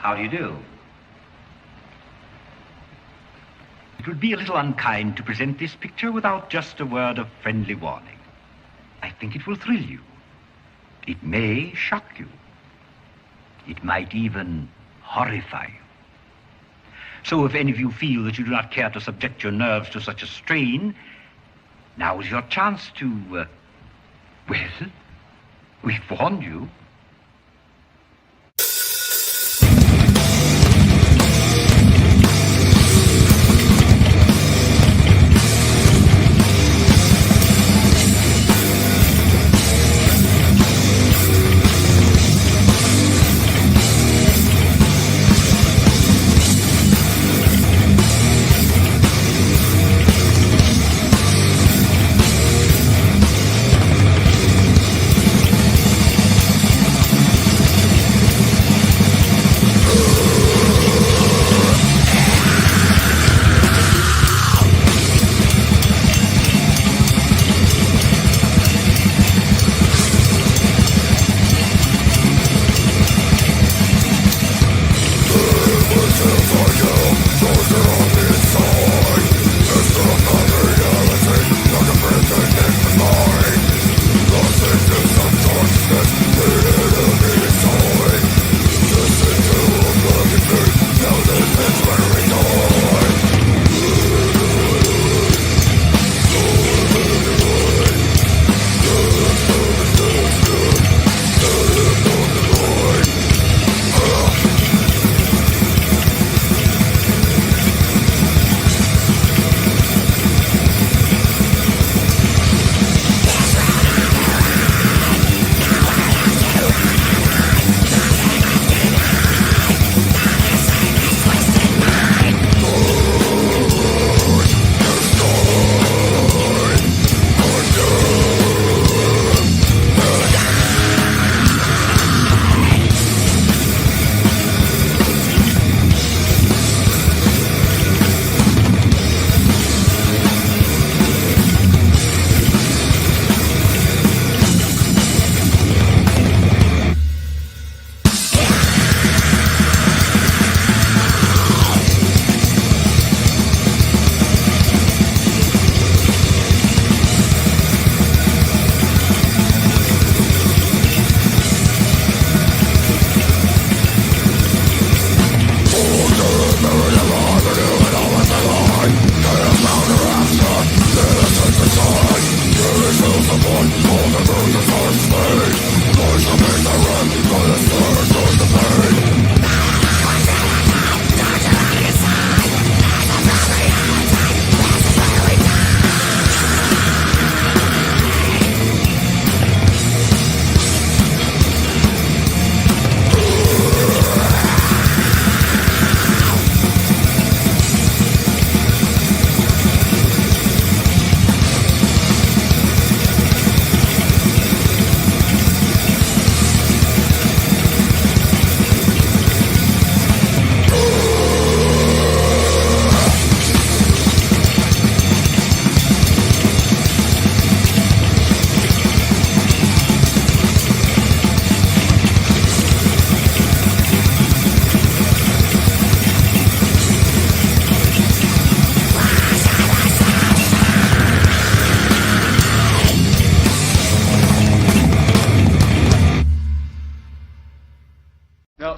How do you do? It would be a little unkind to present this picture without just a word of friendly warning. I think it will thrill you. It may shock you. It might even horrify you. So if any of you feel that you do not care to subject your nerves to such a strain, now is your chance to, well, we've warned you.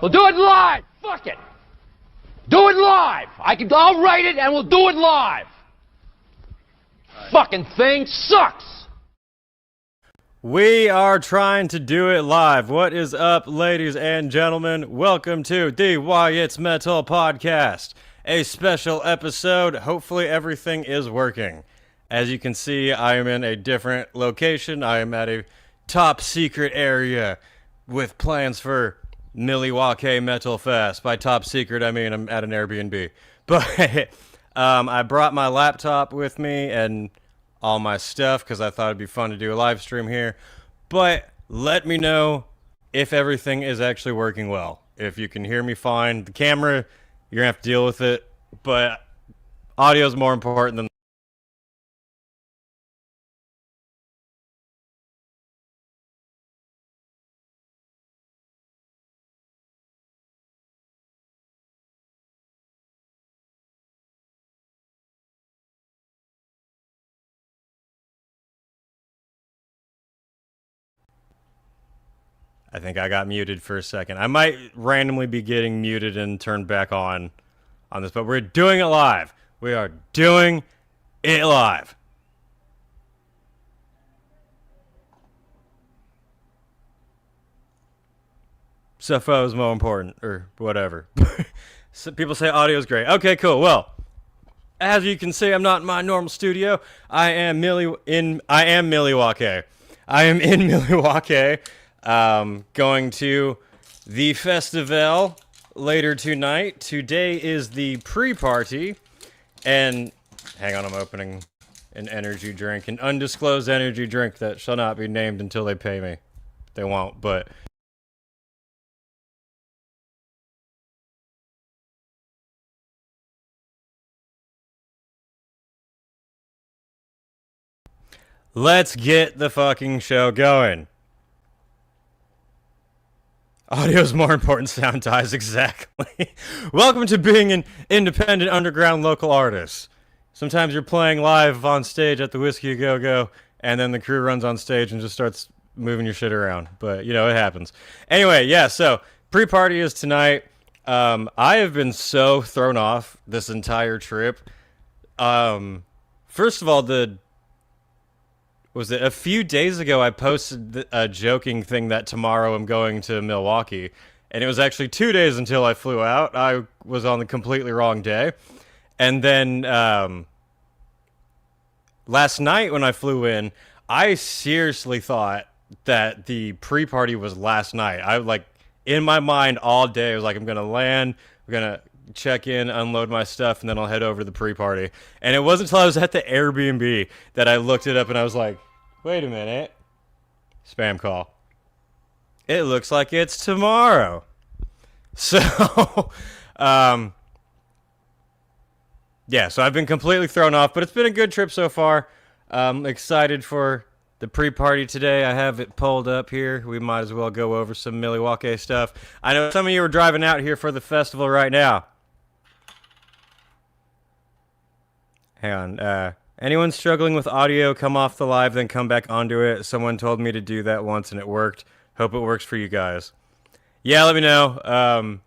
We'll do it live! Fuck it! Do it live! I'll write it and we'll do it live! Fucking thing sucks! We are trying to do it live. What is up, ladies and gentlemen? Welcome to the Wyatt's Metal Podcast, a special episode. Hopefully everything is working. As you can see, I am in a different location. I am at a top secret area with plans for Milwaukee Metalfest. By top secret, I mean I'm at an Airbnb. But I brought my laptop with me and all my stuff because I thought it'd be fun to do a live stream here. But let me know if everything is actually working well. If you can hear me fine. The camera, you're going to have to deal with it. But audio is more important than I think I got muted for a second. I might randomly be getting muted and turned back on this, but we're doing it live. We are doing it live. Stuffo is more important, or whatever. So people say audio is great. Okay, cool. Well, as you can see, I'm not in my normal studio. I am Milwaukee. I am in Milwaukee, going to the festival later tonight. Today is the pre-party, and hang on, I'm opening an energy drink, an undisclosed energy drink that shall not be named until they pay me. They won't, but... Let's get the fucking show going. Audio's more important, sound ties, exactly. Welcome to being an independent underground local artist. Sometimes you're playing live on stage at the Whiskey A Go Go, and then the crew runs on stage and just starts moving your shit around. But, you know, it happens. Anyway, yeah, so pre-party is tonight. I have been so thrown off this entire trip. First of all, was it a few days ago I posted a joking thing that tomorrow I'm going to Milwaukee, and it was actually 2 days until I flew out. I was on the completely wrong day. And then last night when I flew in, I seriously thought that the pre-party was last night. I in my mind all day, I was like, I'm going to land, I'm going to check in, unload my stuff, and then I'll head over to the pre-party. And it wasn't until I was at the Airbnb that I looked it up and I was like, wait a minute. Spam call. It looks like it's tomorrow. So, yeah, so I've been completely thrown off, but it's been a good trip so far. Excited for the pre-party today. I have it pulled up here. We might as well go over some Milwaukee stuff. I know some of you are driving out here for the festival right now. Hang on. Anyone struggling with audio, come off the live, then come back onto it. Someone told me to do that once, and it worked. Hope it works for you guys. Yeah, let me know.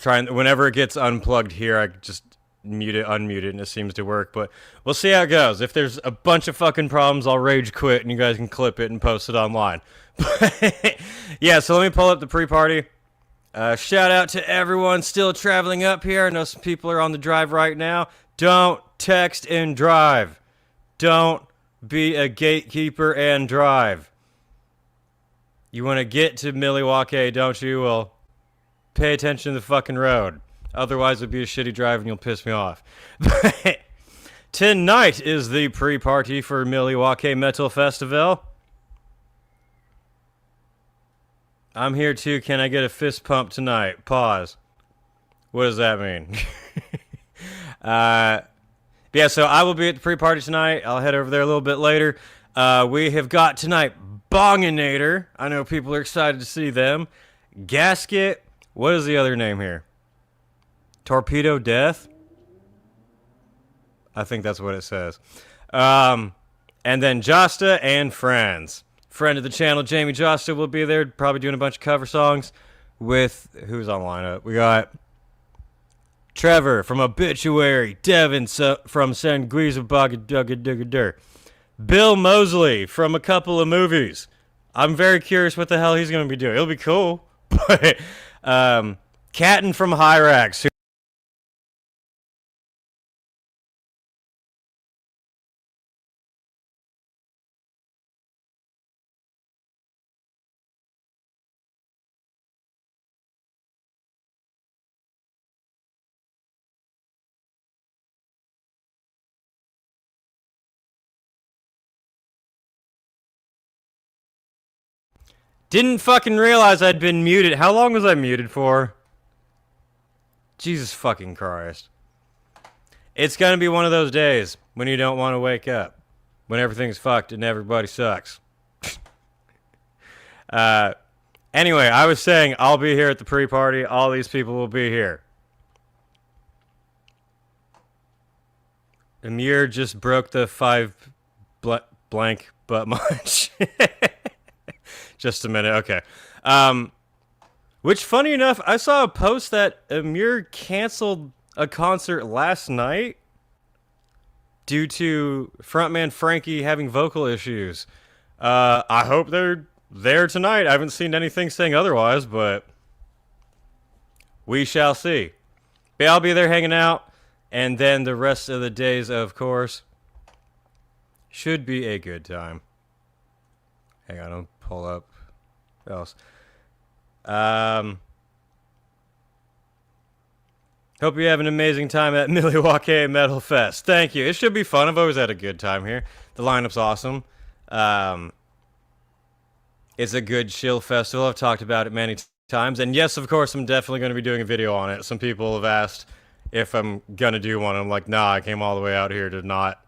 Whenever it gets unplugged here, I just mute it, unmute it, and it seems to work. But we'll see how it goes. If there's a bunch of fucking problems, I'll rage quit, and you guys can clip it and post it online. Yeah, so let me pull up the pre-party. Shout out to everyone still traveling up here. I know some people are on the drive right now. Don't text and drive. Don't be a gatekeeper and drive. You want to get to Milwaukee, don't you? Well, pay attention to the fucking road. Otherwise, it'd be a shitty drive and you'll piss me off. Tonight is the pre-party for Milwaukee Metal Festival. I'm here too. Can I get a fist pump tonight? Pause. What does that mean? Yeah, so I will be at the pre-party tonight. I'll head over there a little bit later. We have got tonight Bonginator. I know people are excited to see them. Gasket. What is the other name here? Torpedo Death? I think that's what it says. And then Josta and friends. Friend of the channel, Jamie Josta, will be there, probably doing a bunch of cover songs with... Who's on lineup? We got Trevor from Obituary, Devin from Sanguiza Bagadugadur, Bill Mosley from a couple of movies. I'm very curious what the hell he's going to be doing. It'll be cool. But Catton from Hyrax. Didn't fucking realize I'd been muted. How long was I muted for? Jesus fucking Christ. It's gonna be one of those days when you don't want to wake up. When everything's fucked and everybody sucks. Anyway, I was saying I'll be here at the pre-party. All these people will be here. Amir just broke the 5 blank butt munch. Just a minute, okay. Which, funny enough, I saw a post that Amir canceled a concert last night due to frontman Frankie having vocal issues. I hope they're there tonight. I haven't seen anything saying otherwise, but we shall see. But I'll be there hanging out, and then the rest of the days, of course, should be a good time. Hang on, I'll pull up else. Hope you have an amazing time at Milwaukee Metalfest. Thank you. It should be fun. I've always had a good time here. The lineup's awesome. It's a good chill festival. I've talked about it many times. And yes, of course, I'm definitely going to be doing a video on it. Some people have asked if I'm going to do one. I'm like, nah, I came all the way out here to not.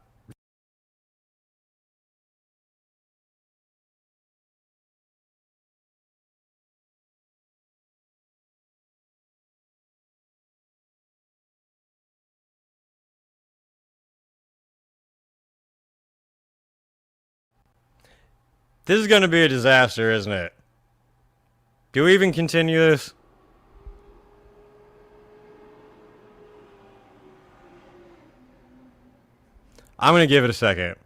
This is going to be a disaster, isn't it? Do we even continue this? I'm going to give it a second.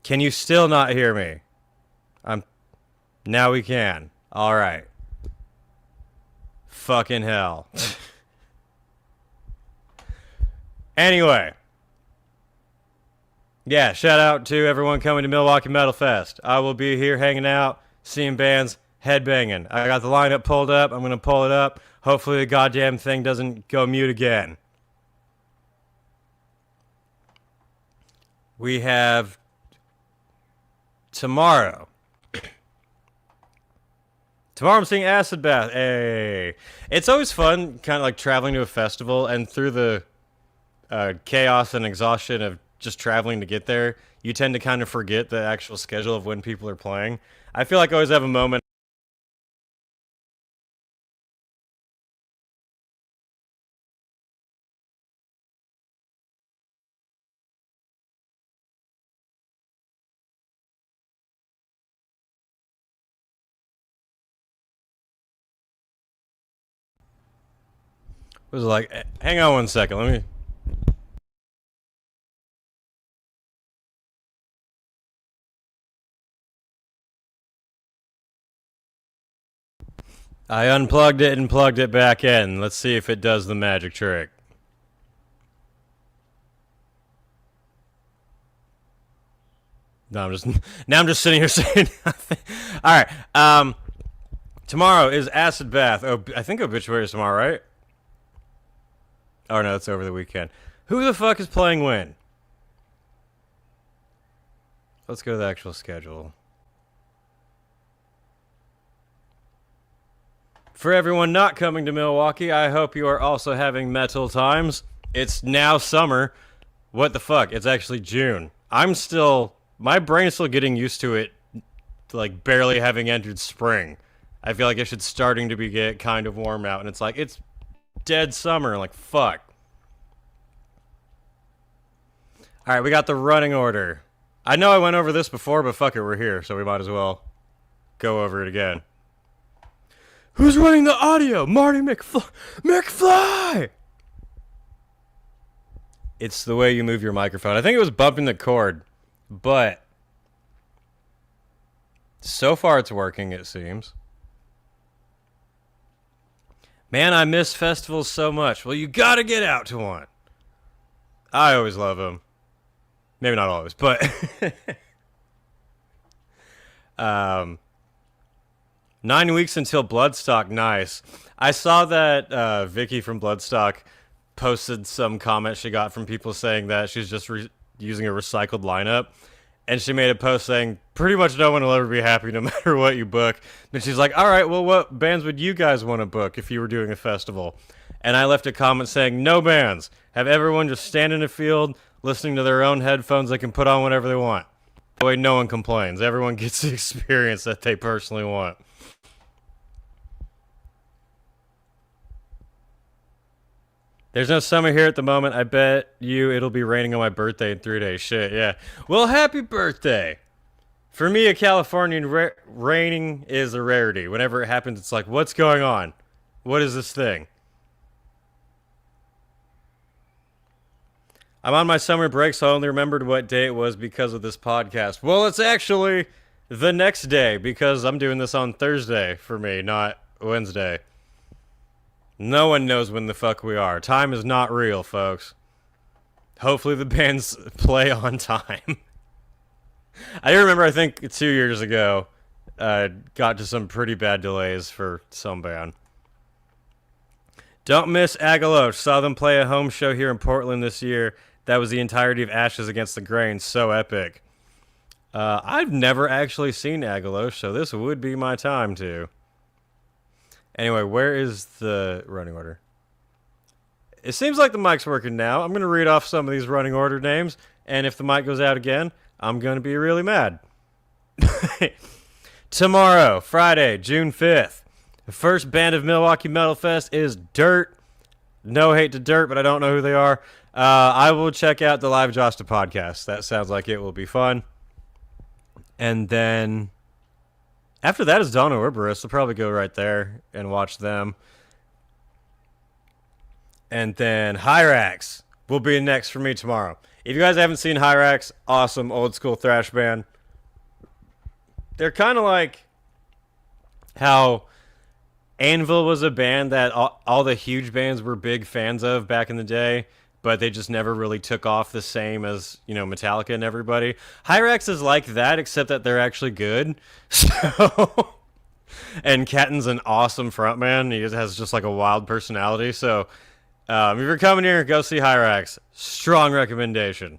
Can you still not hear me? Now we can. All right. Fucking hell. Anyway. Yeah, shout out to everyone coming to Milwaukee Metalfest. I will be here hanging out, seeing bands, headbanging. I got the lineup pulled up. I'm going to pull it up. Hopefully the goddamn thing doesn't go mute again. We have tomorrow. Tomorrow I'm seeing Acid Bath. Hey. It's always fun kind of like traveling to a festival, and through the chaos and exhaustion of just traveling to get there, you tend to kind of forget the actual schedule of when people are playing. I feel like I always have a moment. It was like, hang on one second, let me. I unplugged it and plugged it back in. Let's see if it does the magic trick. No, I'm just sitting here saying nothing. All right. Tomorrow is Acid Bath. Oh, I think Obituary is tomorrow, right? Oh no, it's over the weekend. Who the fuck is playing when? Let's go to the actual schedule. For everyone not coming to Milwaukee, I hope you are also having metal times. It's now summer. What the fuck? It's actually June. My brain is still getting used to it, like barely having entered spring. I feel like it should starting to get kind of warm out, and it's like, it's dead summer. Like, fuck. Alright, we got the running order. I know I went over this before, but fuck it, we're here, so we might as well go over it again. Who's running the audio? Marty McFly! It's the way you move your microphone. I think it was bumping the cord, but so far it's working, it seems. Man, I miss festivals so much. Well, you gotta get out to one. I always love them. Maybe not always, but 9 weeks until Bloodstock. Nice. I saw that Vicky from Bloodstock posted some comments she got from people saying that she's just using a recycled lineup. And she made a post saying, pretty much no one will ever be happy no matter what you book. And she's like, all right, well, what bands would you guys want to book if you were doing a festival? And I left a comment saying, no bands. Have everyone just stand in a field, listening to their own headphones. They can put on whatever they want. That way, no one complains. Everyone gets the experience that they personally want. There's no summer here at the moment. I bet you it'll be raining on my birthday in 3 days. Shit, yeah. Well, happy birthday. For me, a Californian raining is a rarity. Whenever it happens, it's like, what's going on? What is this thing? I'm on my summer break, so I only remembered what day it was because of this podcast. Well, it's actually the next day because I'm doing this on Thursday for me, not Wednesday. No one knows when the fuck we are. Time is not real, folks. Hopefully the bands play on time. I remember, I think 2 years ago, got to some pretty bad delays for some band. Don't miss Agalosh. Saw them play a home show here in Portland this year. That was the entirety of Ashes Against the Grain. So epic. I've never actually seen Agalosh, so this would be my time to. Anyway, where is the running order? It seems like the mic's working now. I'm going to read off some of these running order names, and if the mic goes out again, I'm going to be really mad. Tomorrow, Friday, June 5th, the first band of Milwaukee Metalfest is Dirt. No hate to Dirt, but I don't know who they are. I will check out the Live Josta podcast. That sounds like it will be fun. And then after that is Donna Urberus. I'll probably go right there and watch them. And then Hyrax will be next for me tomorrow. If you guys haven't seen Hyrax, awesome old school thrash band. They're kind of like how Anvil was a band that all the huge bands were big fans of back in the day, but they just never really took off the same as, you know, Metallica and everybody. Hyrax is like that, except that they're actually good. So, and Catton's an awesome frontman. He has just like a wild personality. So, if you're coming here, go see Hyrax. Strong recommendation.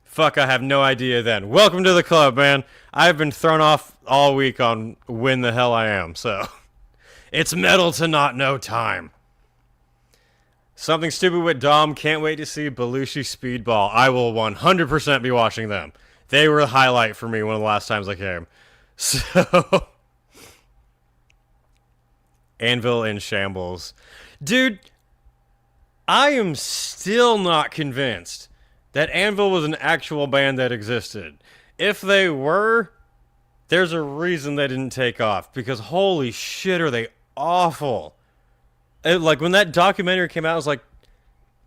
Fuck, I have no idea then. Welcome to the club, man. I've been thrown off all week on when the hell I am, so. It's metal to not know time. Something Stupid with Dom. Can't wait to see Belushi Speedball. I will 100% be watching them. They were a highlight for me one of the last times I came. So. Anvil in Shambles. Dude, I am still not convinced that Anvil was an actual band that existed. If they were, there's a reason they didn't take off. Because holy shit, are they awful. Like, when that documentary came out, I was like,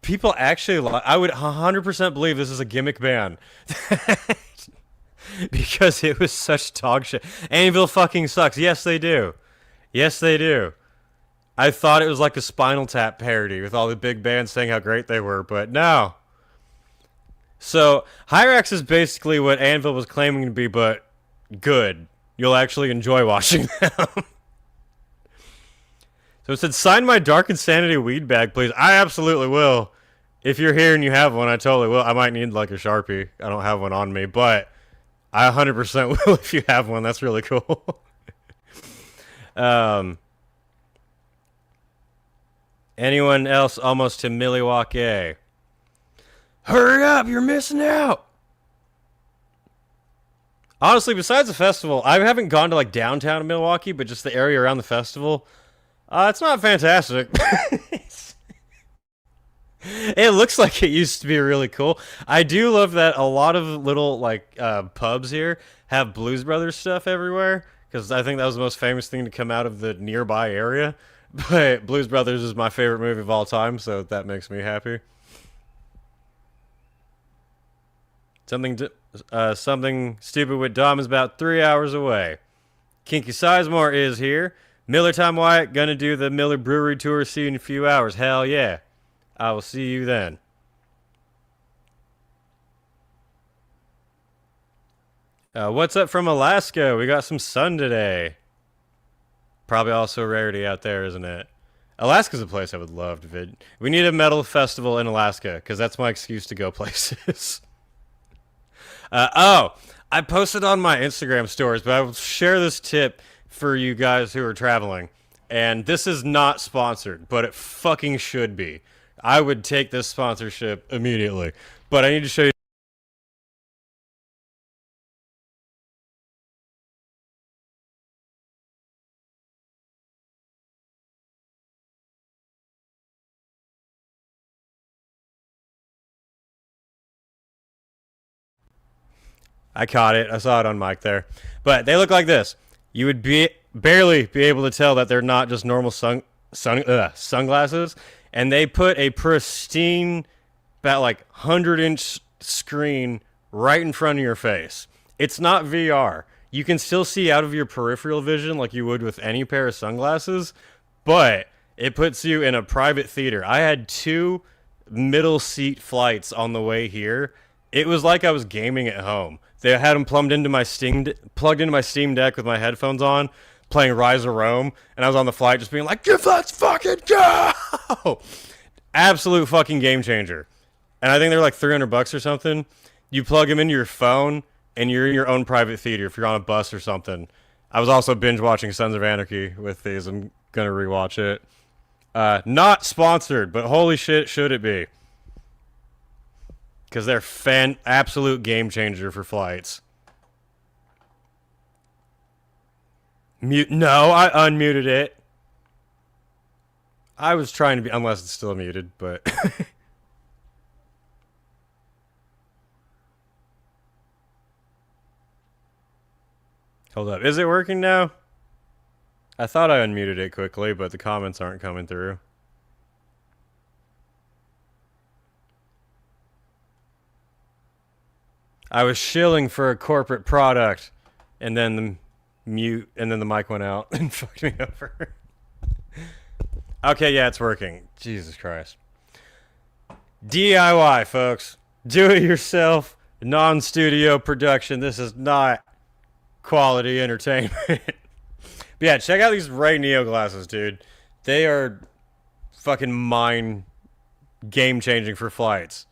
people actually... I would 100% believe this is a gimmick band. Because it was such dog shit. Anvil fucking sucks. Yes, they do. Yes, they do. I thought it was like a Spinal Tap parody with all the big bands saying how great they were, but no. So, Hyrax is basically what Anvil was claiming to be, but good. You'll actually enjoy watching them. So it said, sign my Dark Insanity weed bag, please. I absolutely will. If you're here and you have one, I totally will. I might need like a Sharpie. I don't have one on me, but I 100% will if you have one. That's really cool. Anyone else almost to Milwaukee? Hurry up, you're missing out. Honestly, besides the festival, I haven't gone to like downtown Milwaukee, but just the area around the festival. It's not fantastic. It looks like it used to be really cool. I do love that a lot of little like pubs here have Blues Brothers stuff everywhere, because I think that was the most famous thing to come out of the nearby area. But Blues Brothers is my favorite movie of all time, so that makes me happy. Something Stupid with Dom is about 3 hours away. Kinky Sizemore is here. Miller Time Wyatt gonna do the Miller Brewery tour. See you in a few hours. Hell yeah. I will see you then. What's up from Alaska? We got some sun today. Probably also a rarity out there, isn't it? Alaska's a place I would love to visit. We need a metal festival in Alaska, because that's my excuse to go places. I posted on my Instagram stories, but I will share this tip for you guys who are traveling. And this is not sponsored, but it fucking should be. I would take this sponsorship immediately. But I need to show you. I caught it. I saw it on mic there. But they look like this. You would barely be able to tell that they're not just normal sunglasses. And they put a pristine, about like 100-inch screen right in front of your face. It's not VR. You can still see out of your peripheral vision like you would with any pair of sunglasses, but it puts you in a private theater. I had 2 middle seat flights on the way here. It was like I was gaming at home. They had them plugged into my Steam Deck with my headphones on, playing Rise of Rome, and I was on the flight just being like, let's fucking go! Absolute fucking game changer. And I think they're like $300 or something. You plug them into your phone, and you're in your own private theater if you're on a bus or something. I was also binge watching Sons of Anarchy with these. I'm gonna rewatch it. Not sponsored, but holy shit, should it be? Because they're absolute game changer for flights. No, I unmuted it. I was trying to be, unless it's still muted, but... Hold up. Is it working now? I thought I unmuted it quickly, but the comments aren't coming through. I was shilling for a corporate product, and then the mic went out and fucked me over. Okay, yeah, it's working. Jesus Christ. DIY, folks. Do it yourself. Non-studio production. This is not quality entertainment. But yeah, check out these Ray Neo glasses, dude. They are fucking game-changing for flights.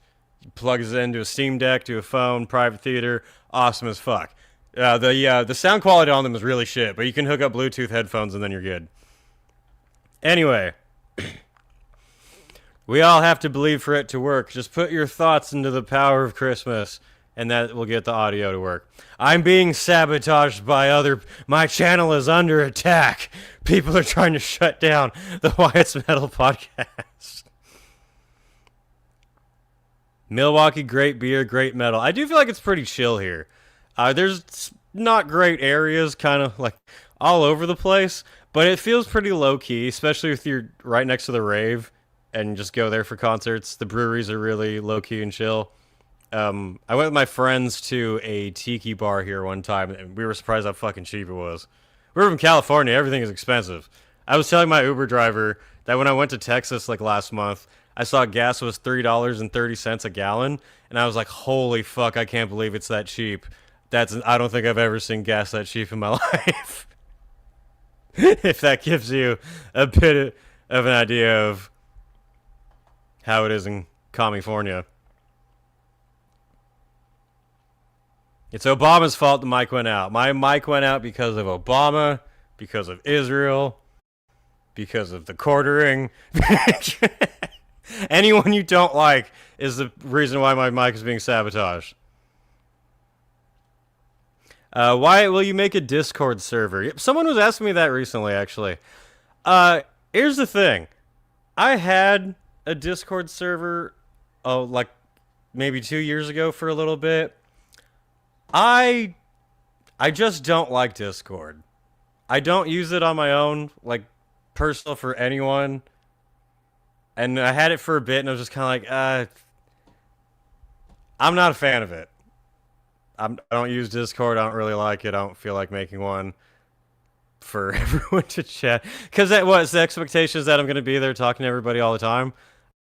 Plugs it into a Steam Deck, to a phone, private theater. Awesome as fuck. The sound quality on them is really shit, but you can hook up Bluetooth headphones and then you're good. Anyway, we all have to believe for it to work. Just put your thoughts into the power of Christmas, and that will get the audio to work. I'm being sabotaged by my channel is under attack. People are trying to shut down the Wyatt's Metal Podcast. Milwaukee, great beer, great metal. I do feel like it's pretty chill here. There's not great areas, kind of like all over the place, but it feels pretty low-key, especially if you're right next to the rave and just go there for concerts. The breweries are really low-key and chill. I went with my friends to a tiki bar here one time, and we were surprised how fucking cheap it was. We're from California. Everything is expensive. I was telling my Uber driver that when I went to Texas like last month, I saw gas was $3.30 a gallon, and I was like, holy fuck, I can't believe it's that cheap. I don't think I've ever seen gas that cheap in my life. If that gives you a bit of an idea of how it is in California. It's Obama's fault the mic went out. My mic went out because of Obama, because of Israel, because of the quartering. Anyone you don't like is the reason why my mic is being sabotaged. Wyatt, will you make a Discord server? Someone was asking me that recently, actually. Here's the thing. I had a Discord server, like maybe 2 years ago for a little bit. I just don't like Discord. I don't use it on my own, like personal for anyone. And I had it for a bit, and I was just kind of like, I'm not a fan of it. I don't use Discord. I don't really like it. I don't feel like making one for everyone to chat. Because the expectation is that I'm going to be there talking to everybody all the time.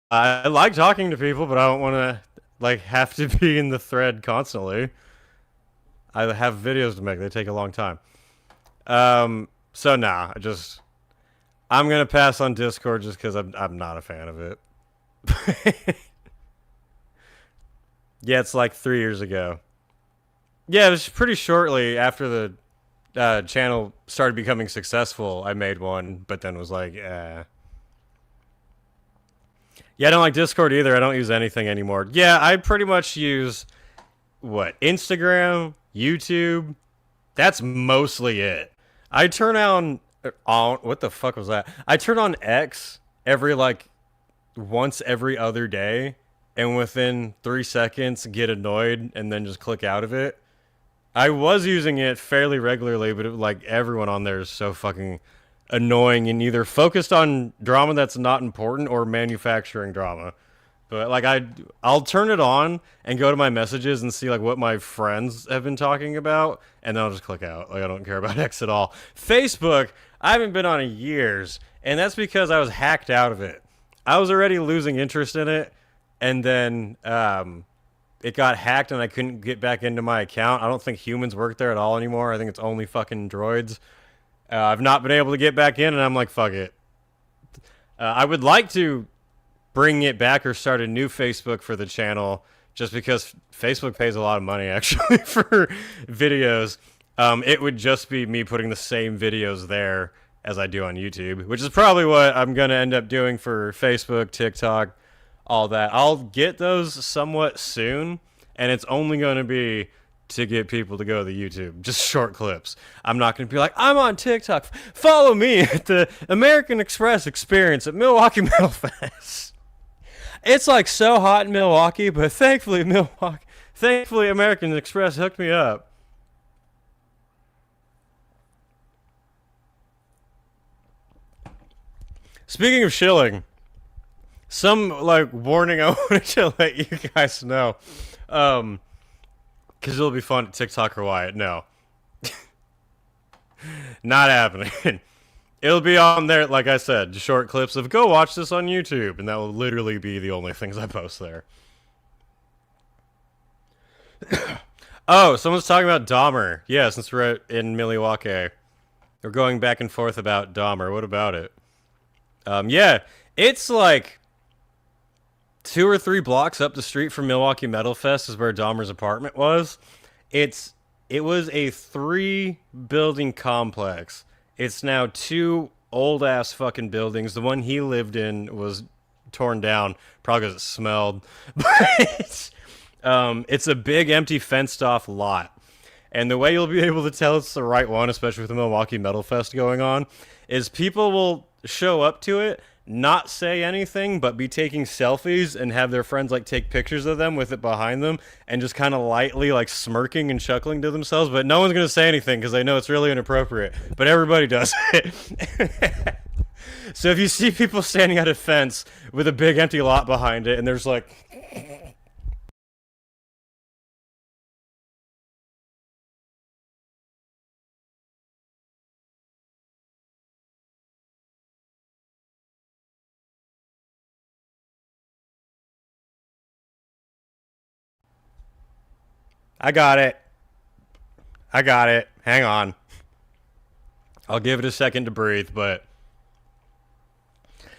I like talking to people, but I don't want to have to be in the thread constantly. I have videos to make. They take a long time. So nah, I'm going to pass on Discord just because I'm not a fan of it. Yeah, it's like 3 years ago. Yeah, it was pretty shortly after the channel started becoming successful, I made one, but then was like, Yeah, I don't like Discord either. I don't use anything anymore. Yeah, I pretty much use, Instagram, YouTube. That's mostly it. I turn on, what the fuck was that? I turn on X once every other day, and within 3 seconds get annoyed and then just click out of it. I was using it fairly regularly, but like everyone on there is so fucking annoying and either focused on drama that's not important or manufacturing drama. But like I'll turn it on and go to my messages and see like what my friends have been talking about, and then I'll just click out. Like I don't care about X at all. Facebook, I haven't been on in years, and that's because I was hacked out of it. I was already losing interest in it, and then it got hacked and I couldn't get back into my account. I don't think humans work there at all anymore. I think it's only fucking droids. I've not been able to get back in, and I'm like, fuck it. I would like to bring it back or start a new Facebook for the channel, just because Facebook pays a lot of money actually for videos. It would just be me putting the same videos there as I do on YouTube, which is probably what I'm going to end up doing for Facebook, TikTok, all that. I'll get those somewhat soon, and it's only going to be to get people to go to the YouTube, just short clips. I'm not going to be like, I'm on TikTok. Follow me at the American Express experience at Milwaukee Metalfest. It's like so hot in Milwaukee, but thankfully American Express hooked me up. Speaking of shilling, some like warning I wanted to let you guys know, because it'll be fun at TikTok or Wyatt. No, not happening. It'll be on there, like I said, short clips of go watch this on YouTube, and that will literally be the only things I post there. Oh, someone's talking about Dahmer. Yeah, since we're in Milwaukee, we're going back and forth about Dahmer. What about it? Yeah, it's like 2 or 3 blocks up the street from Milwaukee Metalfest is where Dahmer's apartment was. It was a 3-building complex. It's now 2 old-ass fucking buildings. The one he lived in was torn down, probably because it smelled. But it's a big, empty, fenced-off lot. And the way you'll be able to tell it's the right one, especially with the Milwaukee Metalfest going on, is people will show up to it, not say anything, but be taking selfies and have their friends like take pictures of them with it behind them and just kind of lightly like smirking and chuckling to themselves, but no one's going to say anything because they know it's really inappropriate, but everybody does it. So if you see people standing at a fence with a big empty lot behind it and there's like I got it. Hang on. I'll give it a second to breathe, but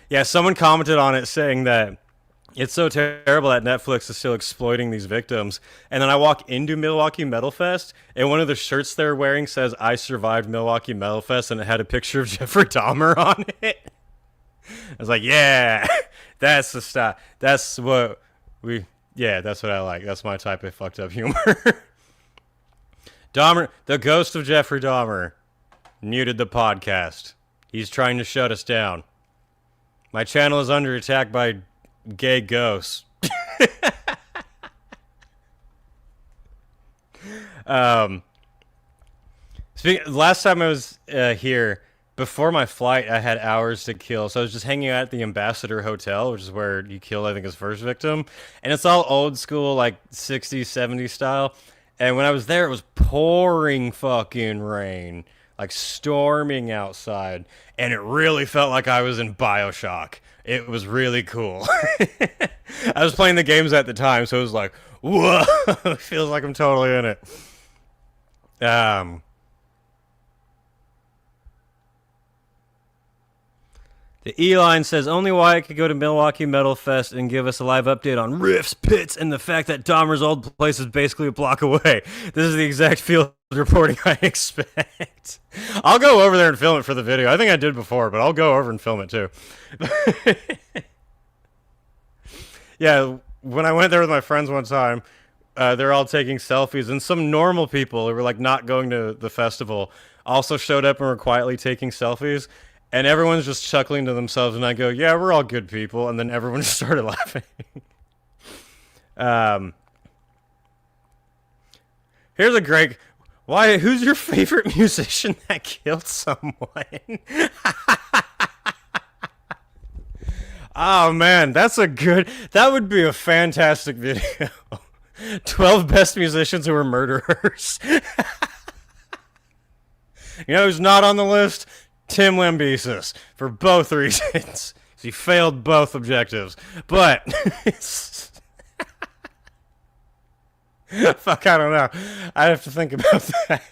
yeah, someone commented on it saying that it's so terrible that Netflix is still exploiting these victims. And then I walk into Milwaukee Metalfest, and one of the shirts they're wearing says, I survived Milwaukee Metalfest, and it had a picture of Jeffrey Dahmer on it. I was like, yeah, that's the style. That's what I like. That's my type of fucked up humor. Dahmer, the ghost of Jeffrey Dahmer, muted the podcast. He's trying to shut us down. My channel is under attack by gay ghosts. Last time I was here, before my flight, I had hours to kill, so I was just hanging out at the Ambassador Hotel, which is where he killed, I think, his first victim. And it's all old school, like 60s, 70s style. And when I was there, it was pouring fucking rain, like storming outside. And it really felt like I was in BioShock. It was really cool. I was playing the games at the time, so it was like, whoa, it feels like I'm totally in it. The E-Line says, only Wyatt could go to Milwaukee Metalfest and give us a live update on rifts, pits, and the fact that Dahmer's old place is basically a block away. This is the exact field reporting I expect. I'll go over there and film it for the video. I think I did before, but I'll go over and film it too. Yeah, when I went there with my friends one time, they're all taking selfies, and some normal people who were like not going to the festival also showed up and were quietly taking selfies. And everyone's just chuckling to themselves, and I go, yeah, we're all good people. And then everyone just started laughing. Here's a great... Why? Who's your favorite musician that killed someone? Oh man, that's a good. That would be a fantastic video. 12 best musicians who were murderers. You know who's not on the list? Tim Lambesis, for both reasons. He failed both objectives. But fuck, I don't know. I have to think about that.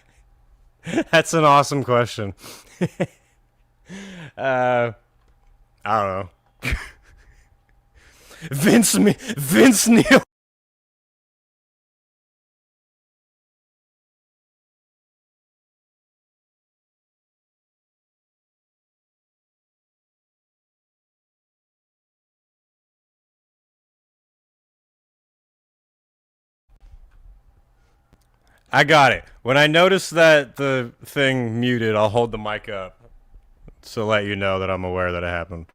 That's an awesome question. I don't know. Vince Neil. I got it. When I notice that the thing muted, I'll hold the mic up to let you know that I'm aware that it happened.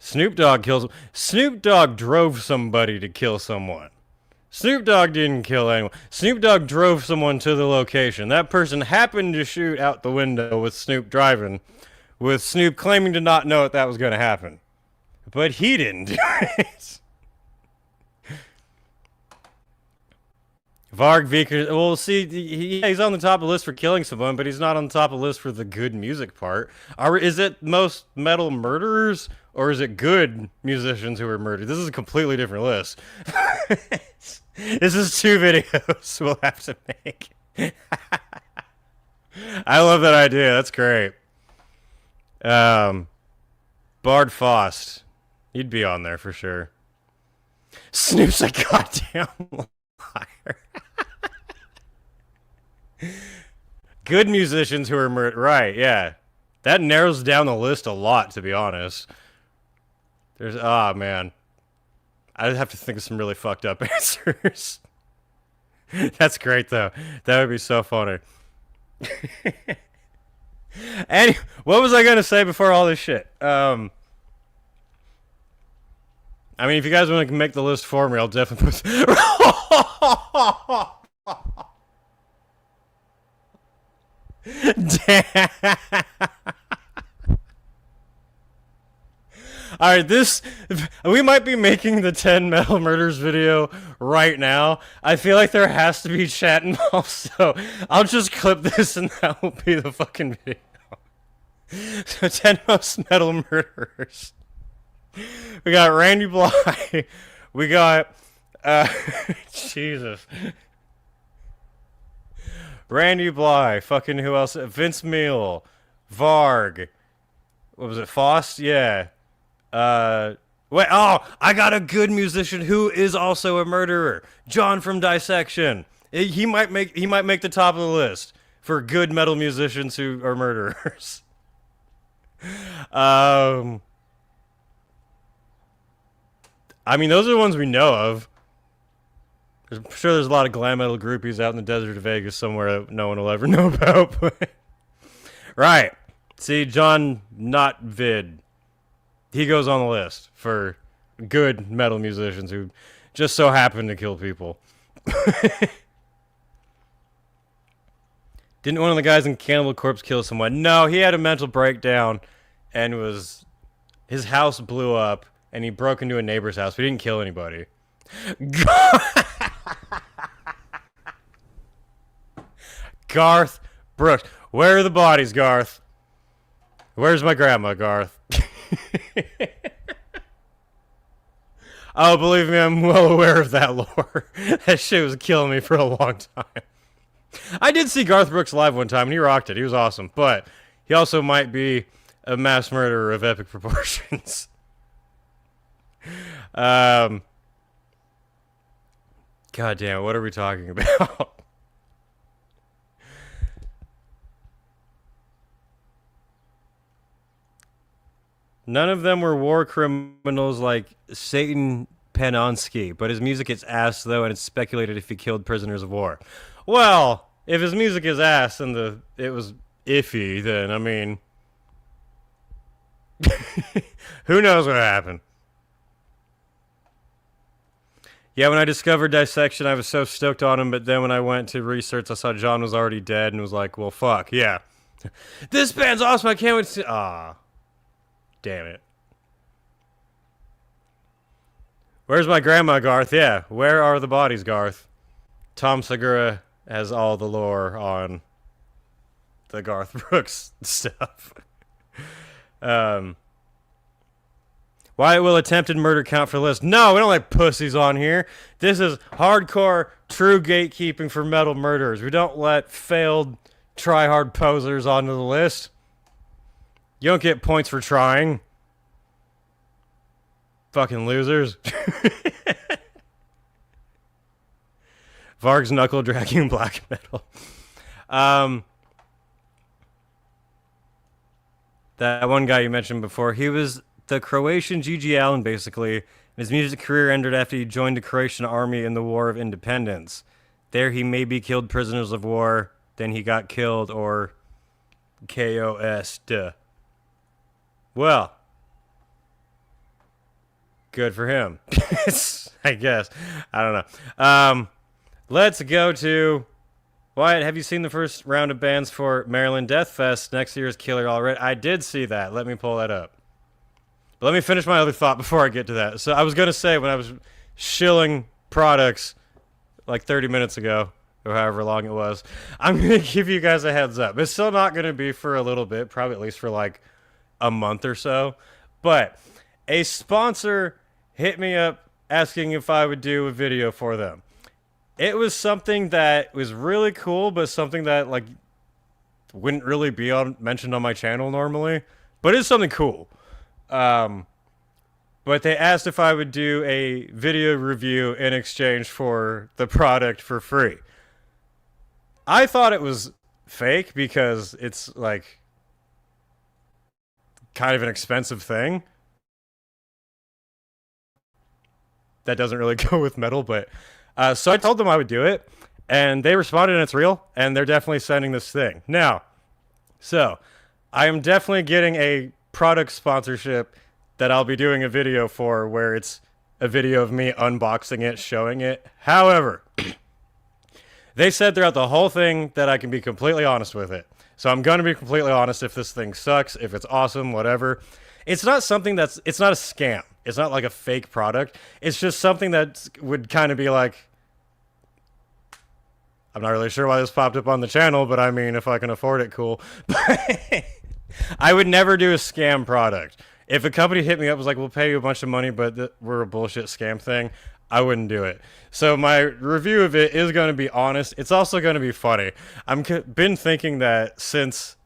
Snoop Dogg kills. Snoop Dogg drove somebody to kill someone. Snoop Dogg didn't kill anyone. Snoop Dogg drove someone to the location. That person happened to shoot out the window with Snoop driving, with Snoop claiming to not know that was going to happen. But he didn't do it. Varg Vickers, well, see, he's on the top of the list for killing someone, but he's not on the top of the list for the good music part. Is it most metal murderers, or is it good musicians who were murdered? This is a completely different list. This is 2 videos we'll have to make. I love that idea. That's great. Bard Faust. He'd be on there for sure. Snoop's a goddamn liar. Good musicians who are murdered. Right, yeah. That narrows down the list a lot, to be honest. There's, man. I'd have to think of some really fucked up answers. That's great, though. That would be so funny. What was I going to say before all this shit? I mean, if you guys want to make the list for me, I'll definitely put... Damn. Alright, we might be making the 10 metal murders video right now. I feel like there has to be chat involved, so I'll just clip this and that will be the fucking video. So 10 most metal murderers. We got Randy Bly. We got, Jesus. Randy Bly. Fucking who else? Vince Neil. Varg. What was it? Faust? Yeah. Wait, I got a good musician who is also a murderer. John from Dissection. He might make the top of the list for good metal musicians who are murderers. I mean, those are the ones we know of. I'm sure there's a lot of glam metal groupies out in the desert of Vegas somewhere that no one will ever know about. Right. See, John Not Vid. He goes on the list for good metal musicians who just so happen to kill people. Didn't one of the guys in Cannibal Corpse kill someone? No, he had a mental breakdown and his house blew up and he broke into a neighbor's house, but he didn't kill anybody. Garth Brooks. Where are the bodies, Garth? Where's my grandma, Garth? Oh, believe me, I'm well aware of that lore. That shit was killing me for a long time. I did see Garth Brooks live one time, and he rocked it. He was awesome. But he also might be a mass murderer of epic proportions. God damn, what are we talking about? None of them were war criminals like Satan Panonsky, but his music is ass, though, and it's speculated if he killed prisoners of war. Well, if his music is ass and it was iffy, then, I mean... who knows what happened? Yeah, when I discovered Dissection, I was so stoked on him, but then when I went to research, I saw John was already dead and was like, well, fuck, yeah. This band's awesome, I can't wait to see... Ah, damn it. Where's my grandma, Garth? Yeah, where are the bodies, Garth? Tom Segura has all the lore on the Garth Brooks stuff. Why will attempted murder count for the list? No, we don't like pussies on here. This is hardcore, true gatekeeping for metal murderers. We don't let failed, try-hard posers onto the list. You don't get points for trying. Fucking losers. Varg's knuckle dragging black metal. That one guy you mentioned before, he was the Croatian G.G. Allen, basically. His music career ended after he joined the Croatian army in the War of Independence. There he maybe killed prisoners of war, then he got killed or KOS'd. Well, good for him. I guess. I don't know. Let's go to... Wyatt, have you seen the first round of bands for Maryland Death Fest? Next year's Killer already. I did see that. Let me pull that up. But let me finish my other thought before I get to that. So I was going to say, when I was shilling products like 30 minutes ago, or however long it was, I'm going to give you guys a heads up. It's still not going to be for a little bit, probably at least for like a month or so. But a sponsor hit me up asking if I would do a video for them. It was something that was really cool, but something that like wouldn't really be mentioned on my channel normally. But it's something cool. But they asked if I would do a video review in exchange for the product for free. I thought it was fake because it's like kind of an expensive thing. That doesn't really go with metal, but... so I told them I would do it, and they responded, and it's real, and they're definitely sending this thing. Now, so, I am definitely getting a product sponsorship that I'll be doing a video for, where it's a video of me unboxing it, showing it. However, they said throughout the whole thing that I can be completely honest with it. So I'm going to be completely honest if this thing sucks, if it's awesome, whatever. It's not something it's not a scam. It's not like a fake product. It's just something that would kind of be like, I'm not really sure why this popped up on the channel, but I mean, if I can afford it, cool. But I would never do a scam product. If a company hit me up and was like, we'll pay you a bunch of money, but we're a bullshit scam thing, I wouldn't do it. So my review of it is going to be honest. It's also going to be funny. I've been thinking that since...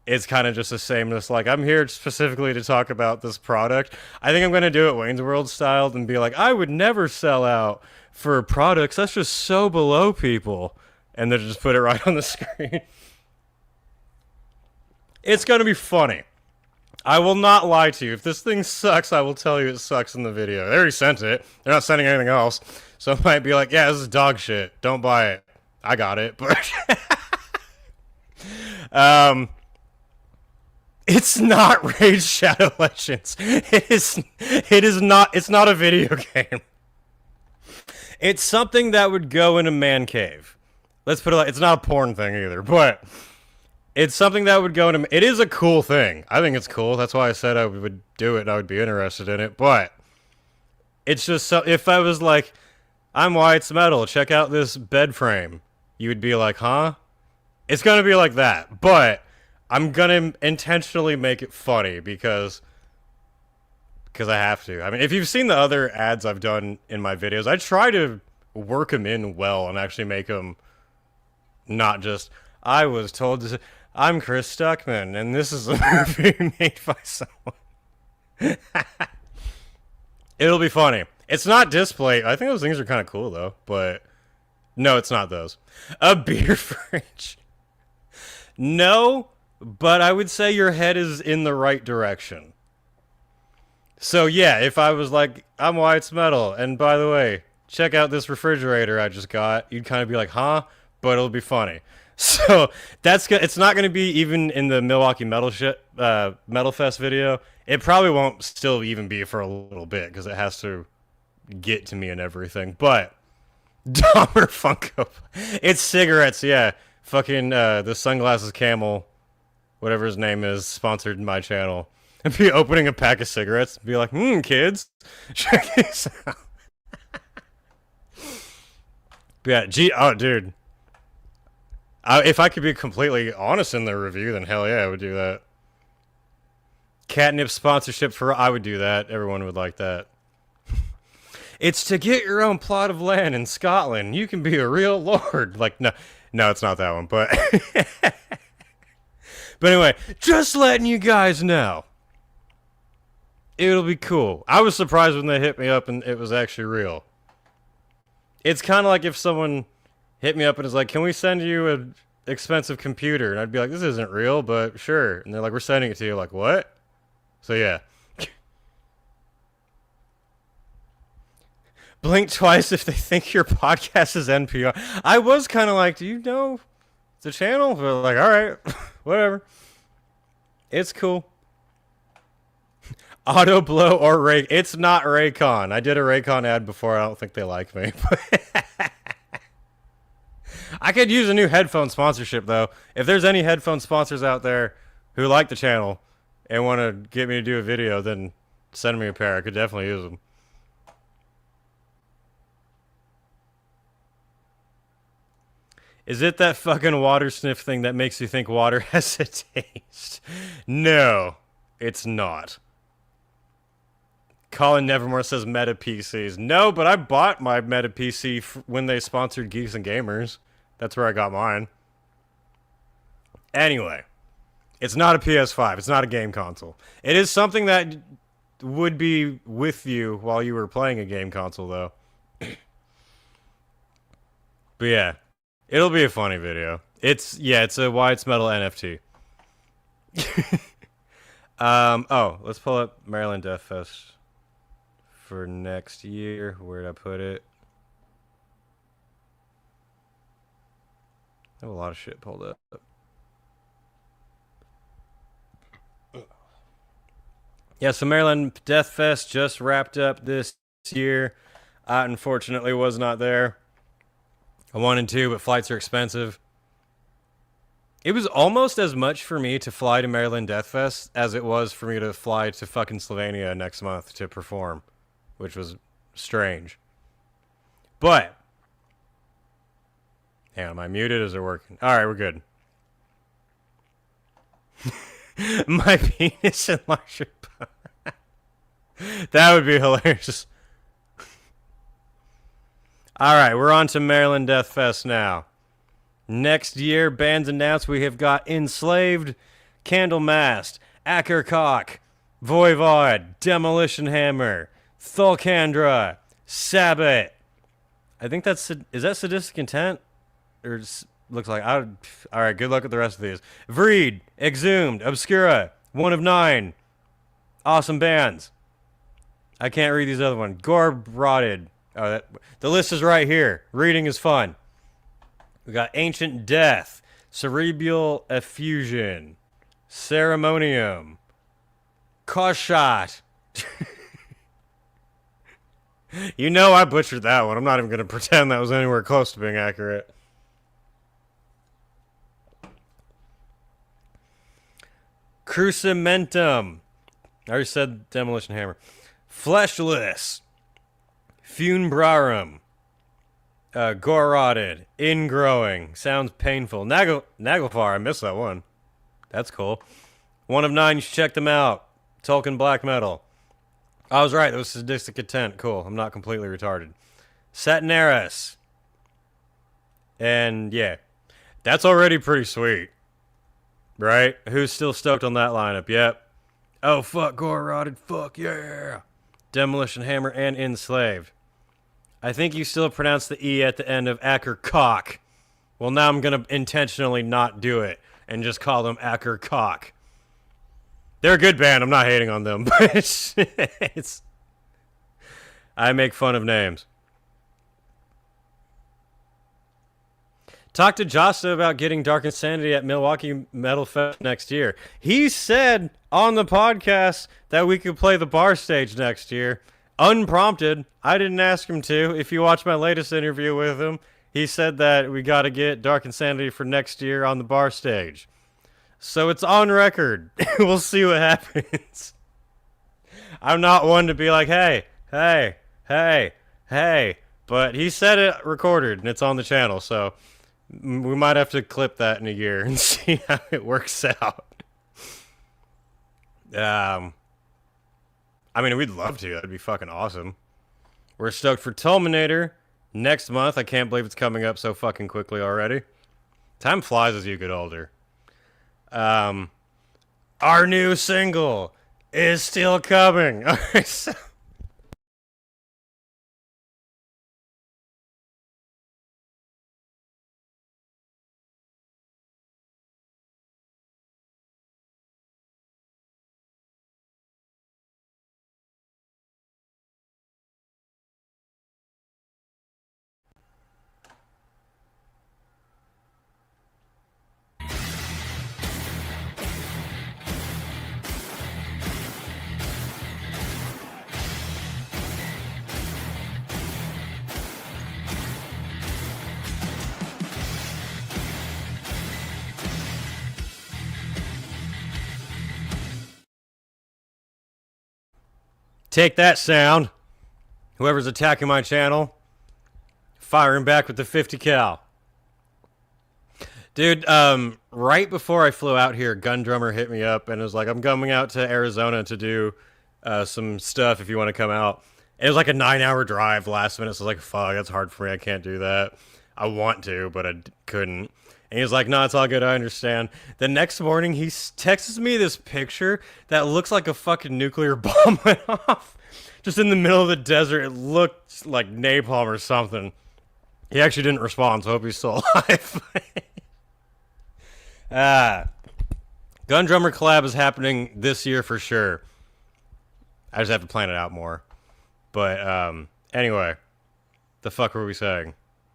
it's kind of just the sameness. Like, I'm here specifically to talk about this product. I think I'm going to do it Wayne's World styled and be like, I would never sell out for products. That's just so below people. And then just put it right on the screen. It's going to be funny. I will not lie to you. If this thing sucks, I will tell you it sucks in the video. They already sent it. They're not sending anything else. So it might be like, yeah, this is dog shit. Don't buy it. I got it. But it's not Raid Shadow Legends. It is not, it's not a video game. It's something that would go in a man cave. Let's put it like, it's not a porn thing either, but it's something that would go in it is a cool thing. I think it's cool. That's why I said I would do it and I would be interested in it, but it's just so, if I was like, I'm Wyatt's Metal, check out this bed frame, you would be like, huh? It's going to be like that, but I'm going to intentionally make it funny because I have to. I mean, if you've seen the other ads I've done in my videos, I try to work them in well and actually make them not just, I was told to, I'm Chris Stuckman, and this is a movie made by someone. It'll be funny. It's not display. I think those things are kind of cool, though, but no, it's not those. A beer fridge. No, but I would say your head is in the right direction. So yeah, if I was like, I'm Wyatt's Metal, and by the way, check out this refrigerator I just got, you'd kind of be like, huh? But it'll be funny. So that's good. It's not going to be even in the Milwaukee Metalfest video. It probably won't still even be for a little bit because it has to get to me and everything. But Dahmer Funko. It's cigarettes, yeah. Fucking the Sunglasses Camel, whatever his name is, sponsored my channel. And be opening a pack of cigarettes and be like, kids, check this out. But yeah, oh, dude. If I could be completely honest in the review, then hell yeah, I would do that. Catnip sponsorship I would do that. Everyone would like that. It's to get your own plot of land in Scotland. You can be a real lord. Like, no, it's not that one, but... But anyway, just letting you guys know. It'll be cool. I was surprised when they hit me up and it was actually real. It's kind of like if someone hit me up and is like, can we send you an expensive computer? And I'd be like, this isn't real, but sure. And they're like, we're sending it to you. Like, what? So yeah. Blink twice if they think your podcast is NPR. I was kind of like, do you know the channel? But like, all right, whatever. It's cool. Auto blow or Ray. It's not Raycon. I did a Raycon ad before. I don't think they like me. I could use a new headphone sponsorship, though. If there's any headphone sponsors out there who like the channel and want to get me to do a video, then send me a pair. I could definitely use them. Is it that fucking water sniff thing that makes you think water has a taste? No, it's not. Colin Nevermore says Meta PCs. No, but I bought my Meta PC when they sponsored Geeks and Gamers. That's where I got mine. Anyway, it's not a PS5. It's not a game console. It is something that would be with you while you were playing a game console, though. But yeah, it'll be a funny video. It's a Wyatt's Metal NFT. Oh, let's pull up Maryland Death Fest for next year. Where'd I put it? I have a lot of shit pulled up. Yeah, so Maryland Death Fest just wrapped up this year. I unfortunately was not there. I wanted to, but flights are expensive. It was almost as much for me to fly to Maryland Death Fest as it was for me to fly to fucking Slovenia next month to perform, which was strange. But, hang on, am I muted? Is it working? All right, we're good. My penis enlarger. That would be hilarious. All right, we're on to Maryland Death Fest now. Next year, bands announced we have got Enslaved, Candlemast, Ackercock, Voivod, Demolition Hammer, Thulkandra, Sabbath. I think is that Sadistic Intent? Or looks like, all right, good luck with the rest of these. Vreed, Exhumed, Obscura, One of Nine. Awesome bands. I can't read these other ones. Gorb Rotted. Oh, the list is right here. Reading is fun. We got Ancient Death, Cerebral Effusion, Ceremonium, Koshot. You know I butchered that one. I'm not even going to pretend that was anywhere close to being accurate. Crucimentum. I already said Demolition Hammer. Fleshless. Funebrarum. Gorotted. Ingrowing. Sounds painful. Naglfar. I missed that one. That's cool. One of Nine. You should check them out. Tolkien Black Metal. I was right. That was Sadistic Intent. Cool. I'm not completely retarded. Satanaris. And yeah. That's already pretty sweet. Right? Who's still stoked on that lineup? Yep. Oh, fuck. Gorotted. Fuck yeah. Demolition Hammer and Enslaved. I think you still pronounce the E at the end of Ackercock. Well, now I'm going to intentionally not do it and just call them Ackercock. They're a good band. I'm not hating on them, but I make fun of names. Talk to Josta about getting Dark Insanity at Milwaukee Metalfest next year. He said on the podcast that we could play the bar stage next year. Unprompted. I didn't ask him to. If you watch my latest interview with him, he said that we got to get Dark Insanity for next year on the bar stage. So it's on record. We'll see what happens. I'm not one to be like, hey, but he said it recorded and it's on the channel, so we might have to clip that in a year and see how it works out. I mean, we'd love to. That'd be fucking awesome. We're stoked for Tulminator next month. I can't believe it's coming up so fucking quickly already. Time flies as you get older. Our new single is still coming. All right, so take that sound. Whoever's attacking my channel, firing back with the 50 cal. Dude, right before I flew out here, Gun Drummer hit me up and was like, I'm coming out to Arizona to do some stuff if you want to come out. It was like a 9-hour drive last minute, so I was like, fuck, that's hard for me. I can't do that. I want to, but I couldn't. And he's like, no, it's all good. I understand. The next morning, he texts me this picture that looks like a fucking nuclear bomb went off. Just in the middle of the desert. It looked like napalm or something. He actually didn't respond, so I hope he's still alive. Gun Drummer collab is happening this year for sure. I just have to plan it out more. But, anyway. The fuck were we saying?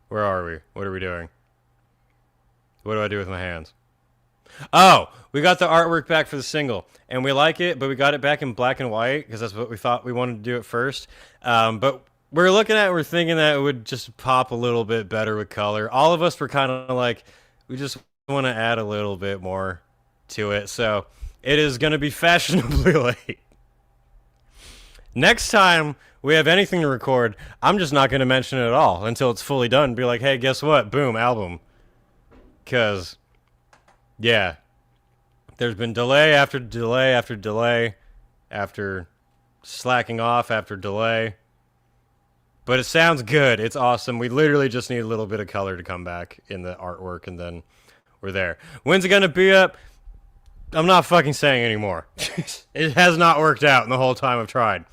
Where are we? What are we doing? What do I do with my hands? Oh, we got the artwork back for the single, and we like it, but we got it back in black and white because that's what we thought we wanted to do at first. But we're thinking that it would just pop a little bit better with color. All of us were kind of like, we just want to add a little bit more to it. So it is going to be fashionably late. Next time we have anything to record, I'm just not going to mention it at all until it's fully done. Be like, hey, guess what? Boom, album. Because, yeah, there's been delay after delay after delay after slacking off after delay. But it sounds good. It's awesome. We literally just need a little bit of color to come back in the artwork, and then we're there. When's it going to be up? I'm not fucking saying anymore. It has not worked out in the whole time I've tried.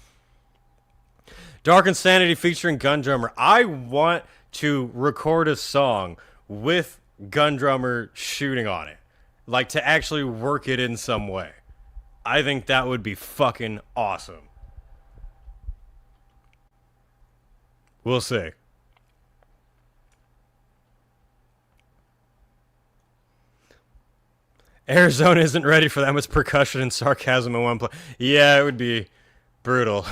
Dark Insanity featuring Gun Drummer. I want to record a song with Gun Drummer shooting on it. Like, to actually work it in some way. I think that would be fucking awesome. We'll see. Arizona isn't ready for that much percussion and sarcasm in one place. Yeah, it would be brutal.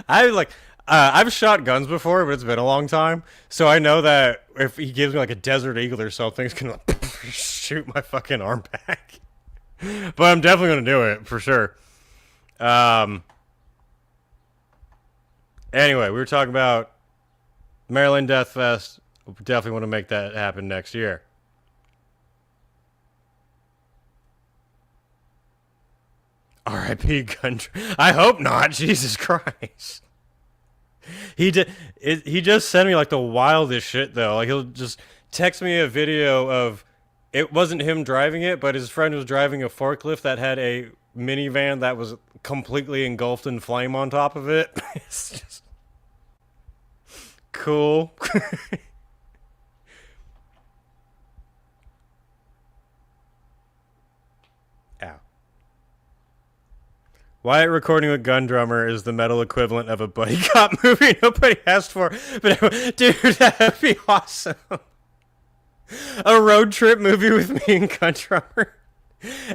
I've shot guns before, but it's been a long time. So I know that if he gives me like a Desert Eagle or something, it's going to shoot my fucking arm back. But I'm definitely going to do it, for sure. Anyway, we were talking about Maryland Death Fest. We definitely want to make that happen next year. R.I.P. Gun. I hope not. Jesus Christ. He just sent me like the wildest shit though. Like he'll just text me a video of it wasn't him driving it, but his friend was driving a forklift that had a minivan that was completely engulfed in flame on top of it. It's just cool. Wyatt recording with Gun Drummer is the metal equivalent of a buddy cop movie nobody asked for. But dude, that'd be awesome. A road trip movie with me and Gun Drummer.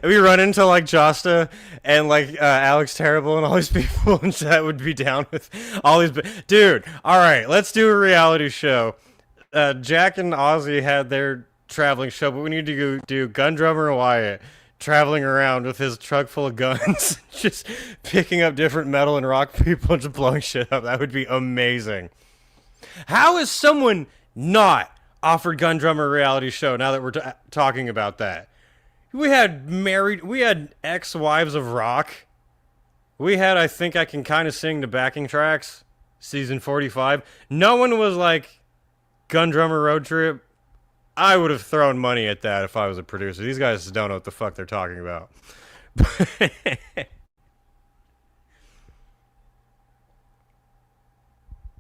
We run into like Josta and like Alex Terrible and all these people that would be down with all these. Dude, all right, let's do a reality show. Jack and Ozzy had their traveling show, but we need to do Gun Drummer Wyatt traveling around with his truck full of guns, just picking up different metal and rock people and just blowing shit up. That would be amazing. How is someone not offered Gun Drummer reality show now that we're talking about that? We had ex-wives of rock. We had I Think I Can Kind of Sing the backing tracks, season 45. No one was like Gun Drummer Road Trip. I would have thrown money at that if I was a producer. These guys don't know what the fuck they're talking about.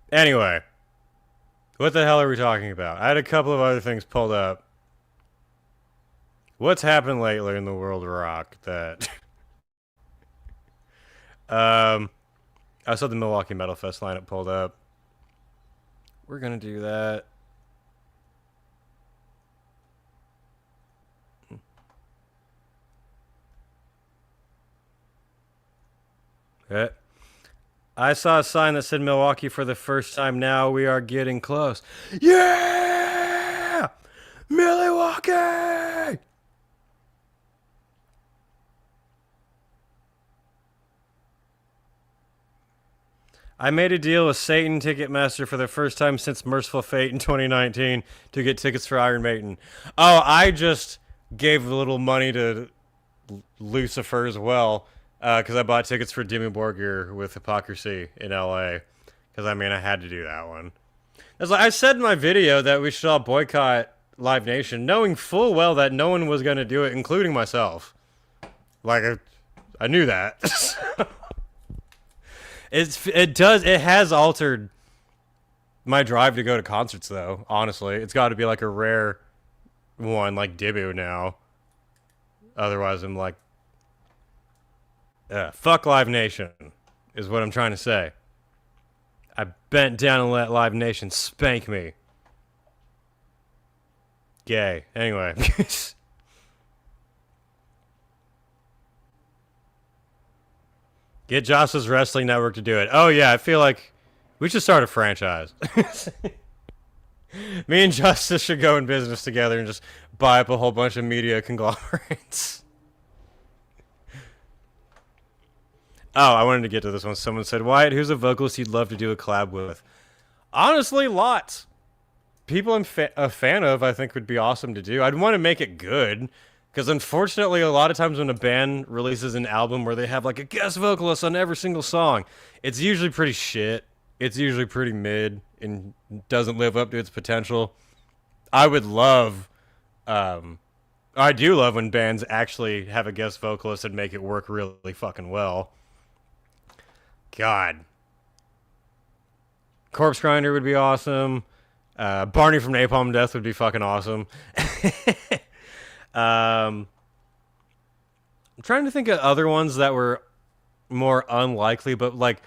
Anyway, what the hell are we talking about? I had a couple of other things pulled up. What's happened lately in the world of rock that... I saw the Milwaukee Metalfest lineup pulled up. We're gonna do that. Okay. I saw a sign that said Milwaukee for the first time. Now we are getting close. Yeah! Milwaukee! I made a deal with Satan Ticketmaster for the first time since Merciful Fate in 2019 to get tickets for Iron Maiden. Oh, I just gave a little money to Lucifer as well, because I bought tickets for Dimmu Borgir with Hypocrisy in LA. Because, I mean, I had to do that one. As I said in my video that we should all boycott Live Nation, knowing full well that no one was going to do it, including myself. Like, I knew that. It has altered my drive to go to concerts, though, honestly. It's got to be like a rare one, like Dimmu now. Otherwise, I'm like, fuck Live Nation, is what I'm trying to say. I bent down and let Live Nation spank me. Gay. Anyway. Get Joss's Wrestling Network to do it. Oh, yeah, I feel like we should start a franchise. Me and Justice should go in business together and just buy up a whole bunch of media conglomerates. Oh, I wanted to get to this one. Someone said, Wyatt, who's a vocalist you'd love to do a collab with? Honestly, lots. People I'm a fan of, I think, would be awesome to do. I'd want to make it good. Because unfortunately, a lot of times when a band releases an album where they have like a guest vocalist on every single song, it's usually pretty shit. It's usually pretty mid and doesn't live up to its potential. I would love, I do love when bands actually have a guest vocalist and make it work really fucking well. God. Corpse Grinder would be awesome. Barney from Napalm Death would be fucking awesome. I'm trying to think of other ones that were more unlikely, but like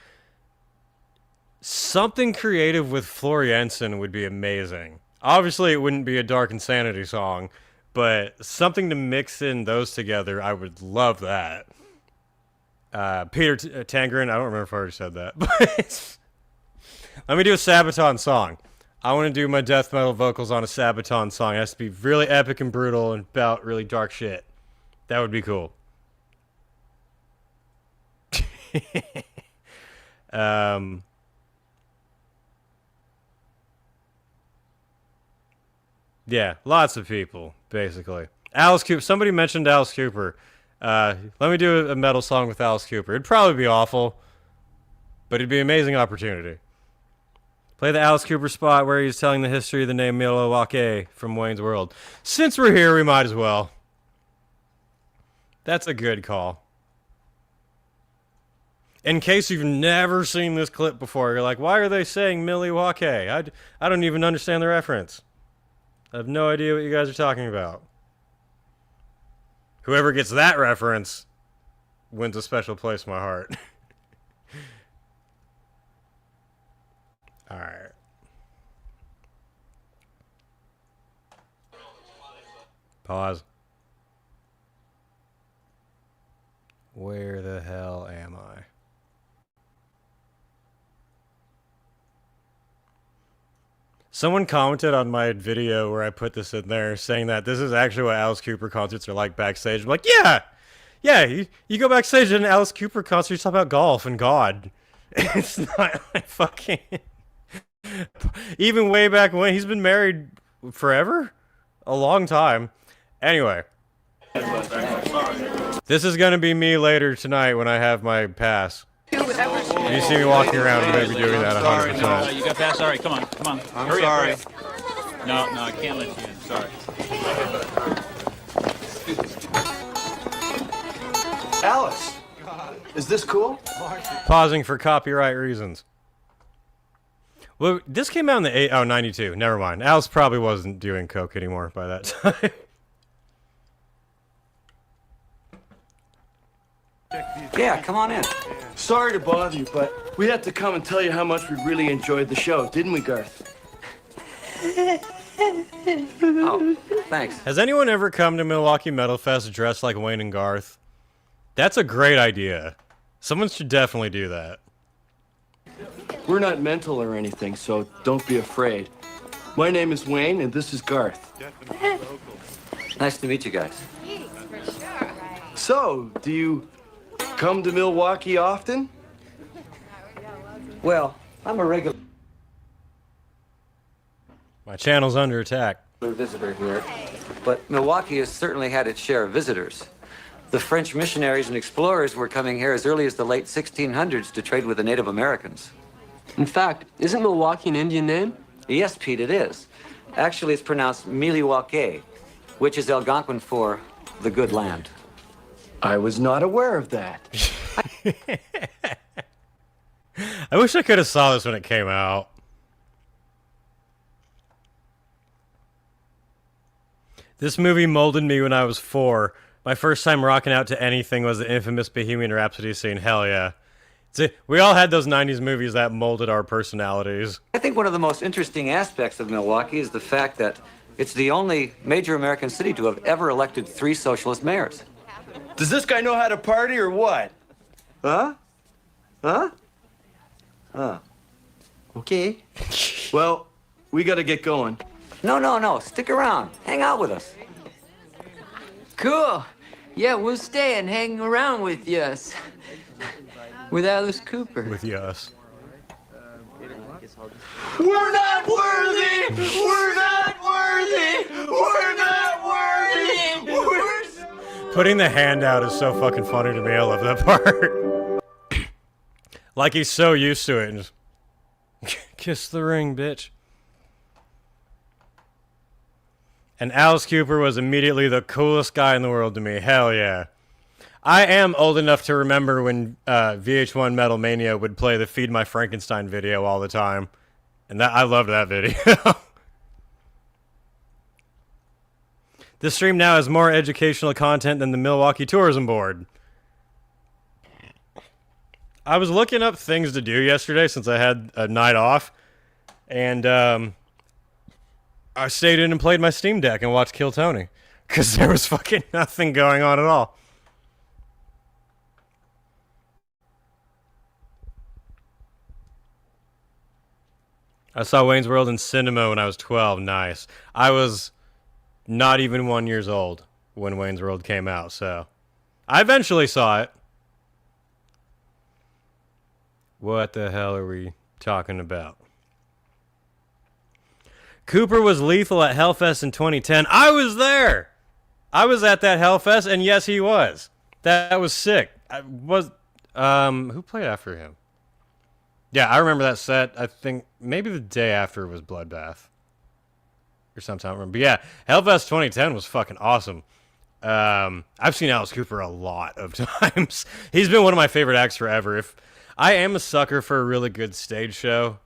something creative with Floriansen would be amazing. Obviously, it wouldn't be a Dark Insanity song, but something to mix in those together, I would love that. Peter Tangerin, I don't remember if I already said that, but let me do a Sabaton song. I want to do my death metal vocals on a Sabaton song. It has to be really epic and brutal and about really dark shit. That would be cool. Yeah, lots of people, basically. Alice Cooper. Somebody mentioned Alice Cooper. Let me do a metal song with Alice Cooper. It'd probably be awful, but it'd be an amazing opportunity. Play the Alice Cooper spot where he's telling the history of the name Milwaukee from Wayne's World. Since we're here, we might as well. That's a good call. In case you've never seen this clip before, you're like, why are they saying Milwaukee? I don't even understand the reference. I have no idea what you guys are talking about. Whoever gets that reference wins a special place in my heart. All right. Pause. Where the hell am I? Someone commented on my video where I put this in there saying that this is actually what Alice Cooper concerts are like backstage. I'm like, yeah! Yeah, you go backstage at an Alice Cooper concert, you talk about golf and God. It's not like fucking... Even way back when, he's been married forever? A long time. Anyway. This is gonna be me later tonight when I have my pass. You see me walking around, I'm gonna be doing that 100%. No, you got pass? All right, come on. Hurry sorry. up. No, I can't let you in. Sorry. Alice, is this cool? Pausing for copyright reasons. Well, this came out in the 92. Never mind. Alice probably wasn't doing coke anymore by that time. Yeah, come on in. Sorry to bother you, but we had to come and tell you how much we really enjoyed the show, didn't we, Garth? Oh, thanks. Has anyone ever come to Milwaukee Metalfest dressed like Wayne and Garth? That's a great idea. Someone should definitely do that. We're not mental or anything, so don't be afraid. My name is Wayne, and this is Garth. Nice to meet you guys. So, do you come to Milwaukee often? Well, I'm a regular My channel's under attack. visitor here, but Milwaukee has certainly had its share of visitors. The French missionaries and explorers were coming here as early as the late 1600s to trade with the Native Americans. In fact, isn't Milwaukee an Indian name? Yes, Pete, it is. Actually, it's pronounced Milwaukee, which is Algonquin for the good land. I was not aware of that. I wish I could have saw this when it came out. This movie molded me when I was 4. My first time rocking out to anything was the infamous Bohemian Rhapsody scene. Hell yeah. See, we all had those 90s movies that molded our personalities. I think one of the most interesting aspects of Milwaukee is the fact that it's the only major American city to have ever elected 3 socialist mayors. Does this guy know how to party or what? Huh? Huh? Huh. Okay. Well, we gotta get going. No. Stick around. Hang out with us. Cool. Yeah, we'll stay and hang around with us. With Alice Cooper. With us. We're not worthy! We're not worthy! We're not worthy! Putting the hand out is so fucking funny to me. I love that part. Like he's so used to it. And just kiss the ring, bitch. And Alice Cooper was immediately the coolest guy in the world to me. Hell yeah. I am old enough to remember when VH1 Metal Mania would play the Feed My Frankenstein video all the time. And I loved that video. This stream now has more educational content than the Milwaukee Tourism Board. I was looking up things to do yesterday since I had a night off. And I stayed in and played my Steam Deck and watched Kill Tony. Because there was fucking nothing going on at all. I saw Wayne's World in cinema when I was 12. Nice. I was not even 1 year old when Wayne's World came out, so I eventually saw it. What the hell are we talking about? Cooper was lethal at Hellfest in 2010. I was there. I was at that Hellfest, and yes, he was. That was sick. Who played after him? Yeah, I remember that set. I think maybe the day after was Bloodbath. Or sometime. I remember. But yeah, Hellfest 2010 was fucking awesome. I've seen Alice Cooper a lot of times. He's been one of my favorite acts forever. I am a sucker for a really good stage show.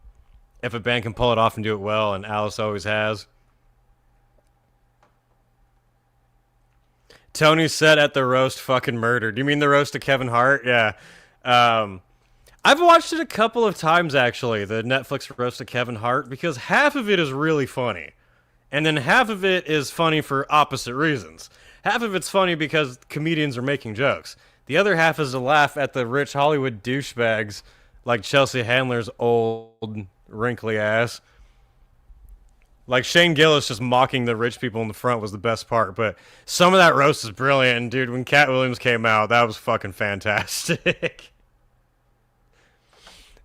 If a band can pull it off and do it well, and Alice always has. Tony's set at the roast fucking murdered. You mean the roast of Kevin Hart? Yeah. I've watched it a couple of times, actually, the Netflix roast of Kevin Hart, because half of it is really funny. And then half of it is funny for opposite reasons. Half of it's funny because comedians are making jokes. The other half is to laugh at the rich Hollywood douchebags like Chelsea Handler's old, wrinkly ass. Like, Shane Gillis just mocking the rich people in the front was the best part, but some of that roast is brilliant, and dude, when Cat Williams came out, that was fucking fantastic.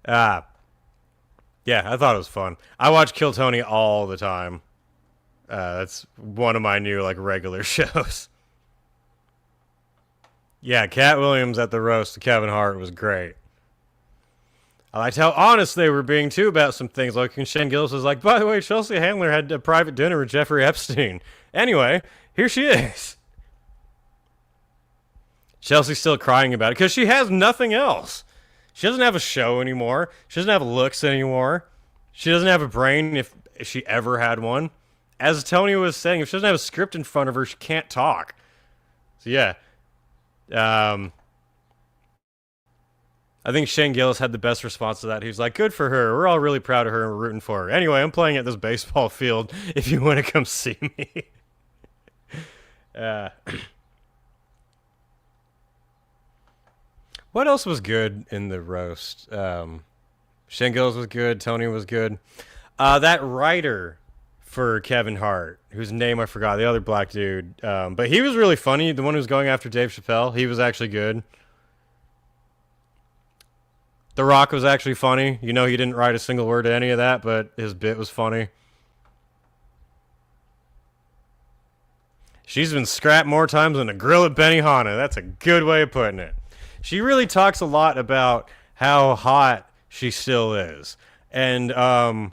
Yeah, I thought it was fun. I watch Kill Tony all the time. That's one of my new, like, regular shows. Yeah, Cat Williams at the roast of Kevin Hart was great. I liked how honest they were being, too, about some things. Like, when Shane Gillis was like, by the way, Chelsea Handler had a private dinner with Jeffrey Epstein. Anyway, here she is. Chelsea's still crying about it because she has nothing else. She doesn't have a show anymore. She doesn't have looks anymore. She doesn't have a brain if she ever had one. As Tony was saying, if she doesn't have a script in front of her, she can't talk. So, yeah. I think Shane Gillis had the best response to that. He was like, good for her. We're all really proud of her and we're rooting for her. Anyway, I'm playing at this baseball field if you want to come see me. What else was good in the roast? Shane Gillis was good. Tony was good. That writer for Kevin Hart, whose name I forgot, the other black dude. But he was really funny. The one who was going after Dave Chappelle, he was actually good. The Rock was actually funny. You know, he didn't write a single word to any of that, but his bit was funny. She's been scrapped more times than a grill at Benihana. That's a good way of putting it. She really talks a lot about how hot she still is. And I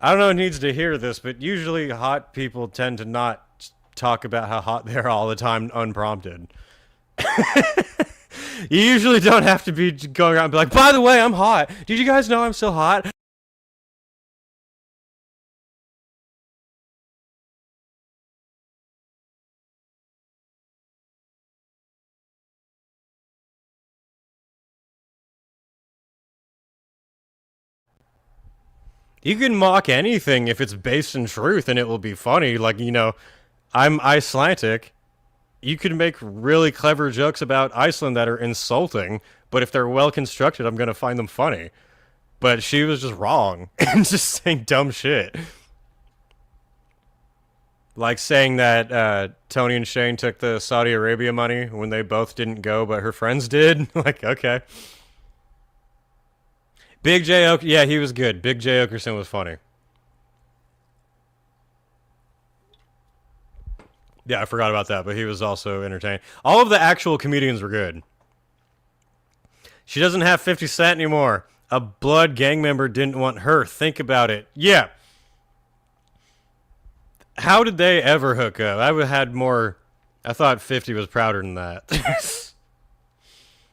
don't know who needs to hear this, but usually hot people tend to not talk about how hot they are all the time unprompted. You usually don't have to be going around and be like, by the way, I'm hot. Did you guys know I'm still hot? You can mock anything if it's based in truth and it will be funny. Like, you know, I'm Icelandic. You can make really clever jokes about Iceland that are insulting, but if they're well constructed, I'm going to find them funny. But she was just wrong and just saying dumb shit. Like saying that Tony and Shane took the Saudi Arabia money when they both didn't go, but her friends did. Like, okay. Big J. Yeah, he was good. Big J. Okerson was funny. Yeah, I forgot about that, but he was also entertaining. All of the actual comedians were good. She doesn't have 50 Cent anymore. A blood gang member didn't want her. Think about it. Yeah. How did they ever hook up? I had more... I thought 50 was prouder than that.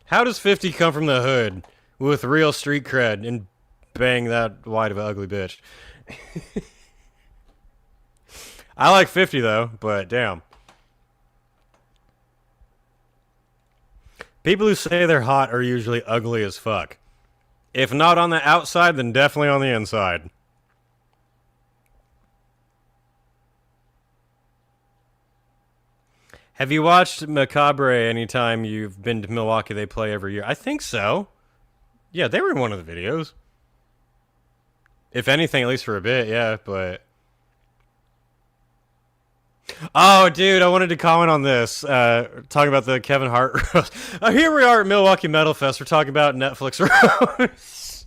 How does 50 come from the hood with real street cred and bang that wide of an ugly bitch? I like 50 though, but damn. People who say they're hot are usually ugly as fuck. If not on the outside, then definitely on the inside. Have you watched Macabre anytime you've been to Milwaukee? They play every year. I think so. Yeah, they were in one of the videos. If anything, at least for a bit, yeah, but... Oh, dude, I wanted to comment on this. Talking about the Kevin Hart roast. Here we are at Milwaukee Metalfest. We're talking about Netflix roast.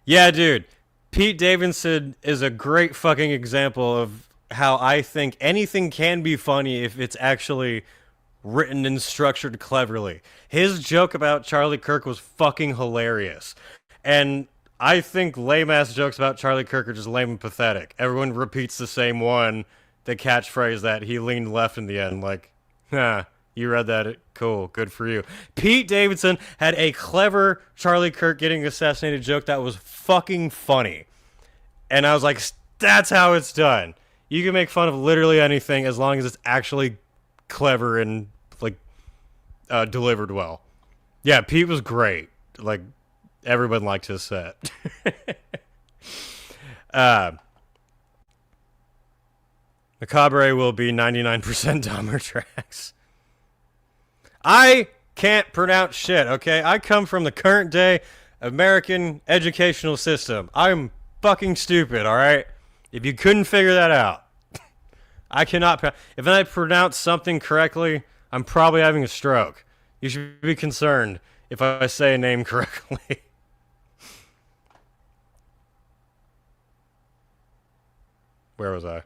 Yeah, dude. Pete Davidson is a great fucking example of how I think anything can be funny if it's actually written and structured cleverly. His joke about Charlie Kirk was fucking hilarious. And I think lame-ass jokes about Charlie Kirk are just lame and pathetic. Everyone repeats the same one, the catchphrase that he leaned left in the end. Like, you read that? Cool, good for you. Pete Davidson had a clever Charlie Kirk getting assassinated joke that was fucking funny. And I was like, that's how it's done. You can make fun of literally anything as long as it's actually clever and, like, delivered well. Yeah, Pete was great. Like, everyone liked his set. Macabre will be 99% Dahmer tracks. I can't pronounce shit, okay? I come from the current day American educational system. I'm fucking stupid, alright? If you couldn't figure that out. I cannot. If I pronounce something correctly, I'm probably having a stroke. You should be concerned if I say a name correctly. Where was I?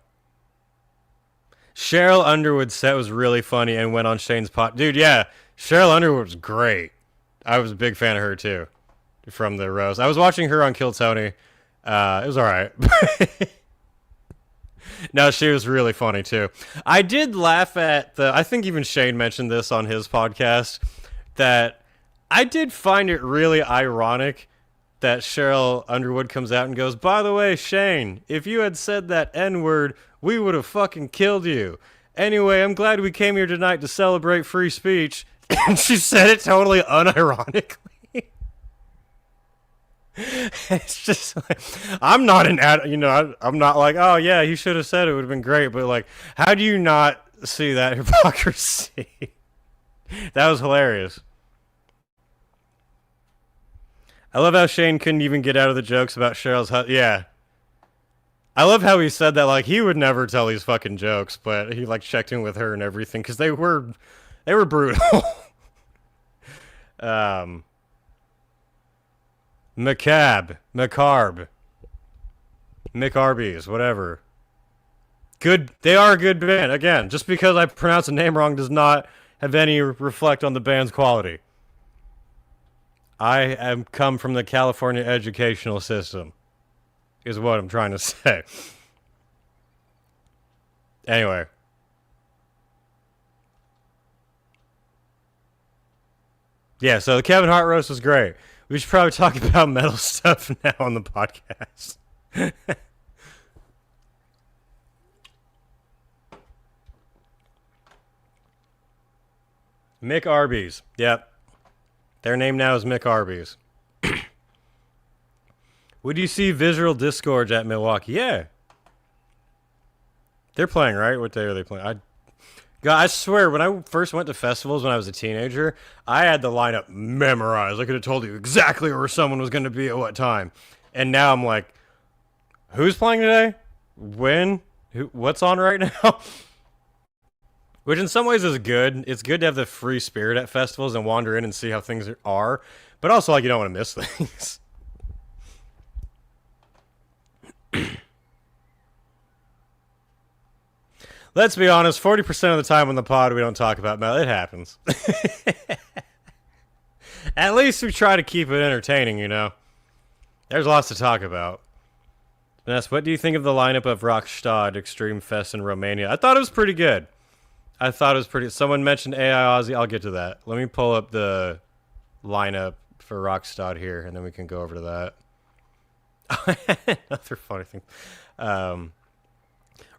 Cheryl Underwood's set was really funny and went on Shane's pot. Dude, yeah. Cheryl Underwood was great. I was a big fan of her, too. From the roast. I was watching her on Kill Tony. It was alright. No, she was really funny, too. I did laugh at I think even Shane mentioned this on his podcast, that I did find it really ironic that Cheryl Underwood comes out and goes, by the way, Shane, if you had said that N-word, we would have fucking killed you. Anyway, I'm glad we came here tonight to celebrate free speech. And she said it totally unironically. It's just like, I'm not I'm not like, oh yeah, he should have said it, would have been great. But like, how do you not see that hypocrisy? That was hilarious. I love how Shane couldn't even get out of the jokes about Cheryl's yeah. I love how he said that, like, he would never tell these fucking jokes, but he, like, checked in with her and everything, because they were brutal. Macabre, McArby's, whatever. Good, they are a good band. Again, just because I pronounce a name wrong does not have any reflect on the band's quality. I am come from the California educational system, is what I'm trying to say. Anyway. Yeah, so the Kevin Hart roast was great. We should probably talk about metal stuff now on the podcast. Mick Arby's. Yep. Their name now is Mick Arby's. Would you see Visual Disgorge at Milwaukee? Yeah. They're playing, right? What day are they playing? I swear, when I first went to festivals when I was a teenager, I had the lineup memorized. I could have told you exactly where someone was going to be at what time. And now I'm like, who's playing today? When? What's on right now? Which in some ways is good. It's good to have the free spirit at festivals and wander in and see how things are. But also, like, you don't want to miss things. Let's be honest, 40% of the time on the pod we don't talk about metal. It happens. At least we try to keep it entertaining, you know. There's lots to talk about. Vanessa, what do you think of the lineup of Rockstad Extreme Fest in Romania? I thought it was pretty good. Someone mentioned AI Aussie. I'll get to that. Let me pull up the lineup for Rockstad here, and then we can go over to that. Another funny thing.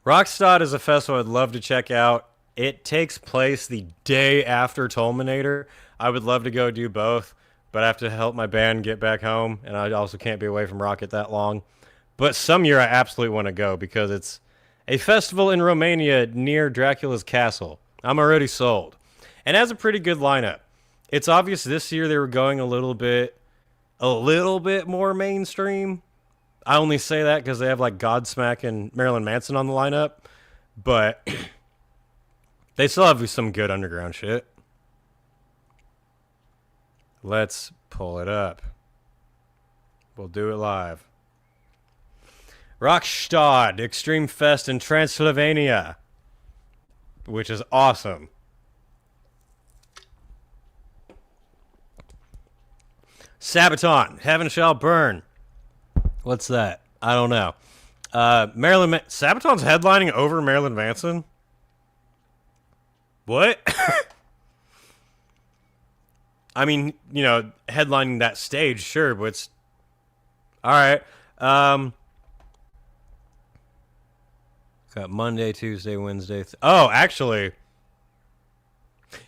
Rockstad is a festival I'd love to check out. It takes place the day after Tolminator. I would love to go do both, but I have to help my band get back home, and I also can't be away from Rocket that long. But some year I absolutely want to go because it's a festival in Romania near Dracula's castle. I'm already sold. And has a pretty good lineup. It's obvious this year they were going a little bit more mainstream. I only say that because they have like Godsmack and Marilyn Manson on the lineup, but they still have some good underground shit. Let's pull it up. We'll do it live. Rockstad Extreme Fest in Transylvania, which is awesome. Sabaton, Heaven Shall Burn. What's that? I don't know. Sabaton's headlining over Marilyn Manson? What? I mean, you know, headlining that stage, sure, but it's... Alright. Got Monday, Tuesday, Wednesday... Oh, actually...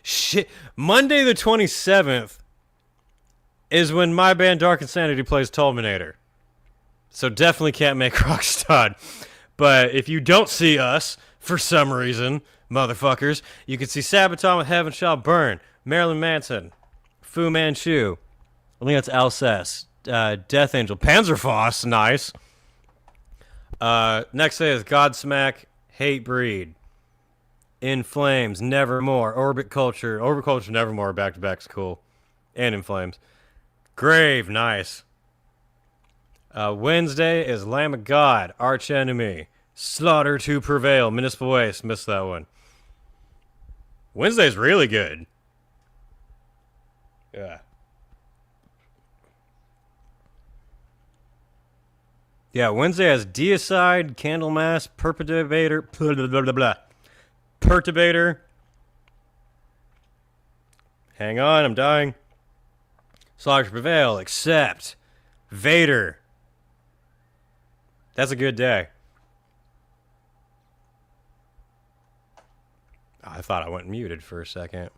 Shit. Monday the 27th is when my band Dark Insanity plays Tolminator. So definitely can't make Rockstad. But if you don't see us, for some reason, motherfuckers. You can see Sabaton with Heaven Shall Burn, Marilyn Manson, Fu Manchu. I think that's Alcest. Death Angel. Panzerfaust, nice. Next day is Godsmack, Hate Breed, In Flames, Nevermore, Orbit Culture, Nevermore, back-to-back's cool. And In Flames. Grave, nice. Wednesday is Lamb of God, Arch Enemy, Slaughter to Prevail, Municipal Waste, missed that one. Wednesday's really good. Yeah. Yeah, Wednesday has Deicide, Candlemass, Perturbator, Perturbator. Hang on, I'm dying. Slaughter to Prevail, Accept, Vader. That's a good day. I thought I went muted for a second.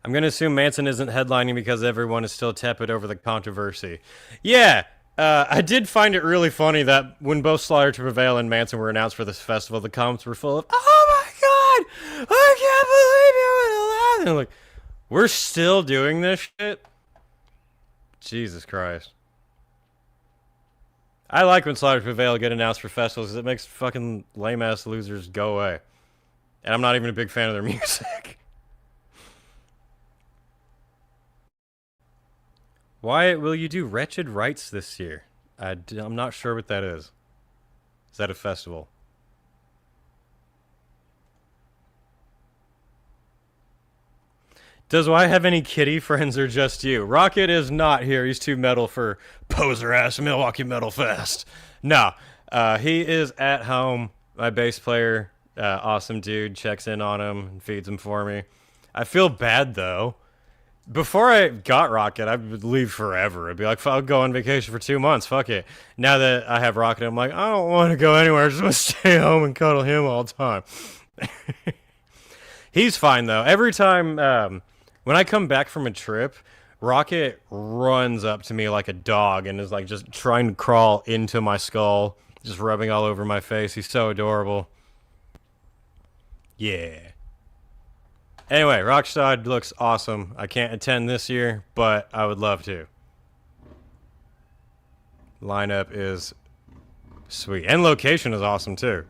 I'm going to assume Manson isn't headlining because everyone is still tepid over the controversy. Yeah, I did find it really funny that when both Slaughter to Prevail and Manson were announced for this festival, the comments were full of, "Oh my god, I can't believe you would allow." And I'm like, we're still doing this shit? Jesus Christ. I like when Slaughter to Prevail get announced for festivals because it makes fucking lame-ass losers go away. And I'm not even a big fan of their music. Wyatt, will you do Wretched Rights this year? I'm not sure what that is. Is that a festival? Does Wyatt have any kitty friends or just you? Rocket is not here. He's too metal for poser-ass Milwaukee Metalfest. No, he is at home. My bass player, awesome dude, checks in on him and feeds him for me. I feel bad, though. Before I got Rocket, I would leave forever. I'd be like, I'll go on vacation for 2 months. Fuck it. Now that I have Rocket, I'm like, I don't want to go anywhere. I just want to stay home and cuddle him all the time. He's fine, though. Every time when I come back from a trip, Rocket runs up to me like a dog and is like just trying to crawl into my skull, just rubbing all over my face. He's so adorable. Yeah. Anyway, Rockstad looks awesome. I can't attend this year, but I would love to. Lineup is sweet. And location is awesome, too.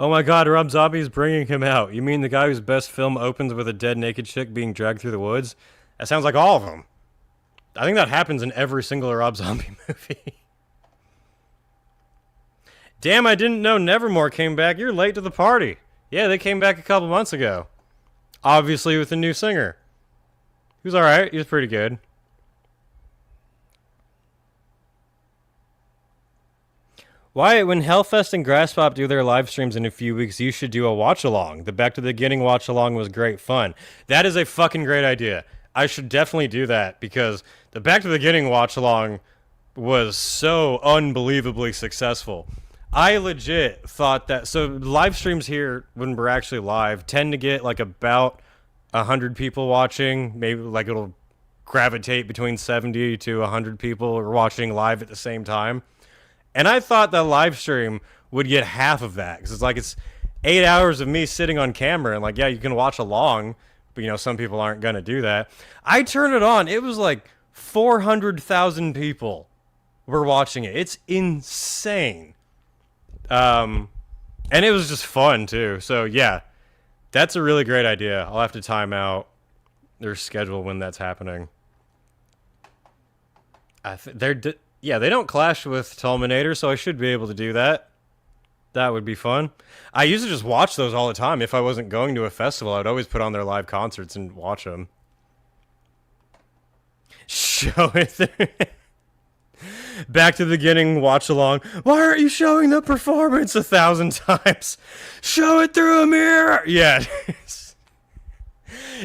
Oh my god, Rob Zombie's bringing him out. You mean the guy whose best film opens with a dead naked chick being dragged through the woods? That sounds like all of them. I think that happens in every single Rob Zombie movie. Damn, I didn't know Nevermore came back. You're late to the party. Yeah, they came back a couple months ago. Obviously with a new singer. He was alright. He was pretty good. Wyatt, when Hellfest and Grasspop do their live streams in a few weeks, you should do a watch-along. The Back to the Beginning watch-along was great fun. That is a fucking great idea. I should definitely do that because the Back to the Beginning watch-along was so unbelievably successful. I legit thought that... So live streams here, when we're actually live, tend to get like about 100 people watching. Maybe like it'll gravitate between 70 to 100 people watching live at the same time. And I thought that live stream would get half of that. Because it's like it's 8 hours of me sitting on camera. And like, yeah, you can watch along. But, you know, some people aren't going to do that. I turned it on. It was like 400,000 people were watching it. It's insane. And it was just fun, too. So, yeah, that's a really great idea. I'll have to time out their schedule when that's happening. Yeah, they don't clash with Tulminator, so I should be able to do that. That would be fun. I used to just watch those all the time. If I wasn't going to a festival, I would always put on their live concerts and watch them. Show it. Back to the Beginning, watch along. Why aren't you showing the performance 1,000 times? Show it through a mirror. Yeah.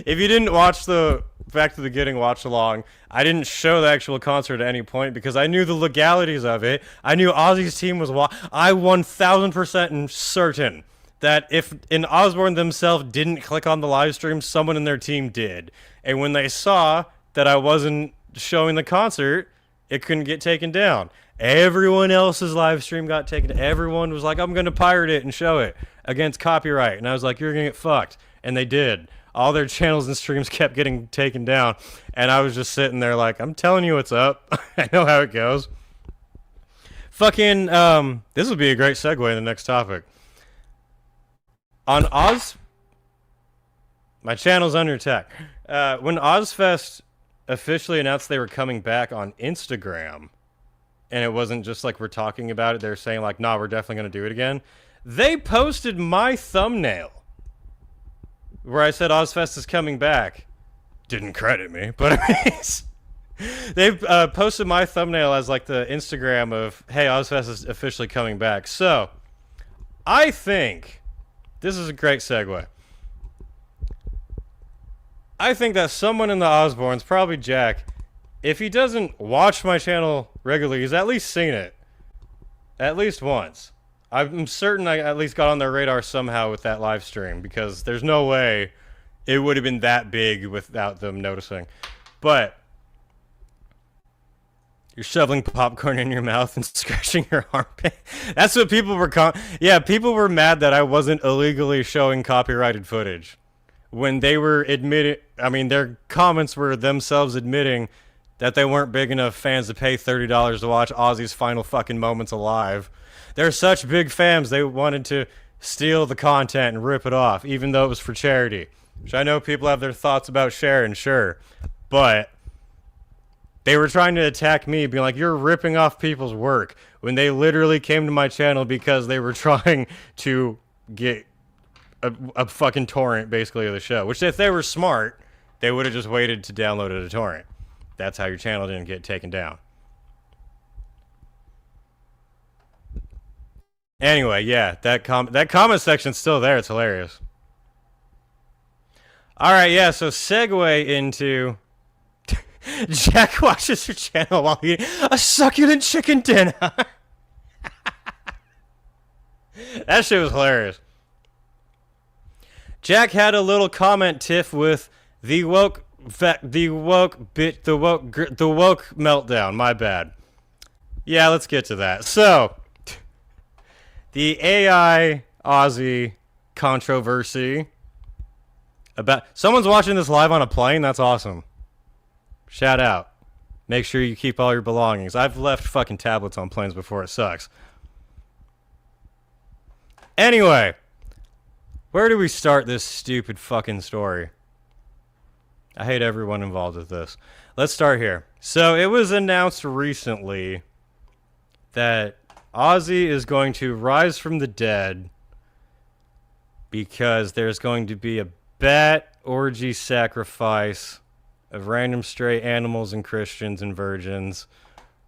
If you didn't watch the Back to the Beginning watch along, I didn't show the actual concert at any point because I knew the legalities of it. I knew Ozzy's team was I 1,000% certain that if an Osborne themselves didn't click on the live stream, someone in their team did. And when they saw that I wasn't showing the concert, it couldn't get taken down. Everyone else's live stream got taken. Everyone was like, I'm going to pirate it and show it against copyright. And I was like, you're going to get fucked. And they did. All their channels and streams kept getting taken down. And I was just sitting there like, I'm telling you what's up. I know how it goes. Fucking, this would be a great segue in the next topic. On my channel's under attack. When Ozfest officially announced they were coming back on Instagram, and it wasn't just like we're talking about it, they're saying like, nah, we're definitely going to do it again. They posted my thumbnail where I said Ozfest is coming back. Didn't credit me, but they posted my thumbnail as like the Instagram of, hey, Ozfest is officially coming back. So I think this is a great segue. I think that someone in the Osbournes, probably Jack, if he doesn't watch my channel regularly, he's at least seen it. At least once. I'm certain I at least got on their radar somehow with that live stream, because there's no way it would have been that big without them noticing. But you're shoveling popcorn in your mouth and scratching your armpit. That's what people were people were mad that I wasn't illegally showing copyrighted footage. When they were their comments were themselves admitting that they weren't big enough fans to pay $30 to watch Ozzy's final fucking moments alive. They're such big fans, they wanted to steal the content and rip it off, even though it was for charity. Which I know people have their thoughts about sharing, sure. But they were trying to attack me, being like, you're ripping off people's work, when they literally came to my channel because they were trying to get a fucking torrent, basically, of the show. Which, if they were smart, they would have just waited to download it as a torrent. That's how your channel didn't get taken down. Anyway, yeah, that comment section's still there. It's hilarious. All right, yeah, so segue into... Jack watches your channel while eating a succulent chicken dinner. That shit was hilarious. Jack had a little comment tiff with the woke meltdown. My bad. Yeah, let's get to that. So, the AI Aussie controversy about someone's watching this live on a plane. That's awesome. Shout out. Make sure you keep all your belongings. I've left fucking tablets on planes before. It sucks. Anyway, where do we start this stupid fucking story? I hate everyone involved with this. Let's start here. So it was announced recently that Ozzy is going to rise from the dead because there's going to be a bat orgy sacrifice of random stray animals and Christians and virgins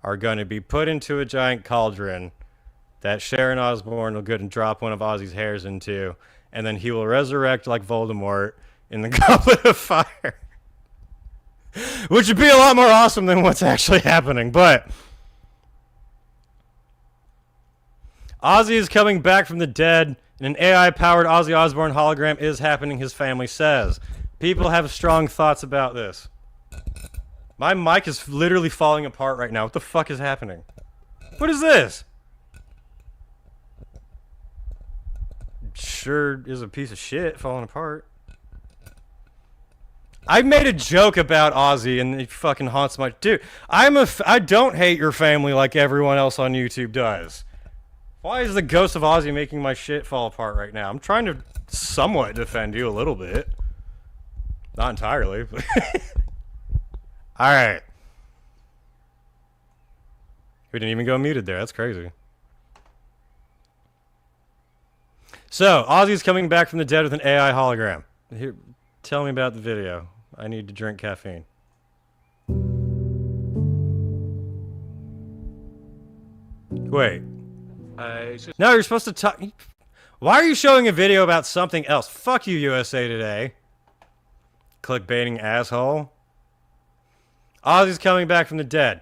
are going to be put into a giant cauldron that Sharon Osbourne will go and drop one of Ozzy's hairs into, and then he will resurrect like Voldemort in the Goblet of Fire. Which would be a lot more awesome than what's actually happening, but Ozzy is coming back from the dead, and an AI-powered Ozzy Osbourne hologram is happening, his family says. People have strong thoughts about this. My mic is literally falling apart right now. What the fuck is happening? What is this? Sure is a piece of shit falling apart. I made a joke about Ozzy and it fucking haunts my... Dude, I don't hate your family like everyone else on YouTube does. Why is the ghost of Ozzy making my shit fall apart right now? I'm trying to somewhat defend you a little bit. Not entirely, but... Alright. We didn't even go muted there. That's crazy. So, Ozzy's coming back from the dead with an AI hologram. Here, tell me about the video. I need to drink caffeine. Wait. No, you're supposed to talk... Why are you showing a video about something else? Fuck you, USA Today. Clickbaiting asshole. Ozzy's coming back from the dead.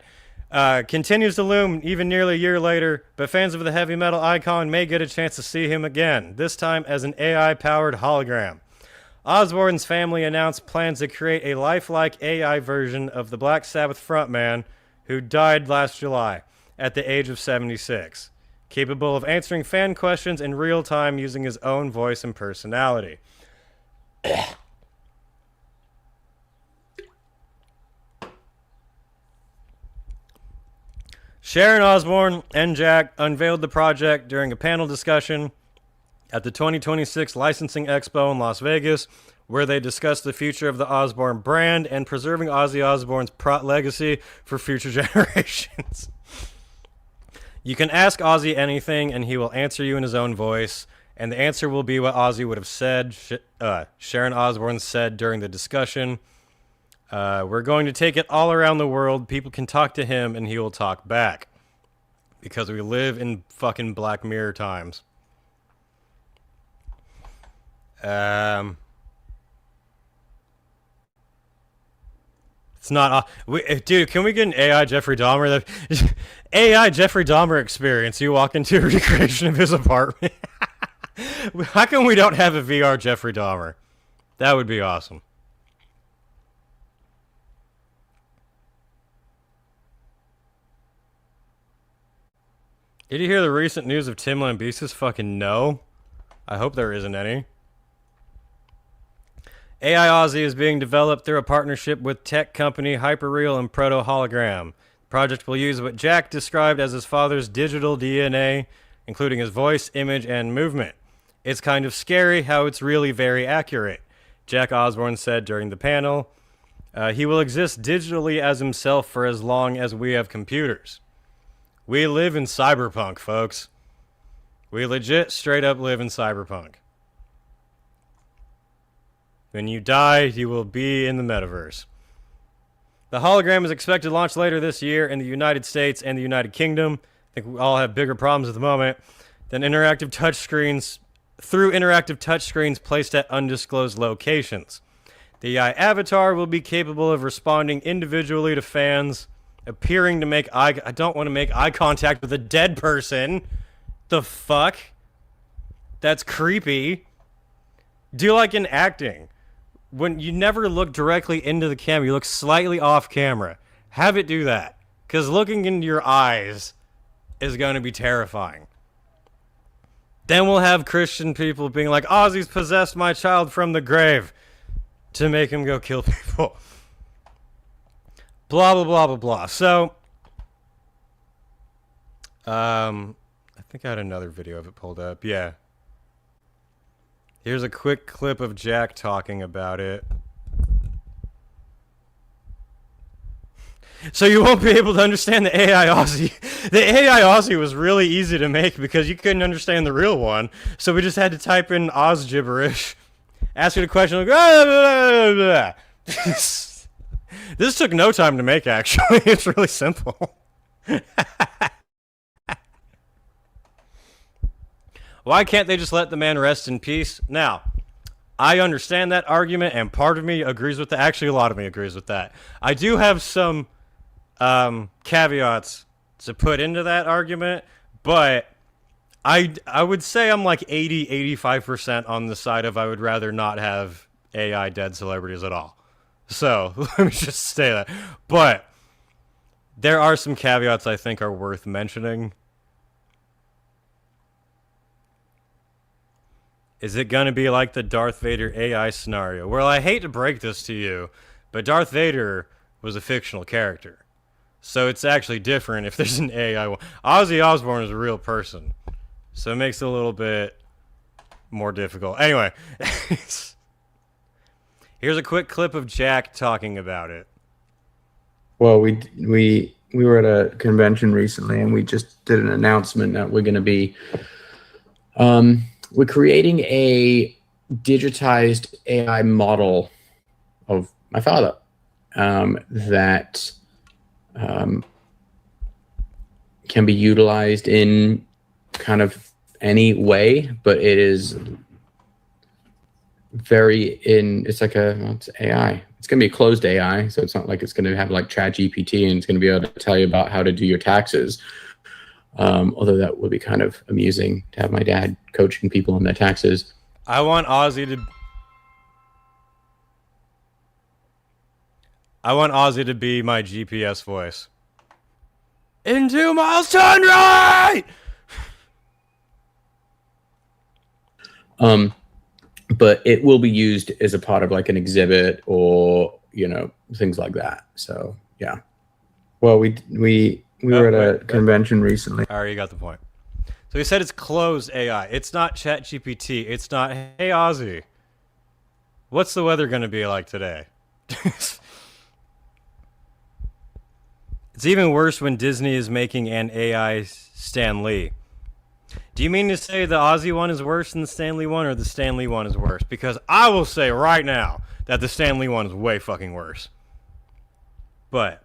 Continues to loom even nearly a year later, but fans of the heavy metal icon may get a chance to see him again, this time as an AI-powered hologram. Osbourne's family announced plans to create a lifelike AI version of the Black Sabbath frontman who died last July at the age of 76, capable of answering fan questions in real time using his own voice and personality. Sharon Osbourne and Jack unveiled the project during a panel discussion at the 2026 Licensing Expo in Las Vegas, where they discussed the future of the Osbourne brand and preserving Ozzy Osbourne's legacy for future generations. You can ask Ozzy anything, and he will answer you in his own voice, and the answer will be what Ozzy would have said. Sharon Osbourne said during the discussion, we're going to take it all around the world. People can talk to him, and he will talk back. Because we live in fucking Black Mirror times. It's not... dude, can we get an AI Jeffrey Dahmer? AI Jeffrey Dahmer experience. You walk into a recreation of his apartment. How come we don't have a VR Jeffrey Dahmer? That would be awesome. Did you hear the recent news of Tim Lambesis? Fucking no. I hope there isn't any. AI Ozzy is being developed through a partnership with tech company Hyperreal and Proto Hologram. The project will use what Jack described as his father's digital DNA, including his voice, image, and movement. It's kind of scary how it's really very accurate, Jack Osbourne said during the panel. He will exist digitally as himself for as long as we have computers. We live in cyberpunk, folks. We legit straight up live in cyberpunk. When you die, you will be in the metaverse. The hologram is expected to launch later this year in the United States and the United Kingdom. I think we all have bigger problems at the moment than interactive touchscreens placed at undisclosed locations. The AI avatar will be capable of responding individually to fans, appearing to make I don't want to make eye contact with a dead person. The fuck? That's creepy. Do like in acting. When you never look directly into the camera, you look slightly off camera. Have it do that. Because looking into your eyes is going to be terrifying. Then we'll have Christian people being like, Ozzy's possessed my child from the grave to make him go kill people. Blah, blah, blah, blah, blah. So, I think I had another video of it pulled up. Yeah. Here's a quick clip of Jack talking about it. So you won't be able to understand the AI Aussie. The AI Aussie was really easy to make because you couldn't understand the real one. So we just had to type in Oz gibberish. Ask it a question like, blah, blah, blah, blah. This took no time to make, actually. It's really simple. Why can't they just let the man rest in peace? Now, I understand that argument, and part of me agrees with that. Actually, a lot of me agrees with that. I do have some caveats to put into that argument, but I would say I'm like 80-85% on the side of I would rather not have AI dead celebrities at all. So, let me just say that. But there are some caveats I think are worth mentioning. Is it going to be like the Darth Vader AI scenario? Well, I hate to break this to you, but Darth Vader was a fictional character. So it's actually different if there's an AI one. Ozzy Osbourne is a real person. So it makes it a little bit more difficult. Anyway, here's a quick clip of Jack talking about it. Well, we were at a convention recently, and we just did an announcement that we're going to be we're creating a digitized AI model of my father that can be utilized in kind of any way, but it is it's like it's AI. It's going to be a closed AI, so it's not like it's going to have like ChatGPT and it's going to be able to tell you about how to do your taxes. Although that would be kind of amusing to have my dad coaching people on their taxes. I want Ozzy to be my GPS voice. In 2 miles, turn right! But it will be used as a part of like an exhibit or, things like that. So, yeah. Well, we were at a convention recently. I already got the point. So he said it's closed AI. It's not ChatGPT. It's not, hey, Ozzy, what's the weather going to be like today? It's even worse when Disney is making an AI Stan Lee. Do you mean to say the Ozzy one is worse than the Stan Lee one, or the Stan Lee one is worse? Because I will say right now that the Stan Lee one is way fucking worse. But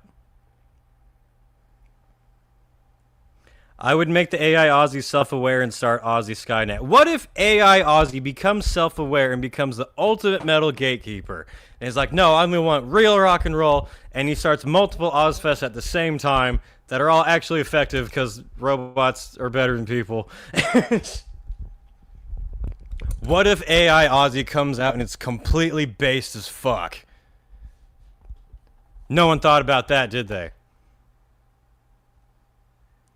I would make the AI Ozzy self-aware and start Ozzy Skynet. What if AI Ozzy becomes self-aware and becomes the ultimate metal gatekeeper? And he's like, no, I'm going to want real rock and roll. And he starts multiple Ozfests at the same time that are all actually effective because robots are better than people. What if AI Ozzy comes out and it's completely based as fuck? No one thought about that, did they?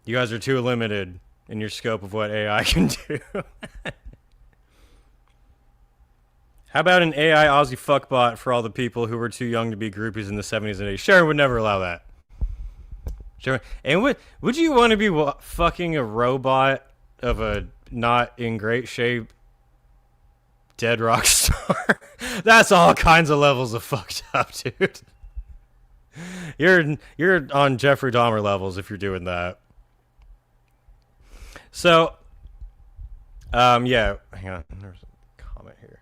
You guys are too limited in your scope of what AI can do. How about an AI Ozzy fuckbot for all the people who were too young to be groupies in the 70s and 80s? Sharon would never allow that. Sharon, and would you want to be fucking a robot of a not in great shape dead rock star? That's all kinds of levels of fucked up, dude. You're on Jeffrey Dahmer levels if you're doing that. So, yeah, hang on, there's a comment here.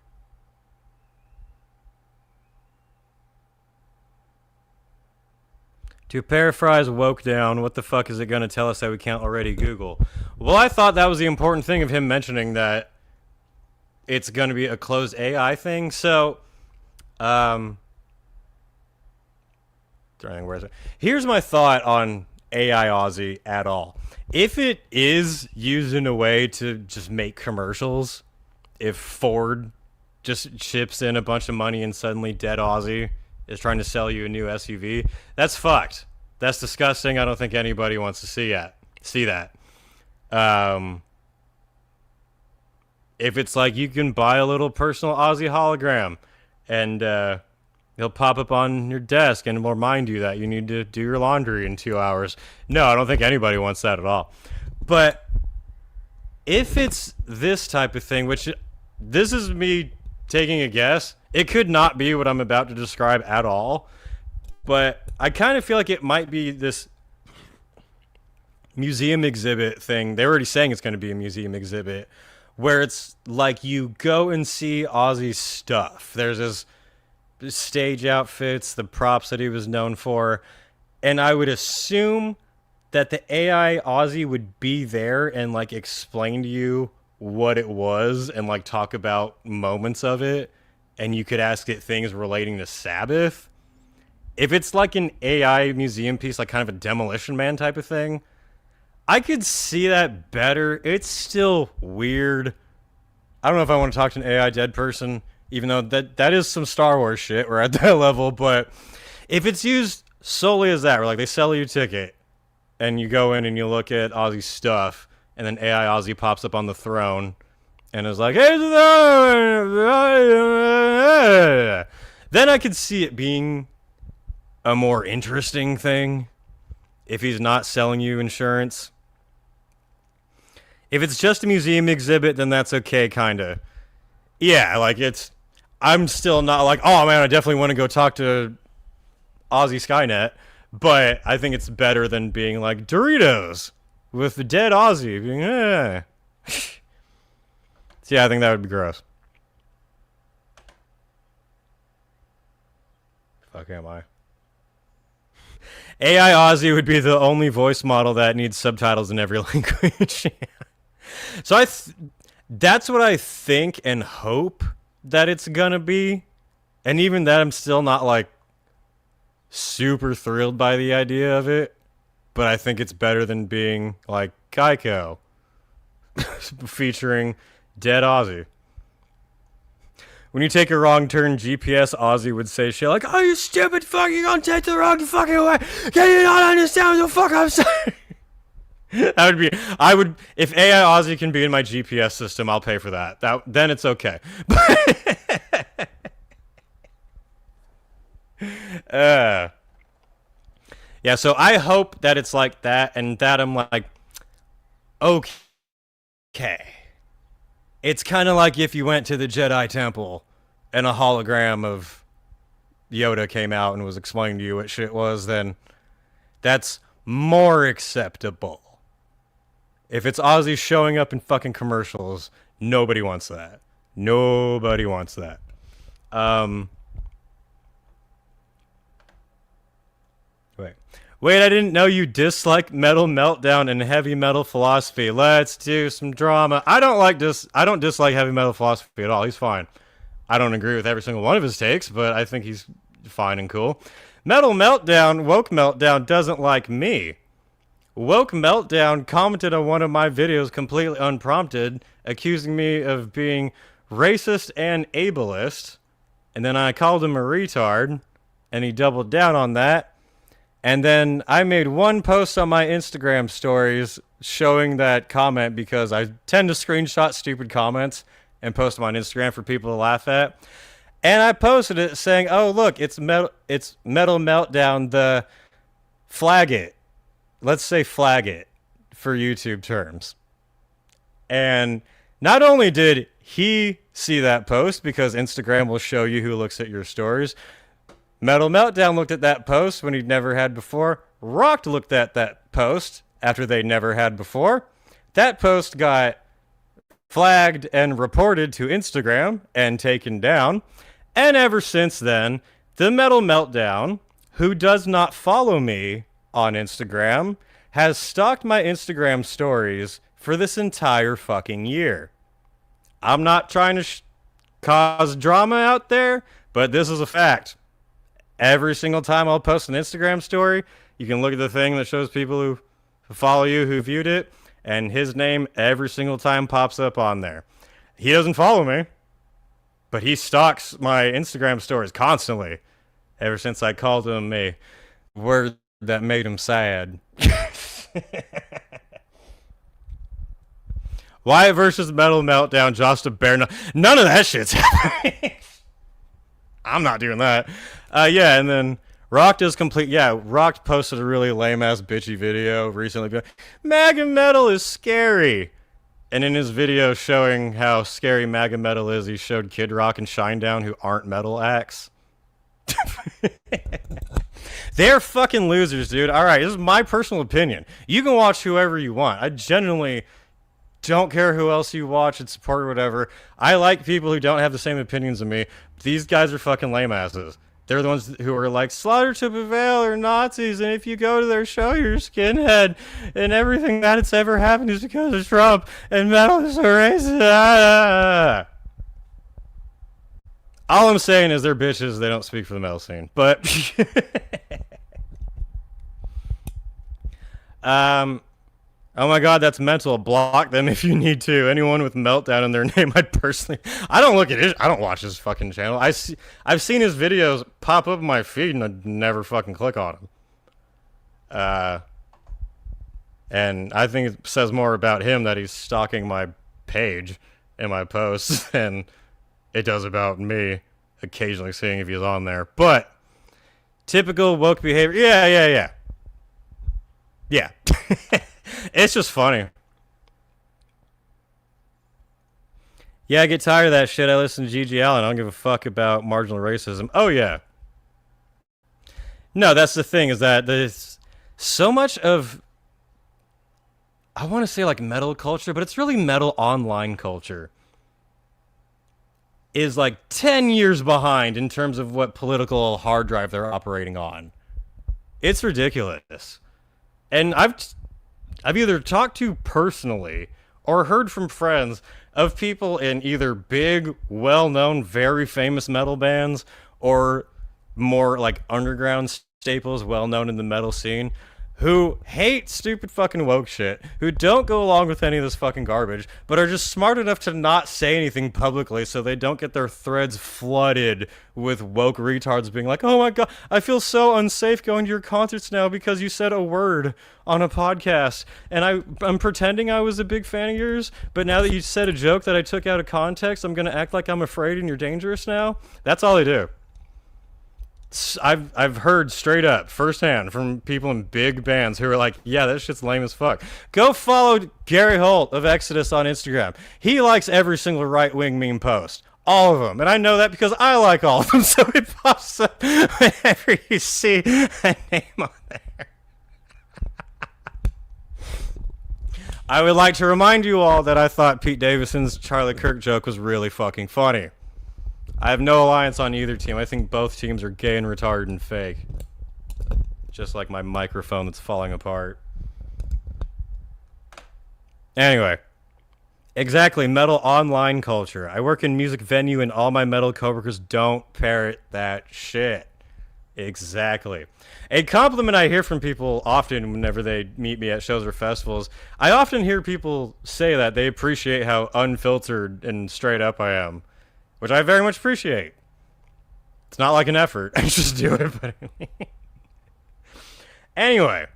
To paraphrase Woke Down, what the fuck is it going to tell us that we can't already Google? Well, I thought that was the important thing of him mentioning that it's going to be a closed AI thing. So, here's my thought on AI Ozzy at all. If it is used in a way to just make commercials, if Ford just chips in a bunch of money and suddenly Dead Ozzy is trying to sell you a new SUV, that's fucked. That's disgusting. I don't think anybody wants to see that. If it's like you can buy a little personal Ozzy hologram and he'll pop up on your desk and remind you that you need to do your laundry in 2 hours. No, I don't think anybody wants that at all. But if it's this type of thing, which this is me taking a guess, it could not be what I'm about to describe at all. But I kind of feel like it might be this museum exhibit thing. They're already saying it's going to be a museum exhibit where it's like you go and see Ozzy's stuff. There's this stage outfits, the props that he was known for, and I would assume that the AI Ozzy would be there and like explain to you what it was and like talk about moments of it, and you could ask it things relating to Sabbath. If it's like an AI museum piece, like kind of a Demolition Man type of thing, I could see that better. It's still weird. I don't know if I want to talk to an AI dead person, even though that is some Star Wars shit. We're at that level. But if it's used solely as that, where like they sell you a ticket and you go in and you look at Ozzy's stuff, and then AI Ozzy pops up on the throne and is like, hey, then I could see it being a more interesting thing if he's not selling you insurance. If it's just a museum exhibit, then that's okay, kind of. Yeah, like I'm still not like, oh man, I definitely want to go talk to Ozzy Skynet, but I think it's better than being like Doritos with the dead Ozzy. Being, So yeah, I think that would be gross. Fuck am I? AI Ozzy would be the only voice model that needs subtitles in every language. So that's what I think and hope that it's gonna be. And even that, I'm still not, like, super thrilled by the idea of it. But I think it's better than being, like, Geico. Featuring Dead Ozzy. When you take a wrong turn, GPS Ozzy would say shit like, "Oh, you stupid fuck, you're gonna take the wrong fucking way. Can you not understand what the fuck I'm saying?" If AI Ozzy can be in my GPS system, I'll pay for that. Then it's okay. Yeah, so I hope that it's like that, and that I'm like, okay. It's kind of like if you went to the Jedi Temple and a hologram of Yoda came out and was explaining to you what shit was, then that's more acceptable. If it's Ozzy showing up in fucking commercials, nobody wants that. Nobody wants that. Wait, I didn't know you dislike Metal Meltdown and Heavy Metal Philosophy. Let's do some drama. I don't dislike Heavy Metal Philosophy at all. He's fine. I don't agree with every single one of his takes, but I think he's fine and cool. Metal Meltdown, Woke Meltdown doesn't like me. Woke Meltdown commented on one of my videos completely unprompted, accusing me of being racist and ableist, and then I called him a retard, and he doubled down on that. And then I made one post on my Instagram stories showing that comment because I tend to screenshot stupid comments and post them on Instagram for people to laugh at. And I posted it saying, "Oh, look, it's Metal Meltdown, the flag it." Let's say flag it for YouTube terms. And not only did he see that post, because Instagram will show you who looks at your stories, Metal Meltdown looked at that post when he'd never had before. Rocked looked at that post after they never had before. That post got flagged and reported to Instagram and taken down. And ever since then, the Metal Meltdown, who does not follow me on Instagram, has stalked my Instagram stories for this entire fucking year. I'm not trying to cause drama out there, but this is a fact. Every single time I'll post an Instagram story, you can look at the thing that shows people who follow you who viewed it, and his name every single time pops up on there. He doesn't follow me, but he stalks my Instagram stories constantly ever since I called him a word that made him sad. Wyatt versus Metal Meltdown, Josh the Bear. None of that shit's happening. I'm not doing that. Yeah, and then Rock does complete. Yeah, Rock posted a really lame ass bitchy video recently. MAGA metal is scary. And in his video showing how scary MAGA metal is, he showed Kid Rock and Shinedown, who aren't metal acts. They're fucking losers, dude. Alright, this is my personal opinion. You can watch whoever you want. I genuinely don't care who else you watch and support or whatever. I like people who don't have the same opinions as me. These guys are fucking lame asses. They're the ones who are like, slaughter to prevail are Nazis, and if you go to their show, you're a skinhead, and everything that's ever happened is because of Trump, and metal is a racist. All I'm saying is they're bitches, they don't speak for the metal scene. But, oh my god, that's mental. Block them if you need to. Anyone with Meltdown in their name, I'd personally... I don't watch his fucking channel. I've seen his videos pop up in my feed and I'd never fucking click on them. And I think it says more about him that he's stalking my page and my posts than it does about me occasionally seeing if he's on there. But, typical woke behavior. Yeah. It's just funny. Yeah, I get tired of that shit. I listen to G.G. Allen. I don't give a fuck about marginal racism. Oh, yeah. No, that's the thing, is that there's so much of, I want to say like metal culture, but it's really metal online culture, is like 10 years behind in terms of what political hard drive they're operating on. It's ridiculous. And I've either talked to personally or heard from friends of people in either big, well-known, very famous metal bands or more like underground staples well-known in the metal scene who hate stupid fucking woke shit, who don't go along with any of this fucking garbage, but are just smart enough to not say anything publicly so they don't get their threads flooded with woke retards being like, oh my god, I feel so unsafe going to your concerts now because you said a word on a podcast, and I'm pretending I was a big fan of yours, but now that you said a joke that I took out of context, I'm gonna act like I'm afraid and you're dangerous now? That's all they do. I've heard straight up, firsthand, from people in big bands who are like, yeah, that shit's lame as fuck. Go follow Gary Holt of Exodus on Instagram. He likes every single right-wing meme post. All of them. And I know that because I like all of them, so it pops up whenever you see a name on there. I would like to remind you all that I thought Pete Davidson's Charlie Kirk joke was really fucking funny. I have no alliance on either team. I think both teams are gay and retarded and fake. Just like my microphone that's falling apart. Anyway. Exactly, metal online culture. I work in music venue and all my metal coworkers don't parrot that shit. Exactly. A compliment I hear from people often whenever they meet me at shows or festivals, I often hear people say that they appreciate how unfiltered and straight up I am. Which I very much appreciate. It's not like an effort. I just do it. But anyway,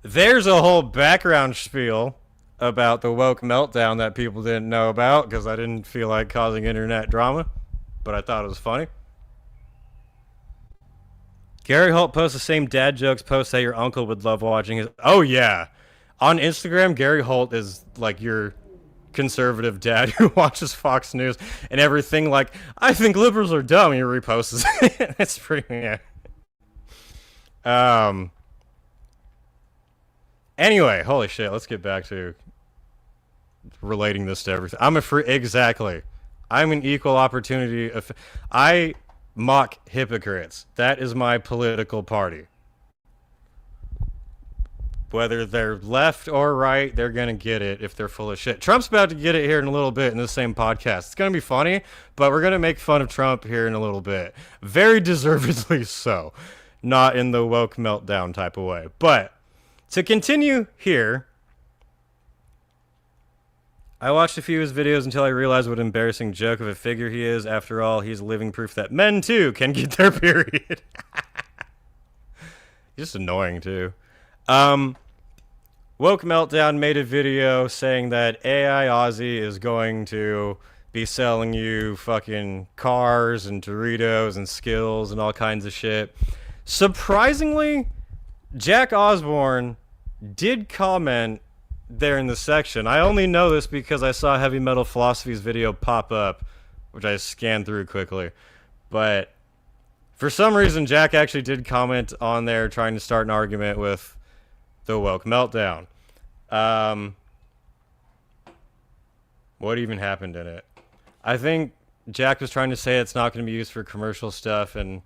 there's a whole background spiel about the woke meltdown that people didn't know about because I didn't feel like causing internet drama, but I thought it was funny. Gary Holt posts the same dad jokes post that your uncle would love watching. His oh yeah, on Instagram, Gary Holt is like your conservative dad who watches Fox News and everything like, I think liberals are dumb, he reposts it. It's pretty, yeah. Anyway, holy shit, let's get back to relating this to everything. Exactly. I'm an equal opportunity I mock hypocrites. That is my political party. Whether they're left or right, they're going to get it if they're full of shit. Trump's about to get it here in a little bit in the same podcast. It's going to be funny, but we're going to make fun of Trump here in a little bit. Very deservedly so. Not in the woke meltdown type of way. But to continue here, I watched a few of his videos until I realized what an embarrassing joke of a figure he is. After all, he's living proof that men, too, can get their period. He's just annoying, too. Woke Meltdown made a video saying that AI Aussie is going to be selling you fucking cars and Doritos and Skittles and all kinds of shit. Surprisingly, Jack Osborne did comment there in the section. I only know this because I saw Heavy Metal Philosophy's video pop up, which I scanned through quickly. But for some reason, Jack actually did comment on there trying to start an argument with the woke meltdown. What even happened in it? I think Jack was trying to say it's not going to be used for commercial stuff, and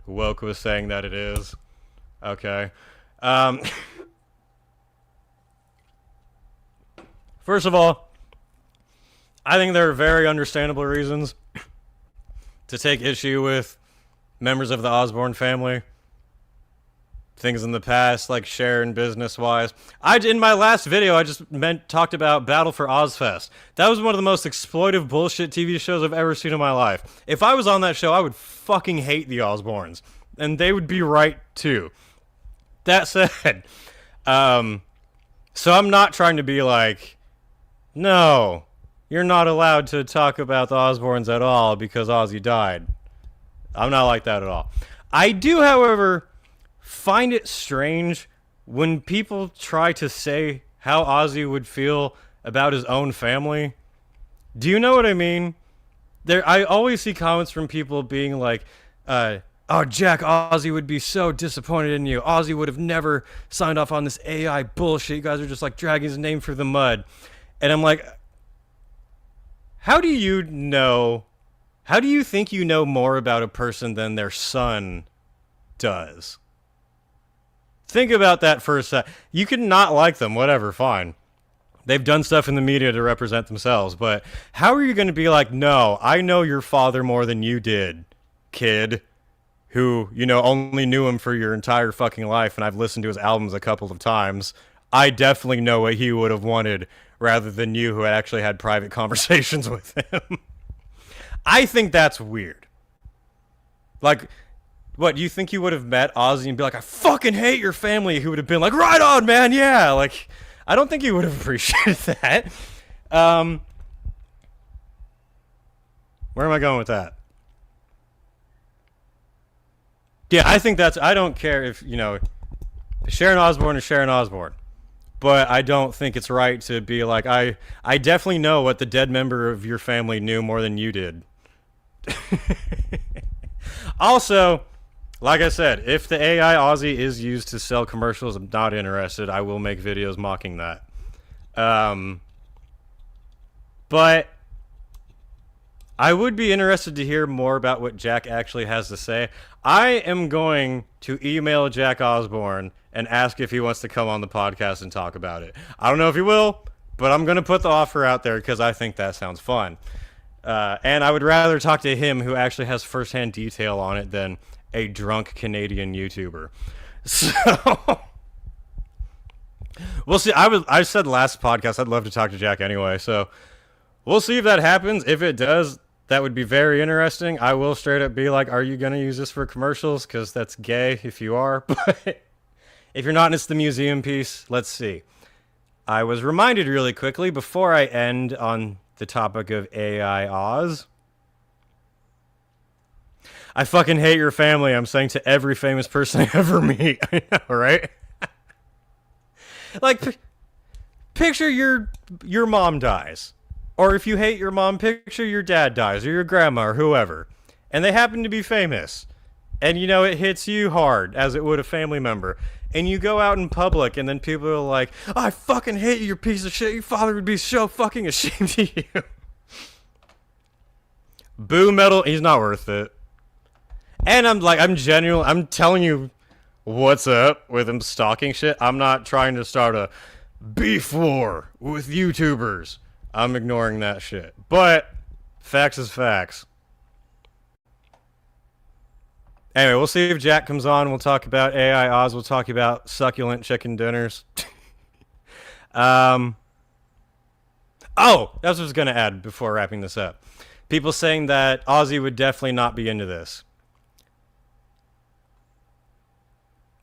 woke was saying that it is. Okay. First of all, I think there are very understandable reasons to take issue with members of the Osborne family. Things in the past, like sharing business-wise. In my last video, I just talked about Battle for Ozfest. That was one of the most exploitive bullshit TV shows I've ever seen in my life. If I was on that show, I would fucking hate the Osbournes. And they would be right, too. That said, so I'm not trying to be like, no, you're not allowed to talk about the Osbournes at all because Ozzy died. I'm not like that at all. I do, however, find it strange when people try to say how Ozzy would feel about his own family. Do you know what I mean? I always see comments from people being like, oh, Jack, Ozzy would be so disappointed in you. Ozzy would have never signed off on this AI bullshit. You guys are just like dragging his name through the mud. And I'm like, how do you think you know more about a person than their son does? Think about that for a sec. You can not like them, whatever, fine. They've done stuff in the media to represent themselves, but how are you going to be like, no, I know your father more than you did, kid, who, you know, only knew him for your entire fucking life, and I've listened to his albums a couple of times. I definitely know what he would have wanted rather than you who actually had private conversations with him. I think that's weird. Like, what, do you think you would have met Ozzy and be like, I fucking hate your family? Who would have been like, right on, man, yeah, like... I don't think he would have appreciated that. Where am I going with that? Yeah, I think that's... I don't care if, you know, Sharon Osbourne is Sharon Osbourne. But I don't think it's right to be like, I definitely know what the dead member of your family knew more than you did. Also... Like I said, if the AI Ozzy is used to sell commercials, I'm not interested. I will make videos mocking that. But I would be interested to hear more about what Jack actually has to say. I am going to email Jack Osbourne and ask if he wants to come on the podcast and talk about it. I don't know if he will, but I'm going to put the offer out there because I think that sounds fun. And I would rather talk to him who actually has firsthand detail on it than a drunk Canadian YouTuber. So we'll see. I said last podcast I'd love to talk to Jack anyway, so we'll see if that happens. If it does, that would be very interesting. I will straight up be like, are you going to use this for commercials? Because that's gay if you are. But if you're not and it's the museum piece, let's see. I was reminded really quickly before I end on the topic of AI Oz. I fucking hate your family, I'm saying to every famous person I ever meet. I know, right? Like, picture your mom dies. Or if you hate your mom, picture your dad dies, or your grandma, or whoever. And they happen to be famous. And, you know, it hits you hard, as it would a family member. And you go out in public, and then people are like, I fucking hate you, you piece of shit. Your father would be so fucking ashamed of you. Boo metal, he's not worth it. And I'm telling you what's up with him stalking shit. I'm not trying to start a beef war with YouTubers. I'm ignoring that shit. But facts is facts. Anyway, we'll see if Jack comes on. We'll talk about AI Oz. We'll talk about succulent chicken dinners. Oh, that's what I was going to add before wrapping this up. People saying that Ozzy would definitely not be into this.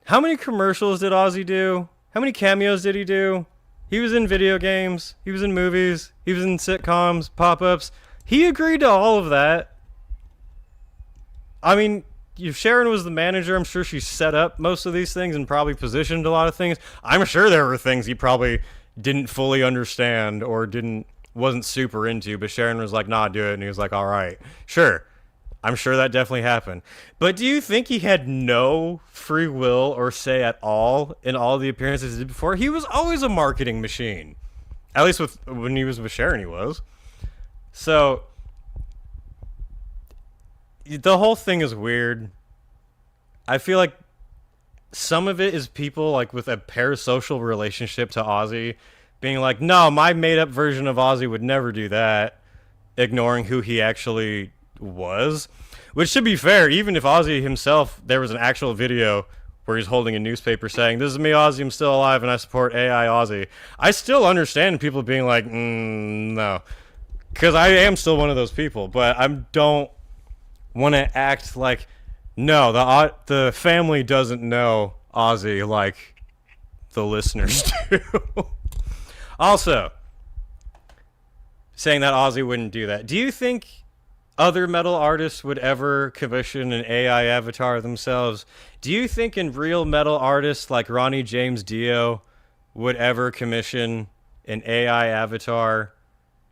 How many commercials did Ozzy do? How many cameos did he do? He was in video games. He was in movies. He was in sitcoms, pop-ups. He agreed to all of that. I mean, if Sharon was the manager, I'm sure she set up most of these things and probably positioned a lot of things. I'm sure there were things he probably didn't fully understand or wasn't super into, but Sharon was like, nah, do it. And he was like, all right, sure. I'm sure that definitely happened. But do you think he had no free will or say at all in all the appearances he did before? He was always a marketing machine. At least when he was with Sharon, he was. So the whole thing is weird. I feel like some of it is people like with a parasocial relationship to Ozzy being like, no, my made-up version of Ozzy would never do that, ignoring who he actually was. Which, to be fair, even if Ozzy himself, there was an actual video where he's holding a newspaper saying, this is me, Ozzy, I'm still alive, and I support AI Ozzy, I still understand people being like, no. Because I am still one of those people, but I don't want to act like, no, the family doesn't know Ozzy like the listeners do. Also, saying that Ozzy wouldn't do that. Do you think other metal artists would ever commission an AI avatar themselves? Do you think real metal artists like Ronnie James Dio would ever commission an AI avatar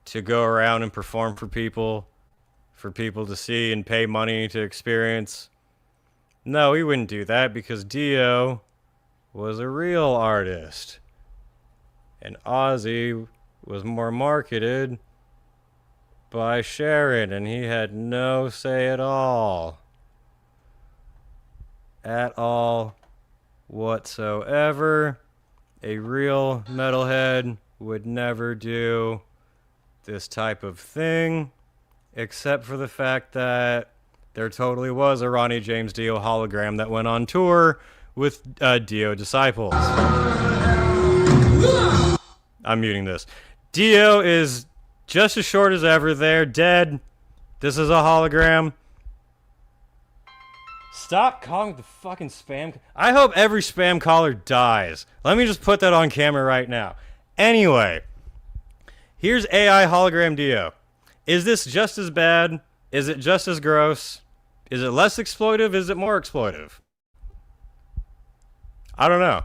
to go around and perform for people to see and pay money to experience? No, he wouldn't do that because Dio was a real artist. And Ozzy was more marketed by Sharon, and he had no say at all. At all whatsoever. A real metalhead would never do this type of thing, except for the fact that there totally was a Ronnie James Dio hologram that went on tour with Dio disciples. I'm muting this. Dio is just as short as ever there, dead. This is a hologram. Stop calling the fucking spam. I hope every spam caller dies. Let me just put that on camera right now. Anyway, here's AI hologram Dio. Is this just as bad? Is it just as gross? Is it less exploitive? Is it more exploitive? I don't know.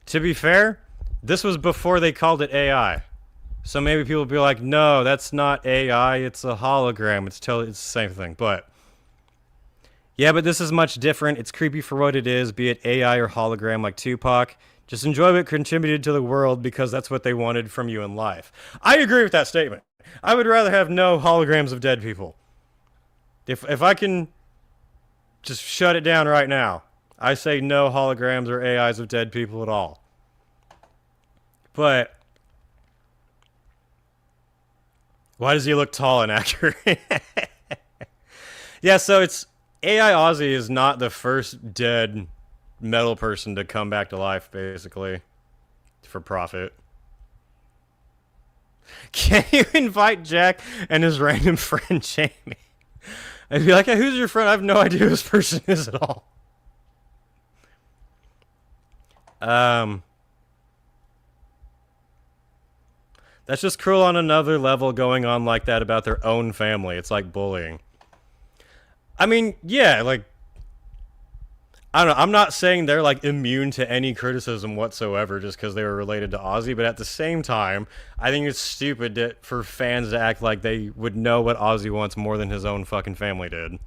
To be fair, this was before they called it AI. So maybe people will be like, no, that's not AI, it's a hologram. It's the same thing. But yeah, but this is much different. It's creepy for what it is, be it AI or hologram like Tupac. Just enjoy what contributed to the world because that's what they wanted from you in life. I agree with that statement. I would rather have no holograms of dead people. If I can just shut it down right now, I say no holograms or AIs of dead people at all. But why does he look tall and accurate? Yeah, so it's AI Ozzy is not the first dead metal person to come back to life, basically, for profit. Can you invite Jack and his random friend Jamie? I'd be like, hey, who's your friend? I have no idea who this person is at all. That's just cruel on another level going on like that about their own family. It's like bullying. I mean, yeah, like, I don't know. I'm not saying they're like immune to any criticism whatsoever just because they were related to Ozzy, but at the same time, I think it's stupid for fans to act like they would know what Ozzy wants more than his own fucking family did.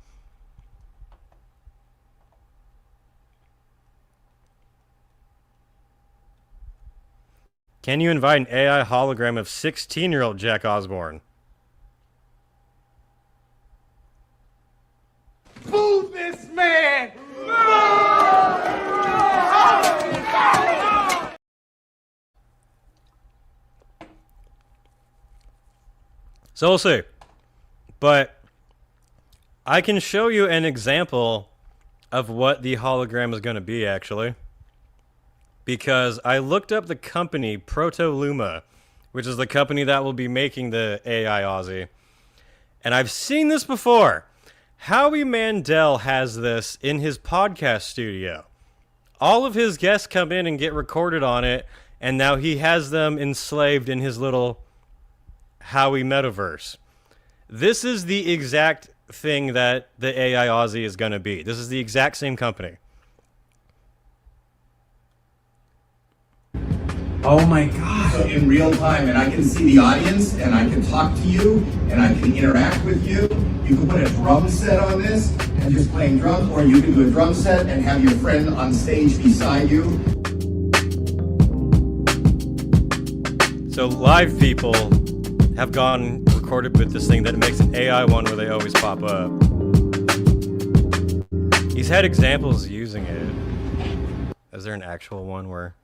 Can you invite an AI hologram of 16-year-old Jack Osborne? Boo this man! So we'll see. But I can show you an example of what the hologram is going to be, actually. Because I looked up the company Protoluma, which is the company that will be making the AI Ozzy. And I've seen this before. Howie Mandel has this in his podcast studio. All of his guests come in and get recorded on it, and now he has them enslaved in his little Howie metaverse. This is the exact thing that the AI Ozzy is going to be. This is the exact same company. Oh my God. So in real time, and I can see the audience, and I can talk to you, and I can interact with you. You can put a drum set on this and just playing drums, or you can do a drum set and have your friend on stage beside you. So live people have gone recorded with this thing that makes an AI one where they always pop up. He's had examples using it. Is there an actual one where...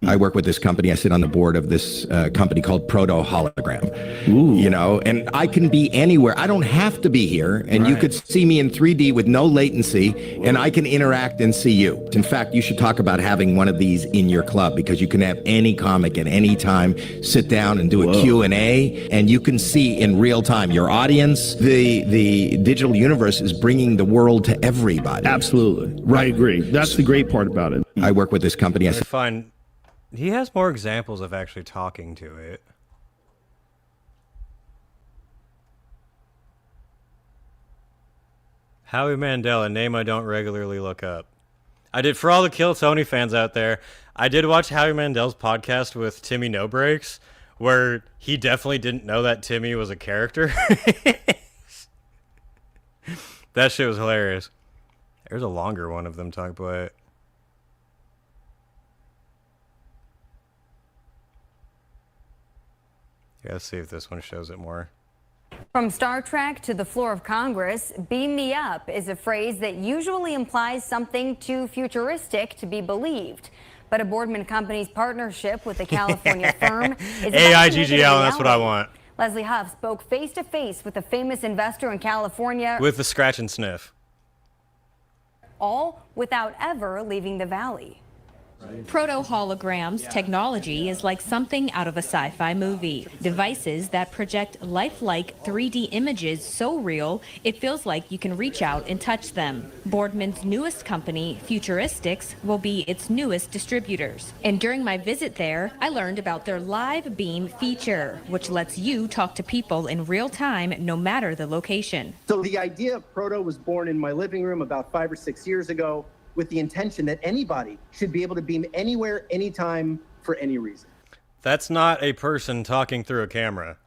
I work with this company. I sit on the board of this company called Proto Hologram. Ooh. You know, and I can be anywhere. I don't have to be here, and right. You could see me in 3D with no latency, and I can interact and see you. In fact, you should talk about having one of these in your club because you can have any comic at any time sit down and do a Q&A, and you can see in real time your audience. The digital universe is bringing the world to everybody. Absolutely. Right. I agree. That's the great part about it. I work with this company. He has more examples of actually talking to it. Howie Mandel, a name I don't regularly look up. I did, for all the Kill Tony fans out there, I did watch Howie Mandel's podcast with Timmy No Breaks, where he definitely didn't know that Timmy was a character. That shit was hilarious. There's a longer one of them talking about it. Yeah, let's see if this one shows it more. From Star Trek to the floor of Congress, beam me up is a phrase that usually implies something too futuristic to be believed. But a Boardman Company's partnership with the California firm is AIGGL, that's what I want. Leslie Huff spoke face-to-face with a famous investor in California. With the scratch and sniff. All without ever leaving the valley. Proto-holograms technology is like something out of a sci-fi movie. Devices that project lifelike 3D images so real, it feels like you can reach out and touch them. Boardman's newest company, Futuristics, will be its newest distributors. And during my visit there, I learned about their live beam feature, which lets you talk to people in real time, no matter the location. So the idea of Proto was born in my living room about 5 or 6 years ago, with the intention that anybody should be able to beam anywhere, anytime, for any reason. That's not a person talking through a camera.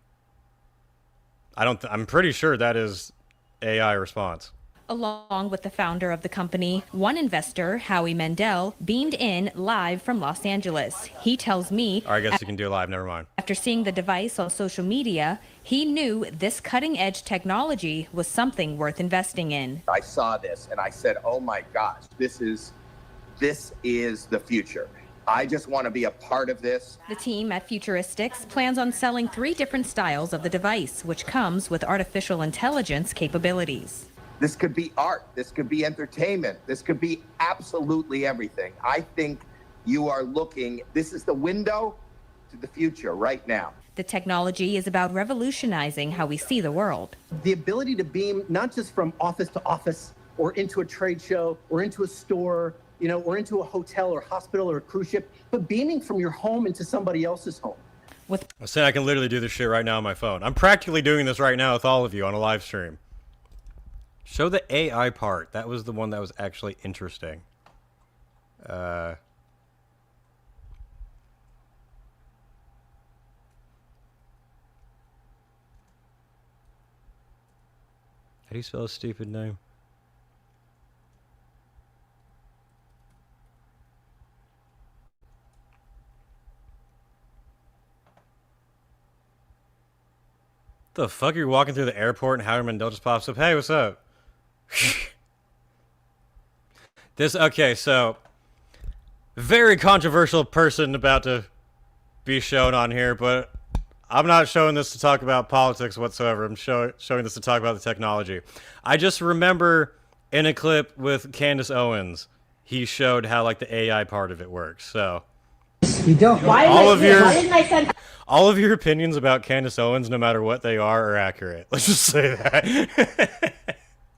I'm pretty sure that is AI response. Along with the founder of the company, one investor, Howie Mandel, beamed in live from Los Angeles. He tells me, I guess you can do it live, never mind. After seeing the device on social media, he knew this cutting-edge technology was something worth investing in. I saw this and I said, oh my gosh, this is the future. I just want to be a part of this. The team at Futuristics plans on selling 3 different styles of the device, which comes with artificial intelligence capabilities. This could be art. This could be entertainment. This could be absolutely everything. I think you are looking, this is the window to the future right now. The technology is about revolutionizing how we see the world. The ability to beam not just from office to office or into a trade show or into a store, or into a hotel or hospital or a cruise ship, but beaming from your home into somebody else's home. I said I can literally do this shit right now on my phone. I'm practically doing this right now with all of you on a live stream. Show the AI part. That was the one that was actually interesting. How do you spell a stupid name? The fuck? You're walking through the airport and Howie Mandel just pops up. Hey, what's up? Okay, so very controversial person about to be shown on here, but I'm not showing this to talk about politics whatsoever. I'm showing this to talk about the technology. I just remember in a clip with Candace Owens, he showed how like the AI part of it works. So you don't. All of your opinions about Candace Owens, no matter what they are accurate. Let's just say that.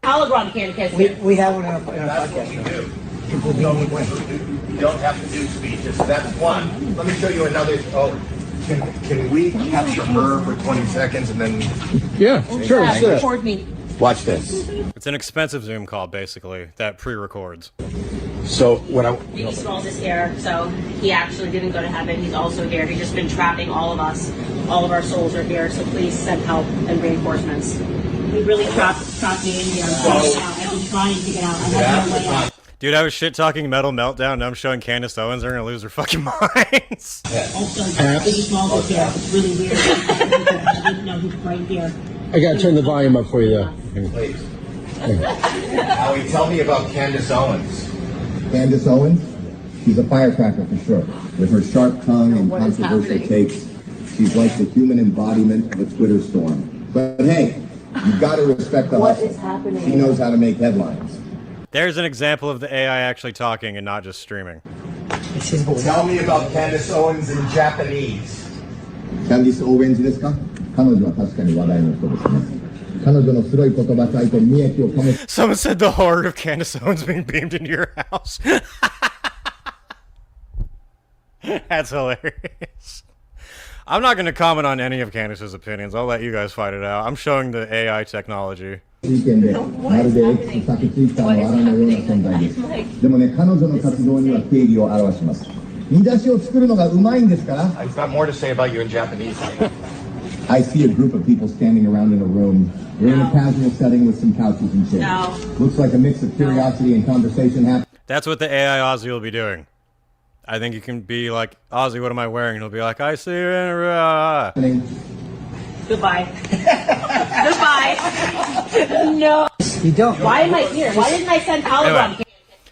Hologram Candace. We have one in our podcast. You don't have to do speeches. That's one. Let me show you another. Oh, can we capture her for 20 seconds and then? Yeah, sure. Record me. Watch this. It's an expensive Zoom call, basically, that pre-records. So when Maybe Smalls is here, so he actually didn't go to heaven. He's also here. He's just been trapping all of us. All of our souls are here, so please send help and reinforcements. He really trapped me in here. I've been trying to get out. I have no way out. Dude, I was shit-talking Metal Meltdown, now I'm showing Candace Owens, they're gonna lose their fucking minds. Also, Biggie Smalls is here. It's really weird. I didn't know he's right here. I gotta turn the volume up for you though. Please. Howie, tell me about Candace Owens. Candace Owens? She's a firecracker for sure. With her sharp tongue and controversial takes, she's like the human embodiment of a Twitter storm. But hey, you've got to respect the hustle. What is happening? She knows how to make headlines. There's an example of the AI actually talking and not just streaming. Tell me about Candace Owens in Japanese. Candace Owens ですか? 彼女は確かに話題の人ですね。彼女の白い言葉遣いと見益を込め Someone said the horror of Candace Owens being beamed into your house. That's hilarious. I'm not going to comment on any of Candace's opinions. I'll let you guys fight it out. I'm showing the AI technology. 意見でまるで X 先ツイッターのあらのような存在です。でもね、彼女の活動には定義を表します。見出しを作るのがうまいんですから。I've got more to say about you in Japanese. I see a group of people standing around in a room. We're in a casual setting with some couches and chairs. No. Looks like a mix of curiosity and conversation happening. That's what the AI Ozzy will be doing. I think you can be like, Ozzy, what am I wearing? And he'll be like, I see you in a... Goodbye. Goodbye. No. You don't. Why am I here? Why didn't I send hologram? Anyway,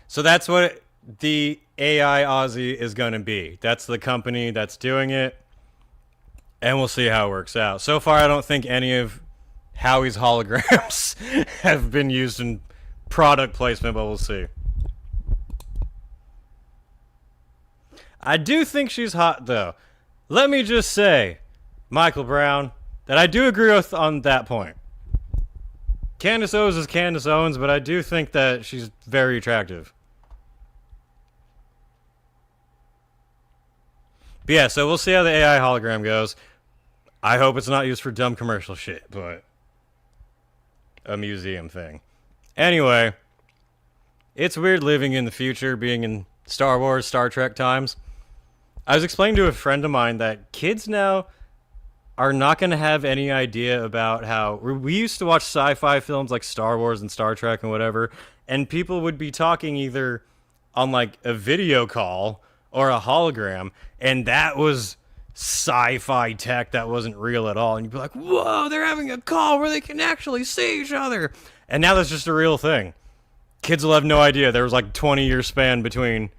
so that's what the AI Aussie is going to be. That's the company that's doing it, and we'll see how it works out. So far, I don't think any of Howie's holograms have been used in product placement, but we'll see. I do think she's hot, though. Let me just say, Michael Brown, that I do agree with on that point. Candace Owens is Candace Owens, but I do think that she's very attractive. But yeah, so we'll see how the AI hologram goes. I hope it's not used for dumb commercial shit, but a museum thing. Anyway, it's weird living in the future, being in Star Wars, Star Trek times. I was explaining to a friend of mine that kids now are not going to have any idea about how... We used to watch sci-fi films like Star Wars and Star Trek and whatever, and people would be talking either on like a video call or a hologram, and that was sci-fi tech that wasn't real at all. And you'd be like, whoa, they're having a call where they can actually see each other. And now that's just a real thing. Kids will have no idea. There was like 20-year span between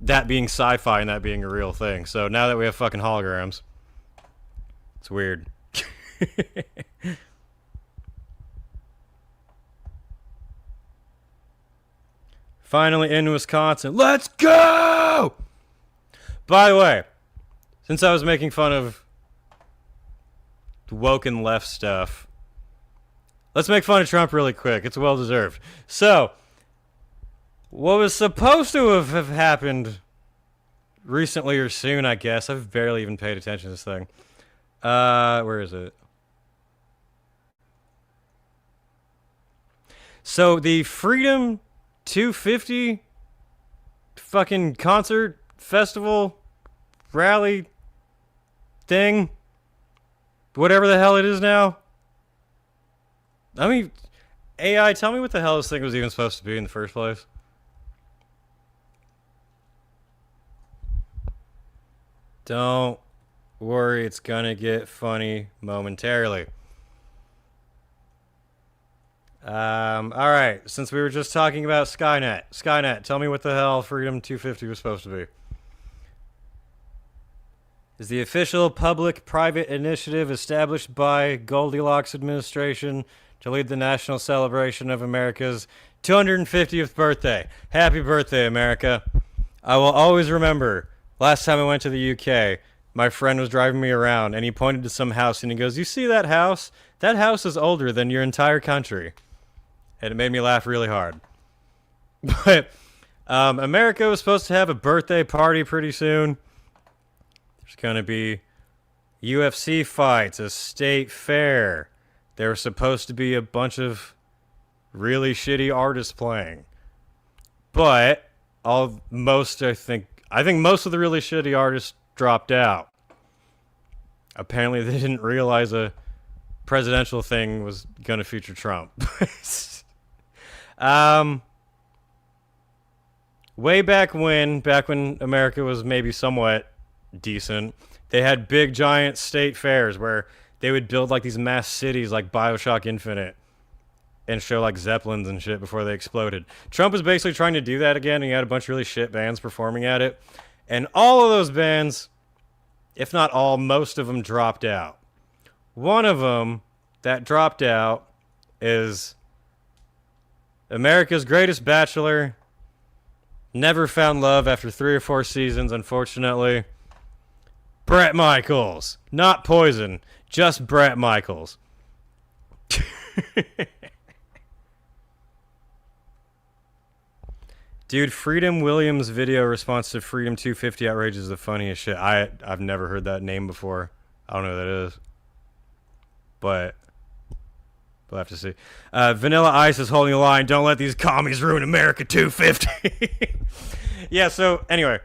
that being sci-fi and that being a real thing. So now that we have fucking holograms, it's weird. Finally in Wisconsin. Let's go! By the way, since I was making fun of woke and left stuff, let's make fun of Trump really quick. It's well deserved. So, what was supposed to have happened recently or soon, I guess. I've barely even paid attention to this thing. Where is it? So, the Freedom 250 fucking concert festival rally thing, whatever the hell it is now. I mean, AI, tell me what the hell this thing was even supposed to be in the first place. Don't worry, it's gonna get funny momentarily. Alright, since we were just talking about Skynet, tell me what the hell Freedom 250 was supposed to be. Is the official public-private initiative established by Goldilocks administration to lead the national celebration of America's 250th birthday. Happy birthday, America. I will always remember, last time I went to the UK, my friend was driving me around, and he pointed to some house, and he goes, you see that house? That house is older than your entire country. And it made me laugh really hard. But America was supposed to have a birthday party pretty soon. There's going to be UFC fights, a state fair. There was supposed to be a bunch of really shitty artists playing. But I think most of the really shitty artists dropped out. Apparently they didn't realize a presidential thing was going to feature Trump. Way back when America was maybe somewhat decent, they had big giant state fairs where they would build like these mass cities like BioShock Infinite and show like Zeppelins and shit before they exploded. Trump was basically trying to do that again, and he had a bunch of really shit bands performing at it. And all of those bands, if not all, most of them dropped out. One of them that dropped out is America's Greatest Bachelor. Never found love after 3 or 4 seasons, unfortunately. Bret Michaels. Not Poison, just Bret Michaels. Dude, Freedom Williams' video response to Freedom 250 outrage is the funniest shit. I've never heard that name before. I don't know who that is. But we'll have to see. Vanilla Ice is holding the line. Don't let these commies ruin America 250. Yeah, so anyway,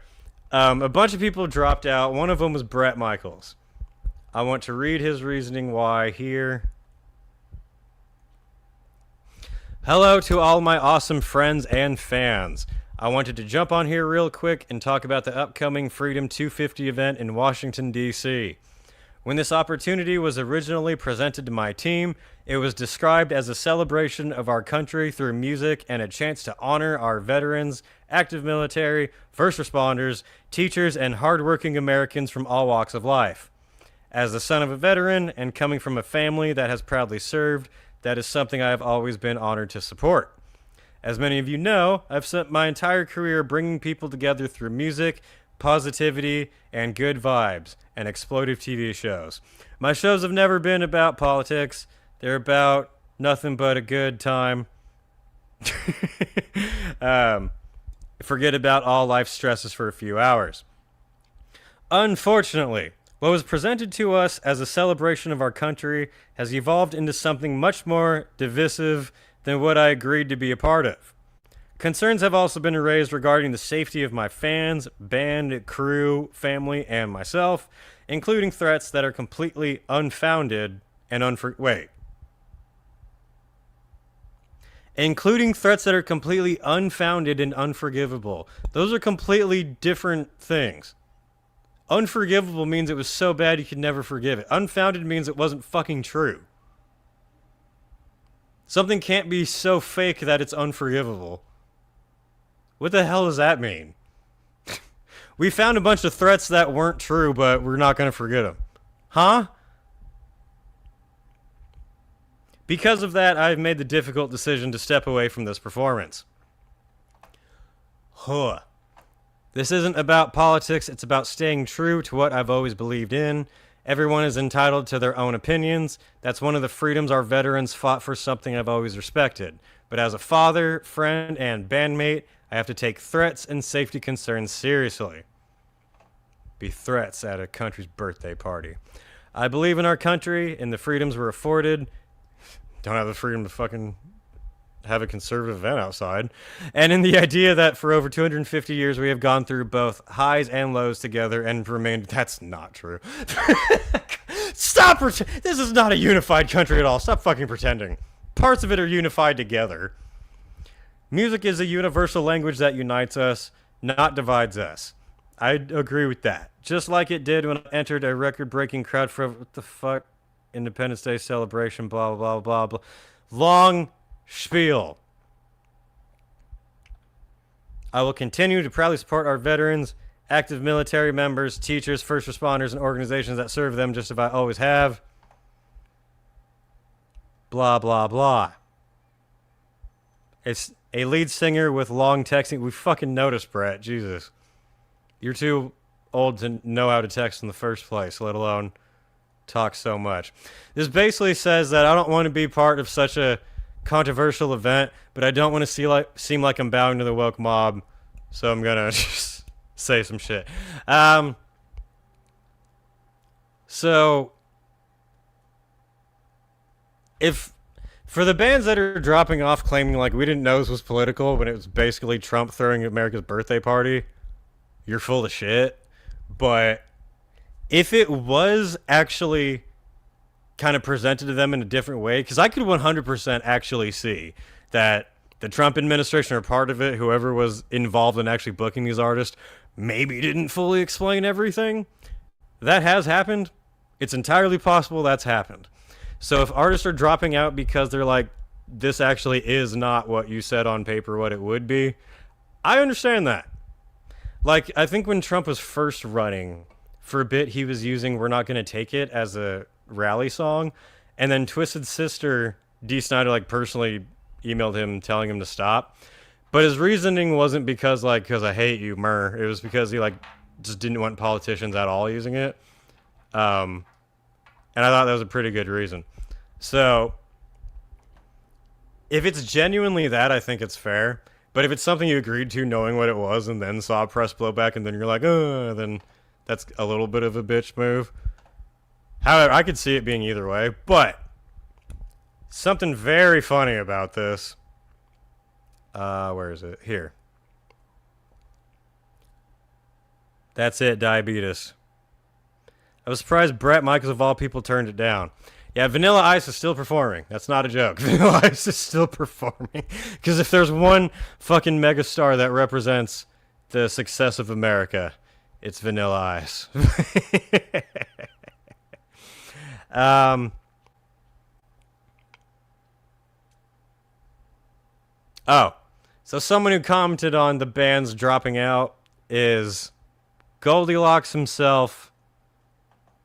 a bunch of people dropped out. One of them was Bret Michaels. I want to read his reasoning why here. Hello to all my awesome friends and fans. I wanted to jump on here real quick and talk about the upcoming Freedom 250 event in Washington, D.C. When this opportunity was originally presented to my team, It was described as a celebration of our country through music and a chance to honor our veterans, active military, first responders, teachers, and hardworking Americans from all walks of life. As the son of a veteran and coming from a family that has proudly served, that is something I have always been honored to support. As many of you know, I've spent my entire career bringing people together through music, positivity, and good vibes, and exploitive TV shows. My shows have never been about politics. They're about nothing but a good time. Forget about all life stresses for a few hours. Unfortunately, what was presented to us as a celebration of our country has evolved into something much more divisive than what I agreed to be a part of. Concerns have also been raised regarding the safety of my fans, band, crew, family, and myself, including threats that are completely unfounded and including threats that are completely unfounded and unforgivable. Those are completely different things. Unforgivable means it was so bad you could never forgive it. Unfounded means it wasn't fucking true. Something can't be so fake that it's unforgivable. What the hell does that mean? We found a bunch of threats that weren't true, but we're not going to forget them. Huh? Because of that, I've made the difficult decision to step away from this performance. Huh. This isn't about politics, it's about staying true to what I've always believed in. Everyone is entitled to their own opinions. That's one of the freedoms our veterans fought for, something I've always respected. But as a father, friend, and bandmate, I have to take threats and safety concerns seriously. Be threats at a country's birthday party. I believe in our country, in the freedoms we're afforded. Don't have the freedom to fucking have a conservative event outside. And in the idea that for over 250 years we have gone through both highs and lows together and remained... That's not true. Stop! This is not a unified country at all. Stop fucking pretending. Parts of it are unified together. Music is a universal language that unites us, not divides us. I agree with that. Just like it did when I entered a record-breaking crowd for... What the fuck? Independence Day celebration, blah, blah, blah, blah. Long spiel. I will continue to proudly support our veterans, active military members, teachers, first responders, and organizations that serve them just as I always have. Blah, blah, blah. It's a lead singer with long texting. We fucking noticed, Brett. Jesus. You're too old to know how to text in the first place, let alone talk so much. This basically says that I don't want to be part of such a controversial event, but I don't want to seem like I'm bowing to the woke mob, so I'm gonna just say some shit. So if for the bands that are dropping off claiming like we didn't know this was political when it was basically Trump throwing America's birthday party, you're full of shit. But if it was actually kind of presented to them in a different way, because I could 100% actually see that the Trump administration or part of it, whoever was involved in actually booking these artists, maybe didn't fully explain everything. That has happened. It's entirely possible that's happened. So if artists are dropping out because they're like, this actually is not what you said on paper what it would be, I understand that. Like, I think when Trump was first running, for a bit he was using We're Not Gonna Take It as a rally song, and then Twisted Sister, Dee Snider, like, personally emailed him telling him to stop. But his reasoning wasn't because I hate you, Murr. It was because he, like, just didn't want politicians at all using it. And I thought that was a pretty good reason. So, if it's genuinely that, I think it's fair. But if it's something you agreed to knowing what it was and then saw press blowback and then you're like, then that's a little bit of a bitch move. However, I could see it being either way. But something very funny about this. Where is it? Here. That's it, diabetes. I was surprised Bret Michaels of all people turned it down. Yeah, Vanilla Ice is still performing. That's not a joke. Vanilla Ice is still performing. Because if there's one fucking megastar that represents the success of America, it's Vanilla Ice. Oh, so someone who commented on the bands dropping out is Goldilocks himself,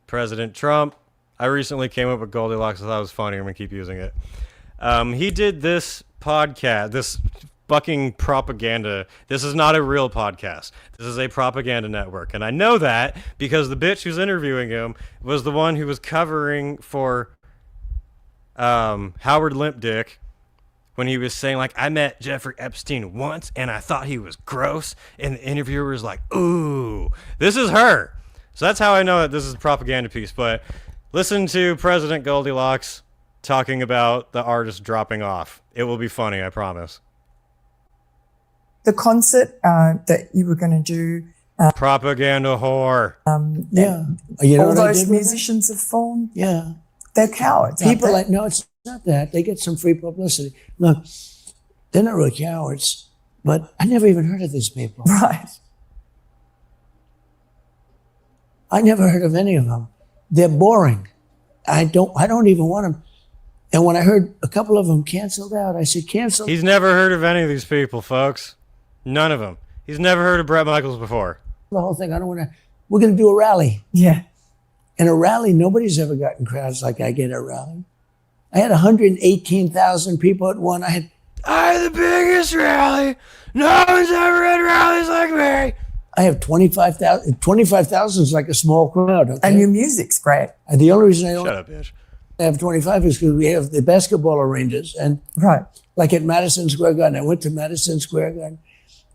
President Trump. I recently came up with Goldilocks. I thought it was funny. I'm going to keep using it. He did this podcast, this fucking propaganda. This is not a real podcast. This is a propaganda network. And I know that because the bitch who's interviewing him was the one who was covering for Howard Limp Dick when he was saying, like, I met Jeffrey Epstein once and I thought he was gross. And the interviewer was like, ooh, this is her. So that's how I know that this is a propaganda piece. But listen to President Goldilocks talking about the artist dropping off. It will be funny, I promise. The concert that you were going to do. Propaganda whore. Yeah. You know all what I those did with musicians have fallen. Yeah. They're cowards. People aren't like, no, it's not that. They get some free publicity. Look, they're not really cowards, but I never even heard of these people. Right. I never heard of any of them. They're boring. I don't even want them. And when I heard a couple of them canceled out, I said, cancel. He's never heard of any of these people, folks. None of them. He's never heard of Bret Michaels before. The whole thing. I don't want to. We're going to do a rally. Yeah. And a rally, nobody's ever gotten crowds like I get at a rally. I had 118,000 people at one. I had the biggest rally. No one's ever had rallies like me. I have 25,000. 25,000 is like a small crowd. Okay? And your music's great. And the only reason I don't Shut up, bitch. have 25 is because we have the basketball arenas. And right, like at Madison Square Garden, I went to Madison Square Garden.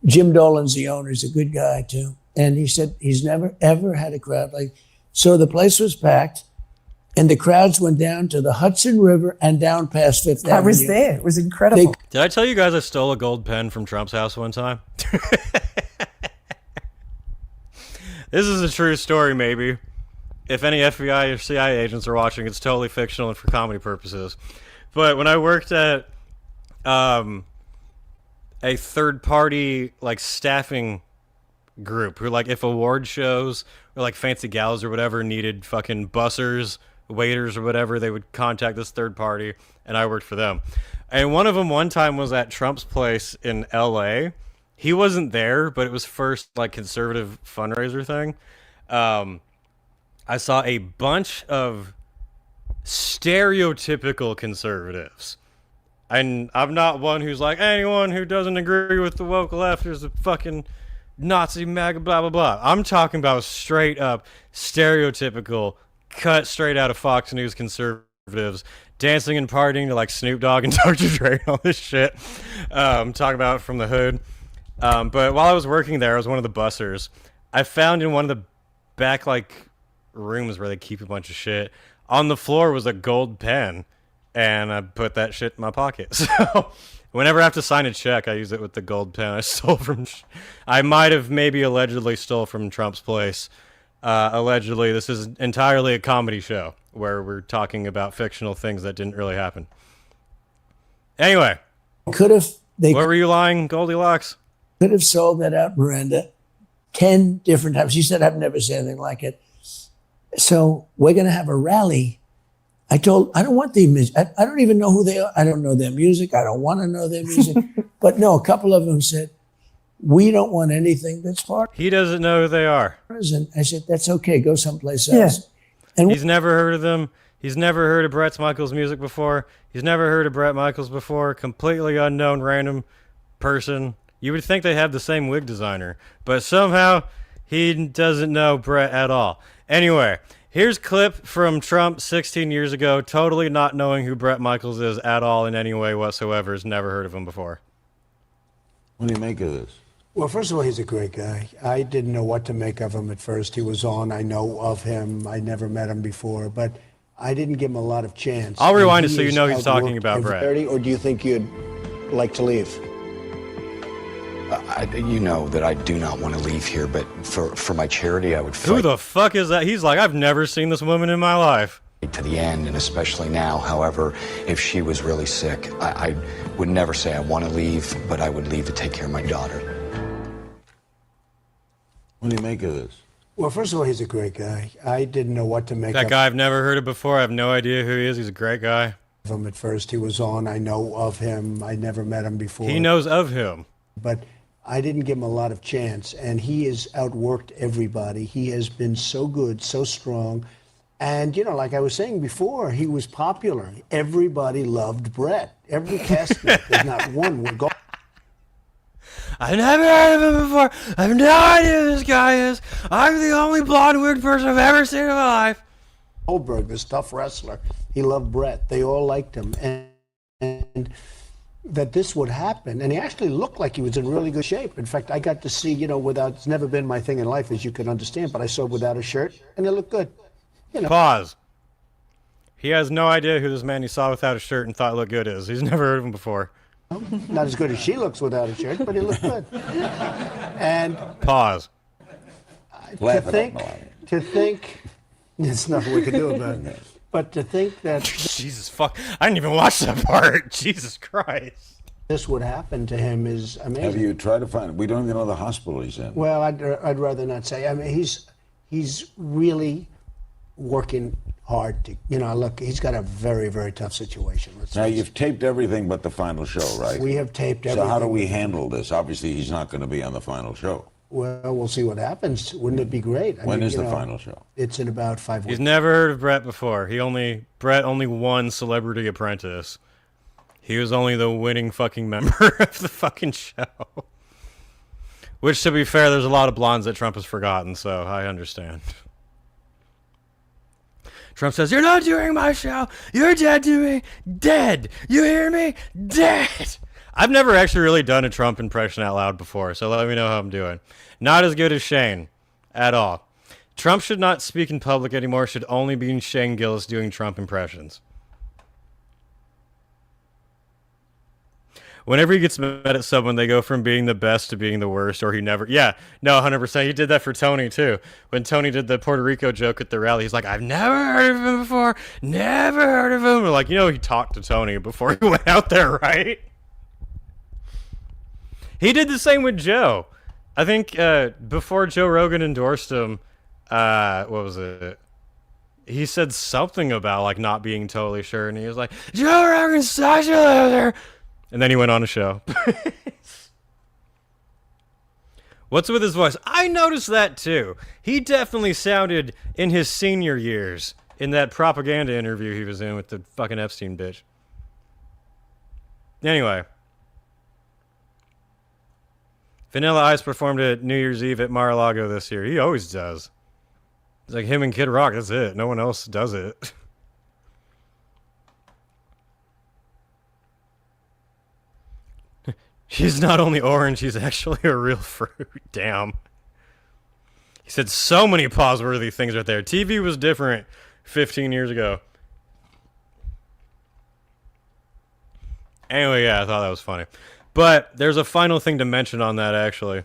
Jim Dolan's the owner. He's a good guy, too. And he said he's never, ever had a crowd like. So the place was packed. And the crowds went down to the Hudson River and down past Fifth Avenue. I was there. It was incredible. Did I tell you guys I stole a gold pen from Trump's house one time? This is a true story, maybe. If any FBI or CIA agents are watching, it's totally fictional and for comedy purposes. But when I worked at a third-party like staffing group who, like, if award shows or like fancy galas or whatever needed fucking bussers, waiters or whatever, they would contact this third party, and I worked for them. And one of them one time was at Trump's place in LA. He wasn't there, but it was first like conservative fundraiser thing. I saw a bunch of stereotypical conservatives. And I'm not one who's like, anyone who doesn't agree with the woke left is a fucking Nazi MAGA, blah, blah, blah. I'm talking about straight up stereotypical, cut straight out of Fox News conservatives, dancing and partying to like Snoop Dogg and Dr. Dre and all this shit. Talking about it from the hood. But while I was working there, I was one of the bussers. I found in one of the back like rooms where they keep a bunch of shit, on the floor was a gold pen, and I put that shit in my pocket. So whenever I have to sign a check, I use it with the gold pen I stole from. I might have maybe allegedly stole from Trump's place. Allegedly, this is entirely a comedy show where we're talking about fictional things that didn't really happen. Anyway, what were you lying, Goldilocks? Could have sold that out, Miranda, 10 different times. She said, I've never seen anything like it. So we're going to have a rally. I don't want the music. I don't even know who they are. I don't know their music. I don't want to know their music. But no, a couple of them said, we don't want anything that's part. He doesn't know who they are. And I said, that's okay. Go someplace else. Yeah. And he's never heard of them. He's never heard of Bret Michaels' music before. He's never heard of Bret Michaels before. Completely unknown, random person. You would think they have the same wig designer, but somehow he doesn't know Bret at all. Anyway, here's a clip from Trump 16 years ago, totally not knowing who Bret Michaels is at all in any way whatsoever. Has never heard of him before. What do you make of this? Well, first of all, he's a great guy. I didn't know what to make of him at first. He was on. I know of him. I never met him before, but I didn't give him a lot of chance. I'll rewind it so you know he's talking about Bret. Or do you think you'd like to leave? You know that I do not want to leave here, but for my charity, I would fight. Who the fuck is that? He's like, I've never seen this woman in my life. To the end, and especially now. However, if she was really sick, I would never say I want to leave, but I would leave to take care of my daughter. What do you make of this? Well, first of all, he's a great guy. I didn't know what to make of that guy I've never heard of before. I have no idea who he is. He's a great guy. him at first. He was on. I know of him. I never met him before. He knows of him. But I didn't give him a lot of chance, and he has outworked everybody. He has been so good, so strong. And, you know, like I was saying before, he was popular. Everybody loved Brett. Every castmate, there's not one would go. I've never heard of him before. I have no idea who this guy is. I'm the only blonde weird person I've ever seen in my life. Goldberg, this tough wrestler, he loved Brett. They all liked him. And that this would happen. And he actually looked like he was in really good shape. In fact, I got to see, you know, without, it's never been my thing in life, as you can understand, but I saw without a shirt, and it looked good. You know. Pause. He has no idea who this man he saw without a shirt and thought looked good is. He's never heard of him before. Not as good as she looks without a shirt, but he looked good. And pause. To think, there's nothing we can do about it. But to think that Jesus fuck, I didn't even watch that part. Jesus Christ. This would happen to him is amazing. Have you tried to find? We don't even know the hospital he's in. Well, I'd rather not say. I mean, he's really working hard to, you know, look, he's got a very, very tough situation. Now, you've taped everything but the final show, right? We have taped everything. So how do we handle this? Obviously, he's not going to be on the final show. Well, we'll see what happens. Wouldn't it be great? When is the final show? It's in about 5 weeks. He's never heard of Brett before. Brett only won Celebrity Apprentice. He was only the winning fucking member of the fucking show. Which, to be fair, there's a lot of blondes that Trump has forgotten, so I understand. Trump says, "You're not doing my show. You're dead to me. Dead. You hear me? Dead." I've never actually really done a Trump impression out loud before, so let me know how I'm doing. Not as good as Shane. At all. Trump should not speak in public anymore. Should only be Shane Gillis doing Trump impressions. Whenever he gets mad at someone, they go from being the best to being the worst, or he never... Yeah, no, 100%. He did that for Tony, too. When Tony did the Puerto Rico joke at the rally, he's like, "I've never heard of him before. Never heard of him." We're like, you know, he talked to Tony before he went out there, right? He did the same with Joe. I think before Joe Rogan endorsed him, what was it? He said something about, like, not being totally sure, and he was like, "Joe Rogan's such a loser." And then he went on a show. What's with his voice? I noticed that too. He definitely sounded in his senior years in that propaganda interview he was in with the fucking Epstein bitch. Anyway. Vanilla Ice performed at New Year's Eve at Mar-a-Lago this year. He always does. It's like him and Kid Rock. That's it. No one else does it. She's not only orange, she's actually a real fruit. Damn. He said so many pause-worthy things right there. TV was different 15 years ago. Anyway, yeah, I thought that was funny. But there's a final thing to mention on that, actually.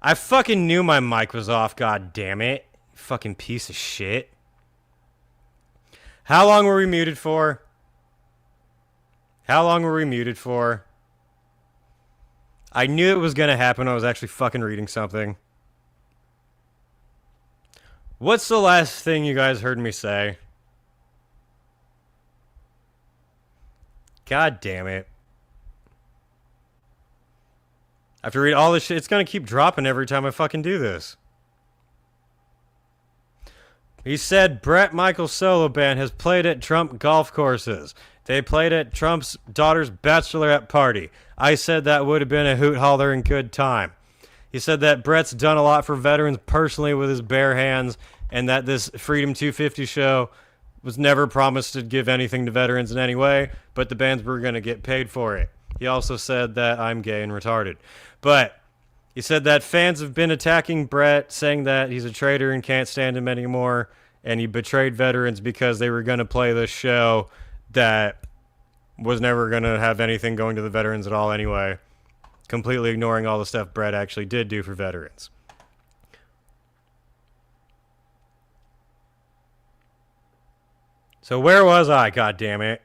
I fucking knew my mic was off, god damn it. Fucking piece of shit. How long were we muted for? How long were we muted for? I knew it was gonna happen. I was actually fucking reading something. What's the last thing you guys heard me say? God damn it. I have to read all this shit. It's gonna keep dropping every time I fucking do this. He said Bret Michaels' solo band has played at Trump golf courses. They played at Trump's daughter's bachelorette party. I said that would have been a hoot, holler, and good time. He said that Bret's done a lot for veterans personally with his bare hands, and that this Freedom 250 show was never promised to give anything to veterans in any way, but the bands were going to get paid for it. He also said that I'm gay and retarded. But he said that fans have been attacking Bret, saying that he's a traitor and can't stand him anymore, and he betrayed veterans because they were going to play this show that was never going to have anything going to the veterans at all anyway, completely ignoring all the stuff Bret actually did do for veterans. So where was I, goddammit?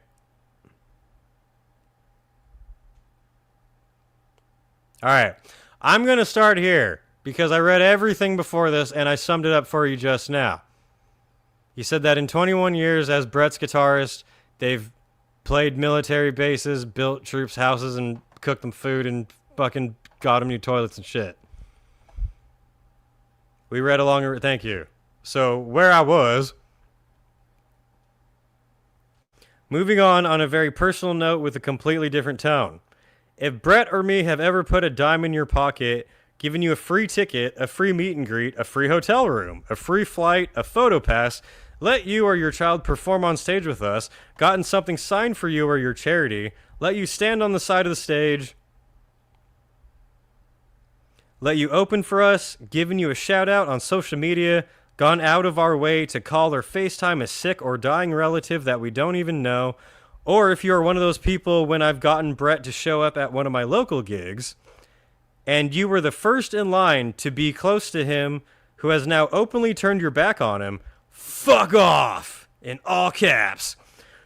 Alright, I'm going to start here because I read everything before this and I summed it up for you just now. He said that in 21 years as Bret's guitarist, they've played military bases, built troops' houses, and cooked them food and fucking got them new toilets and shit. We read along, thank you. So where I was... Moving on a very personal note with a completely different tone. If Bret or me have ever put a dime in your pocket, given you a free ticket, a free meet and greet, a free hotel room, a free flight, a photo pass, let you or your child perform on stage with us, gotten something signed for you or your charity, let you stand on the side of the stage, let you open for us, given you a shout out on social media, gone out of our way to call or FaceTime a sick or dying relative that we don't even know, or if you're one of those people when I've gotten Bret to show up at one of my local gigs, and you were the first in line to be close to him who has now openly turned your back on him, fuck off! In all caps.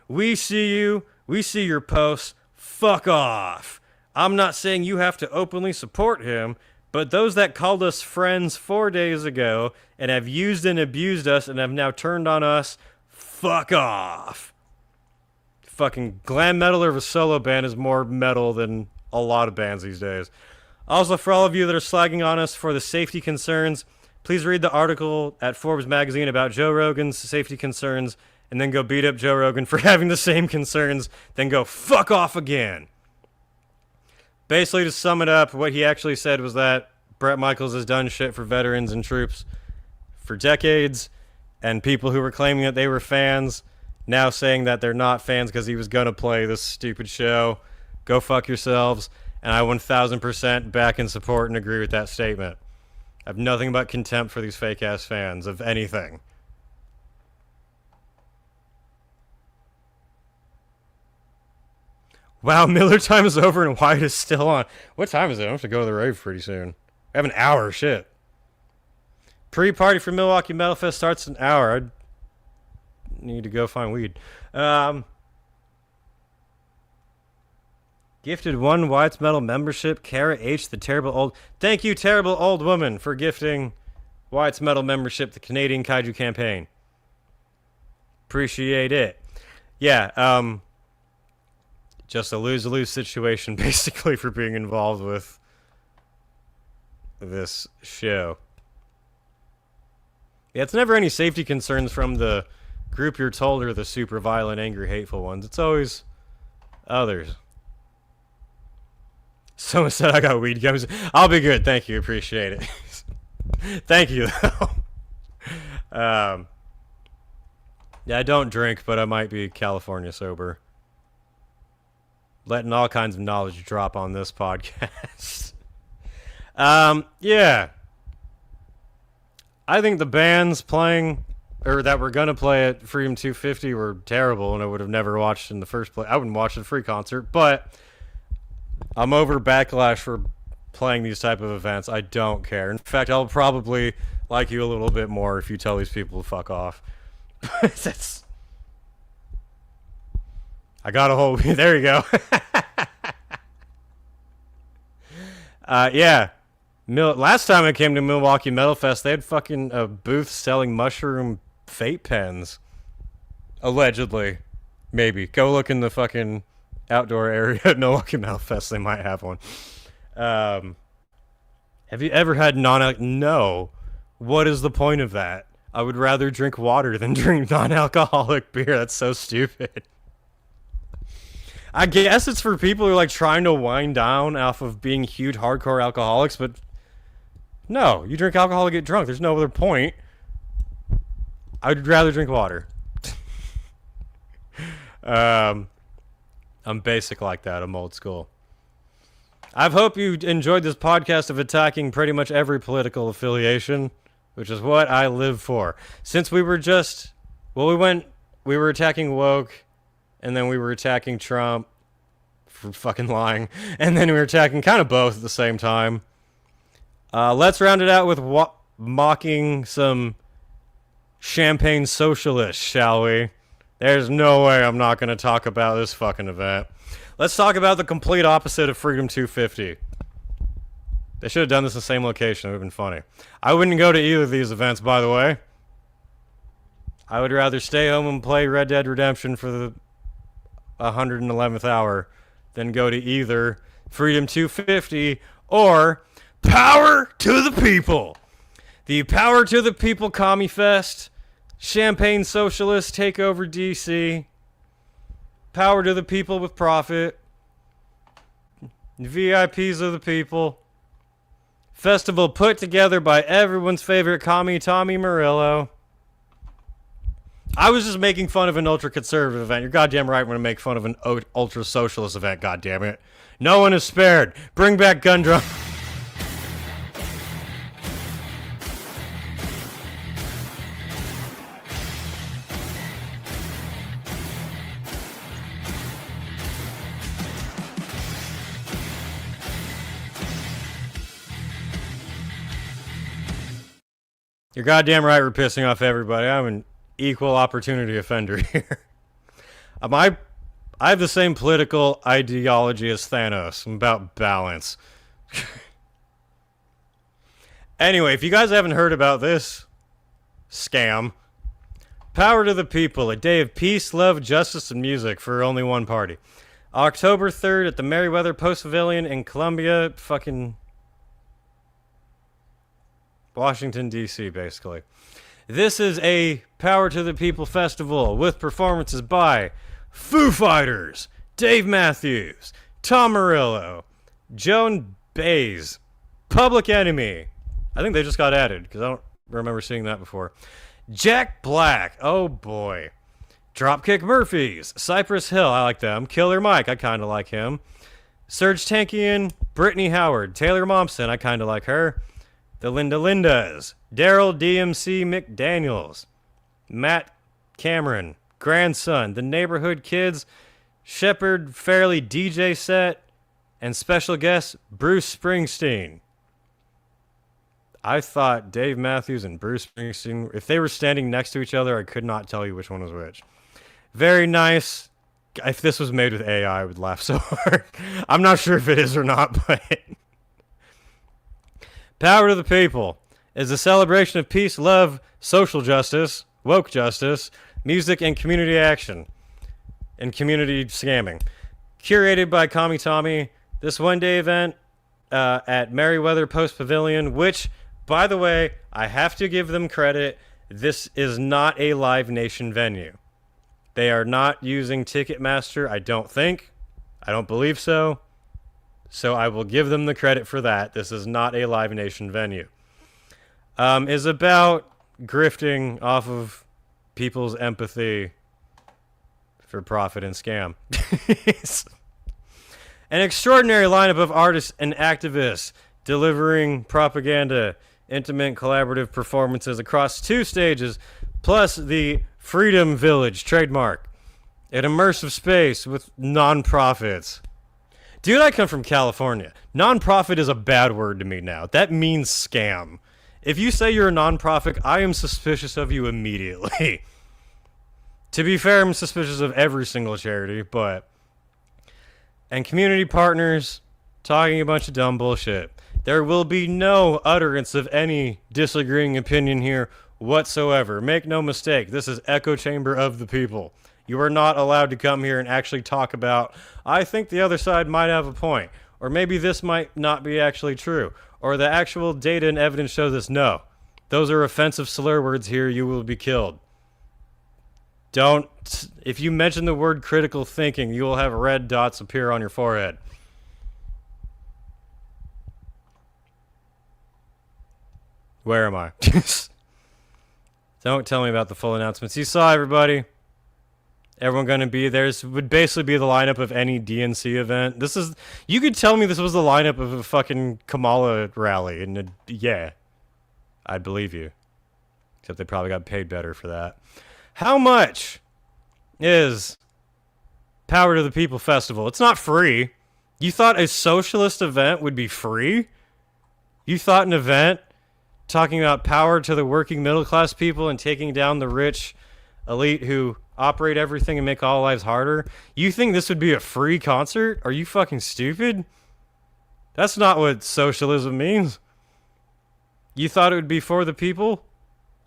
We see you, we see your posts, fuck off. I'm not saying you have to openly support him, but those that called us friends 4 days ago and have used and abused us and have now turned on us, fuck off. Fucking glam metal of a solo band is more metal than a lot of bands these days. Also, for all of you that are slagging on us for the safety concerns, please read the article at Forbes magazine about Joe Rogan's safety concerns and then go beat up Joe Rogan for having the same concerns, then go fuck off again. Basically, to sum it up, what he actually said was that Bret Michaels has done shit for veterans and troops for decades, and people who were claiming that they were fans now saying that they're not fans because he was going to play this stupid show. Go fuck yourselves. And I 1000% back and support and agree with that statement. I have nothing but contempt for these fake-ass fans of anything. Wow, Miller time is over and Wyatt is still on. What time is it? I have to go to the rave pretty soon. I have an hour, shit. Pre-party for Milwaukee Metalfest starts in an hour. I need to go find weed. Gifted one Wyatt's Metal membership. Kara H, the terrible old... Thank you, terrible old woman, for gifting Wyatt's Metal membership, the Canadian Kaiju campaign. Appreciate it. Yeah, just a lose-lose situation, basically, for being involved with this show. Yeah, it's never any safety concerns from the group you're told are the super violent, angry, hateful ones. It's always others. Someone said I got weed gums. I'll be good. Thank you. Appreciate it. Thank you, though. Yeah, I don't drink, but I might be California sober. Letting all kinds of knowledge drop on this podcast. Yeah. I think the bands playing, or that were going to play at Freedom 250 were terrible, and I would have never watched in the first place. I wouldn't watch the free concert, but I'm over backlash for playing these type of events, I don't care. In fact, I'll probably like you a little bit more if you tell these people to fuck off. That's... I got a whole... There you go. Yeah. Last time I came to Milwaukee Metalfest, they had fucking a booth selling mushroom fate pens. Allegedly. Maybe. Go look in the fucking outdoor area at Milwaukee Metalfest. They might have one. Have you ever had No. What is the point of that? I would rather drink water than drink non-alcoholic beer. That's so stupid. I guess it's for people who are like trying to wind down off of being huge hardcore alcoholics, but no, you drink alcohol to get drunk. There's no other point. I'd rather drink water. I'm basic like that. I'm old school. I hope you enjoyed this podcast of attacking pretty much every political affiliation, which is what I live for. Since we were just, well, we were attacking woke, and then we were attacking Trump for fucking lying, and then we were attacking kind of both at the same time. Let's round it out with mocking some champagne socialists, shall we? There's no way I'm not going to talk about this fucking event. Let's talk about the complete opposite of Freedom 250. They should have done this in the same location. It would have been funny. I wouldn't go to either of these events, by the way. I would rather stay home and play Red Dead Redemption for the 111th hour than go to either Freedom 250 or Power to the People. The Power to the People Commie Fest. Champagne Socialists take over DC. Power to the people with profit. VIPs of the people. Festival put together by everyone's favorite commie, Tommy Murillo. I was just making fun of an ultra-conservative event. You're goddamn right I'm going to make fun of an ultra-socialist event, goddammit. No one is spared. Bring back gun drum. You're goddamn right we're pissing off everybody. I'm an equal opportunity offender here. I have the same political ideology as Thanos. I'm about balance. Anyway, if you guys haven't heard about this scam, Power to the People, a day of peace, love, justice, and music for only one party. October 3rd at the Merriweather Post Pavilion in Columbia, fucking Washington, D.C., basically. This is a Power to the People festival with performances by Foo Fighters, Dave Matthews, Tom Morello, Joan Baez, Public Enemy. I think they just got added because I don't remember seeing that before. Jack Black. Oh, boy. Dropkick Murphys, Cypress Hill. I like them. Killer Mike. I kind of like him. Serge Tankian, Brittany Howard, Taylor Momsen. I kind of like her. The Linda Lindas, Daryl DMC McDaniels, Matt Cameron, Grandson, The Neighborhood Kids, Shepard Fairley DJ set, and special guest Bruce Springsteen. I thought Dave Matthews and Bruce Springsteen, if they were standing next to each other, I could not tell you which one was which. Very nice. If this was made with AI, I would laugh so hard. I'm not sure if it is or not, but... Power to the People is a celebration of peace, love, social justice, woke justice, music, and community action, and community scamming. Curated by Commie Tommy, this one-day event at Merriweather Post Pavilion, which, by the way, I have to give them credit, this is not a Live Nation venue. They are not using Ticketmaster, I don't think. I don't believe so. So I will give them the credit for that. This is not a Live Nation venue. Is about grifting off of people's empathy for profit and scam. An extraordinary lineup of artists and activists delivering propaganda, intimate collaborative performances across 2 stages, plus the Freedom Village trademark. An immersive space with non-profits. Dude, I come from California. Nonprofit is a bad word to me now. That means scam. If you say you're a nonprofit, I am suspicious of you immediately. To be fair, I'm suspicious of every single charity, but... And community partners talking a bunch of dumb bullshit. There will be no utterance of any disagreeing opinion here whatsoever. Make no mistake, this is echo chamber of the people. You are not allowed to come here and actually talk about, I think the other side might have a point, or maybe this might not be actually true, or the actual data and evidence show this. No. Those are offensive slur words here. You will be killed. Don't, if you mention the word critical thinking, you will have red dots appear on your forehead. Where am I? Don't tell me about the full announcements. You saw everybody. Everyone going to be there. This would basically be the lineup of any DNC event. This is, you could tell me this was the lineup of a fucking Kamala rally. And yeah, I'd believe you. Except they probably got paid better for that. How much is Power to the People Festival? It's not free. You thought a socialist event would be free? You thought an event talking about power to the working middle class people and taking down the rich elite who operate everything and make all lives harder? You think this would be a free concert? Are you fucking stupid? That's not what socialism means. You thought it would be for the people?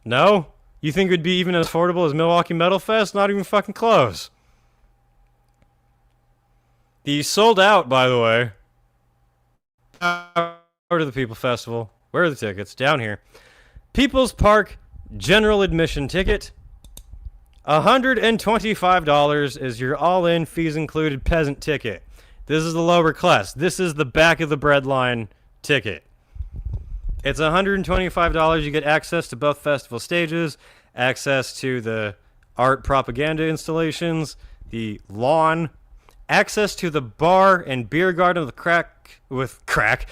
No? You think it would be even as affordable as Milwaukee Metalfest? Not even fucking close. The sold out, by the way. Power to the People Festival. Where are the tickets? Down here. People's Park general admission ticket. $125 is your all-in, fees included peasant ticket. This is the lower class. This is the back of the bread line ticket. It's $125. You get access to both festival stages, access to the art propaganda installations, the lawn, access to the bar and beer garden with craft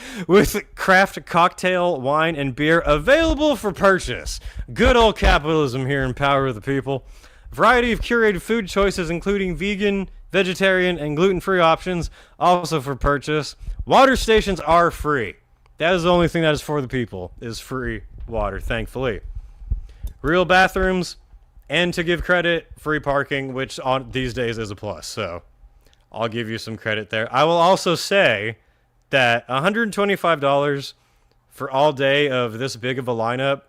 cocktail, wine, and beer available for purchase. Good old capitalism here in Power of the People. Variety of curated food choices, including vegan, vegetarian, and gluten-free options, also for purchase. Water stations are free. That is the only thing that is for the people, is free water, thankfully. Real bathrooms, and to give credit, free parking, which on these days is a plus, so I'll give you some credit there. I will also say that $125 for all day of this big of a lineup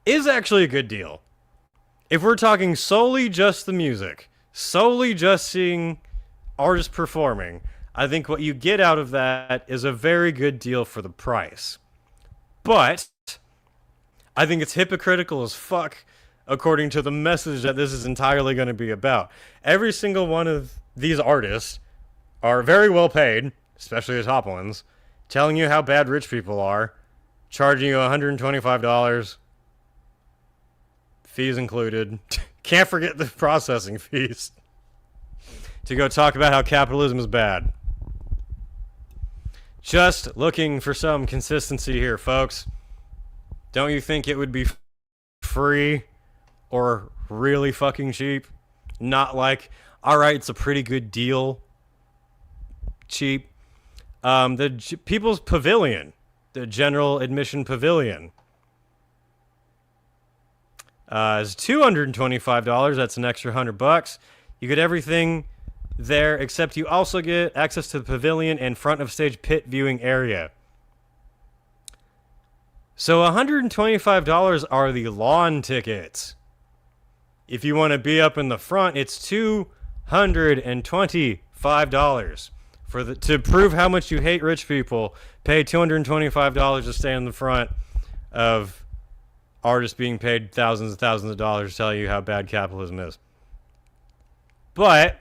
is actually a good deal. If we're talking solely just the music, solely just seeing artists performing, I think what you get out of that is a very good deal for the price. But I think it's hypocritical as fuck according to the message that this is entirely going to be about. Every single one of these artists are very well paid, especially the top ones, telling you how bad rich people are, charging you $125, fees included. Can't forget the processing fees to go talk about how capitalism is bad. Just looking for some consistency here, folks. Don't you think it would be free or really fucking cheap? Not like, all right, it's a pretty good deal. Cheap. The People's Pavilion, the general admission pavilion, is $225. That's an extra $100. You get everything there, except you also get access to the pavilion and front of stage pit viewing area. So $125 are the lawn tickets. If you want to be up in the front, it's $225 to prove how much you hate rich people. Pay $225 to stay in the front of artists being paid thousands and thousands of dollars to tell you how bad capitalism is. But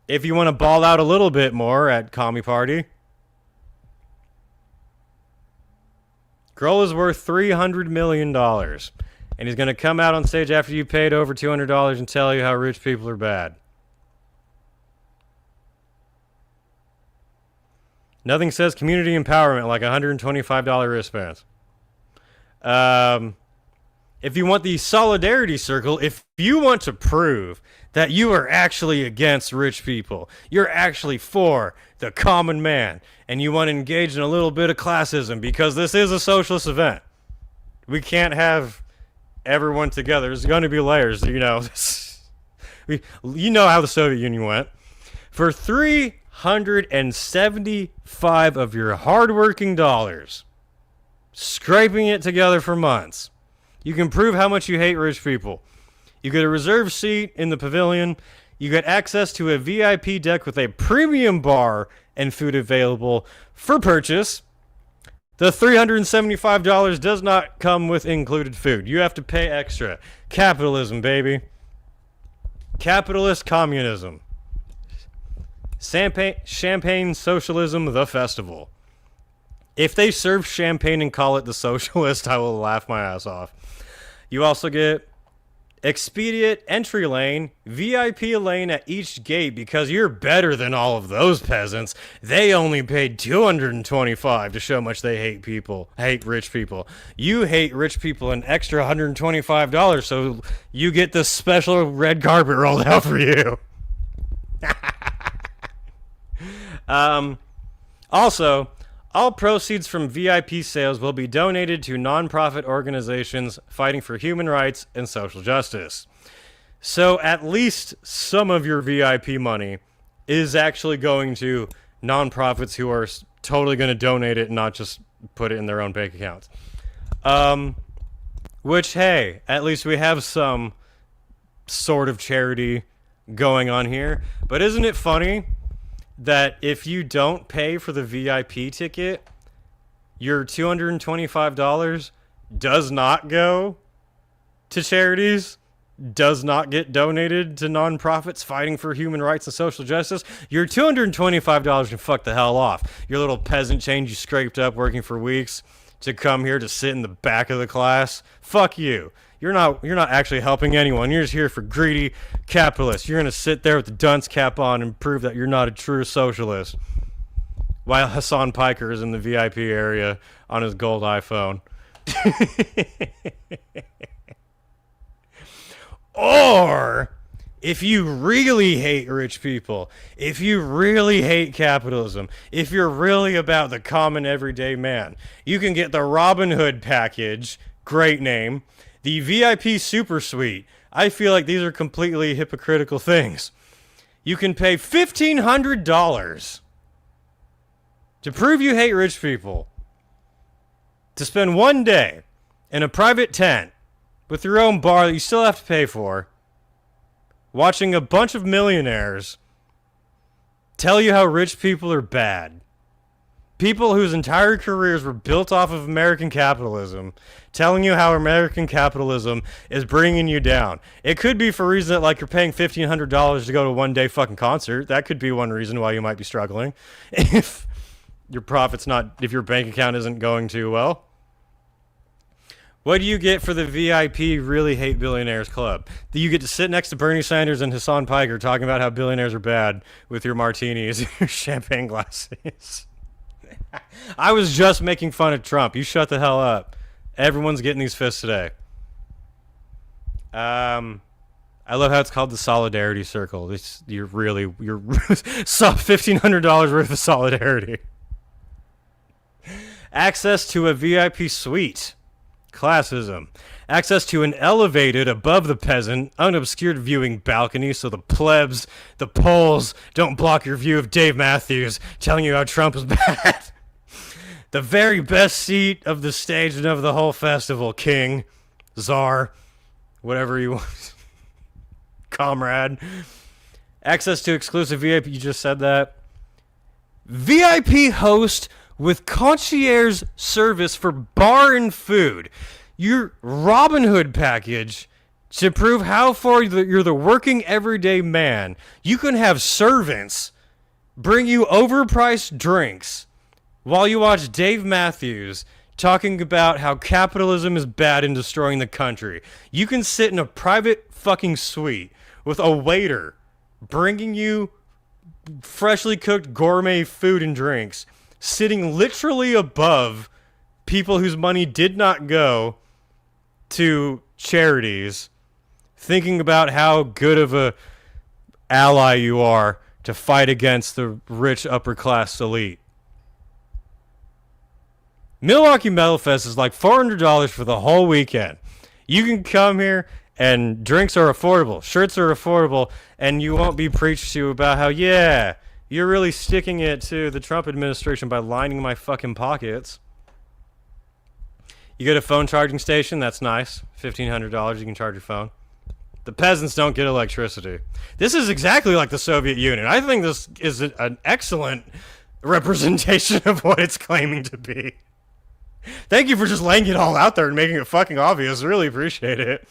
if you want to ball out a little bit more at Commie Party, Grohl is worth $300 million. And he's going to come out on stage after you paid over $200 and tell you how rich people are bad. Nothing says community empowerment like $125 wristbands. if you want the solidarity circle, if you want to prove that you are actually against rich people, you're actually for the common man, and you want to engage in a little bit of classism, because this is a socialist event. We can't have everyone together. There's going to be layers, you know. You know how the Soviet Union went. For 375 of your hardworking dollars, scraping it together for months, you can prove how much you hate rich people. You get a reserved seat in the pavilion. You get access to a VIP deck with a premium bar and food available for purchase. The $375 does not come with included food. You have to pay extra. Capitalism, baby. Capitalist communism. Champagne socialism, the festival. If they serve champagne and call it the socialist, I will laugh my ass off. You also get expedient entry lane, VIP lane at each gate, because you're better than all of those peasants. They only paid $225 to show how much they hate rich people. You hate rich people an extra $125, so you get the special red carpet rolled out for you. Also, all proceeds from VIP sales will be donated to nonprofit organizations fighting for human rights and social justice. So at least some of your VIP money is actually going to nonprofits who are totally going to donate it and not just put it in their own bank accounts. Which, hey, at least we have some sort of charity going on here. But isn't it funny that if you don't pay for the VIP ticket, your $225 does not go to charities, does not get donated to nonprofits fighting for human rights and social justice? Your $225 can fuck the hell off. Your little peasant change you scraped up working for weeks to come here to sit in the back of the class, fuck you. You're not actually helping anyone. You're just here for greedy capitalists. You're going to sit there with the dunce cap on and prove that you're not a true socialist, while Hassan Piker is in the VIP area on his gold iPhone. Or, if you really hate rich people, if you really hate capitalism, if you're really about the common everyday man, you can get the Robin Hood package, great name, the VIP Super Suite. I feel like these are completely hypocritical things. You can pay $1,500 to prove you hate rich people, to spend one day in a private tent with your own bar that you still have to pay for, watching a bunch of millionaires tell you how rich people are bad. People whose entire careers were built off of American capitalism, telling you how American capitalism is bringing you down. It could be for reasons that, like, you're paying $1,500 to go to a one-day fucking concert. That could be one reason why you might be struggling. If your if your bank account isn't going too well. What do you get for the VIP Really Hate Billionaires Club? You get to sit next to Bernie Sanders and Hassan Piker talking about how billionaires are bad with your martinis and your champagne glasses. I was just making fun of Trump. You shut the hell up. Everyone's getting these fists today. I love how it's called the Solidarity Circle. You're $1,500 worth of solidarity. Access to a VIP suite. Classism. Access to an elevated, above the peasant, unobscured viewing balcony so the plebs, the Poles, don't block your view of Dave Matthews telling you how Trump is bad. The very best seat of the stage and of the whole festival, king, czar, whatever you want, comrade. Access to exclusive VIP, you just said that. VIP host with concierge service for bar and food. Your Robin Hood package, to prove how far you're the working everyday man, you can have servants bring you overpriced drinks while you watch Dave Matthews talking about how capitalism is bad and destroying the country. You can sit in a private fucking suite with a waiter bringing you freshly cooked gourmet food and drinks, sitting literally above people whose money did not go to charities, thinking about how good of a ally you are to fight against the rich upper class elite. Milwaukee Metalfest is like $400 for the whole weekend. You can come here and drinks are affordable, shirts are affordable, and you won't be preached to about how, yeah, you're really sticking it to the Trump administration by lining my fucking pockets. You get a phone charging station, that's nice. $1,500, you can charge your phone. The peasants don't get electricity. This is exactly like the Soviet Union. I think this is an excellent representation of what it's claiming to be. Thank you for just laying it all out there and making it fucking obvious. Really appreciate it.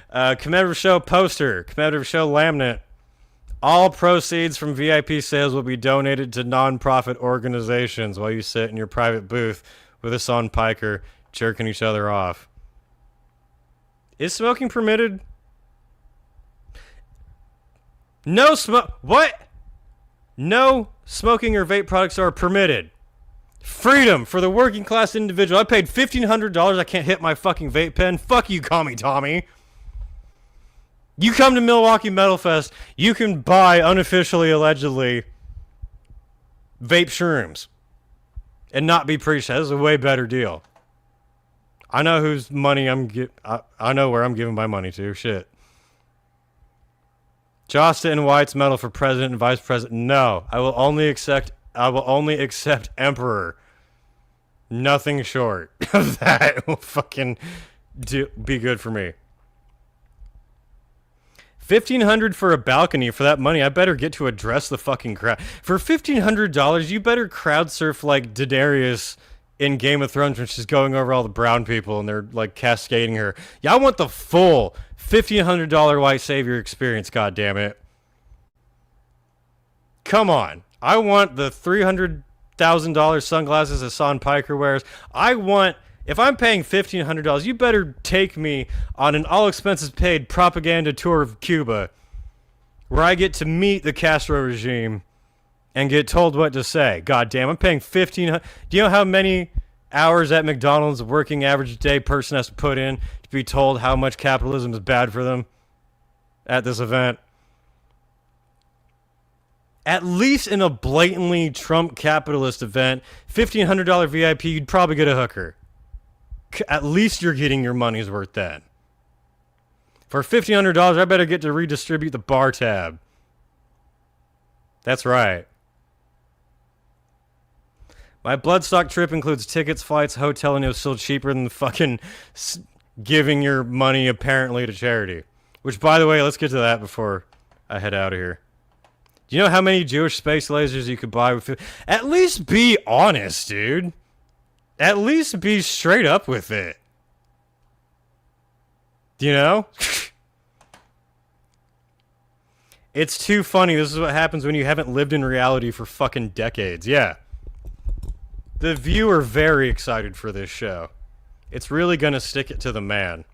Commemorative show poster, commemorative show laminate. All proceeds from VIP sales will be donated to non-profit organizations while you sit in your private booth with a Son Piker jerking each other off. Is smoking permitted? No smoke. What? No smoking or vape products are permitted. Freedom for the working class individual. I paid $1,500. I can't hit my fucking vape pen. Fuck you, call me Tommy. You come to Milwaukee Metalfest, you can buy unofficially, allegedly, vape shrooms and not be preached. That is a way better deal. I know whose money I know where I'm giving my money to. Shit. Josta and Wyatt's medal for president and vice president. No, I will only accept emperor. Nothing short of that will fucking be good for me. $1,500 for a balcony. For that money, I better get to address the fucking crowd. For $1,500, you better crowd surf like Daenerys in Game of Thrones when she's going over all the brown people and they're like cascading her. Yeah, I want the full $1,500 white savior experience, goddammit. Come on. I want the $300,000 sunglasses that Son Piker wears. I want, if I'm paying $1,500, you better take me on an all expenses paid propaganda tour of Cuba where I get to meet the Castro regime and get told what to say. God damn, I'm paying $1,500. Do you know how many hours at McDonald's a working average day person has to put in to be told how much capitalism is bad for them at this event? At least in a blatantly Trump capitalist event, $1,500 VIP, you'd probably get a hooker. At least you're getting your money's worth then. For $1,500, I better get to redistribute the bar tab. That's right. My Bloodstock trip includes tickets, flights, hotel, and it was still cheaper than fucking giving your money apparently to charity. Which, by the way, let's get to that before I head out of here. Do you know how many Jewish space lasers you could buy with? At least be honest, dude. At least be straight up with it. Do you know? It's too funny. This is what happens when you haven't lived in reality for fucking decades. Yeah. The viewer very excited for this show. It's really gonna stick it to the man.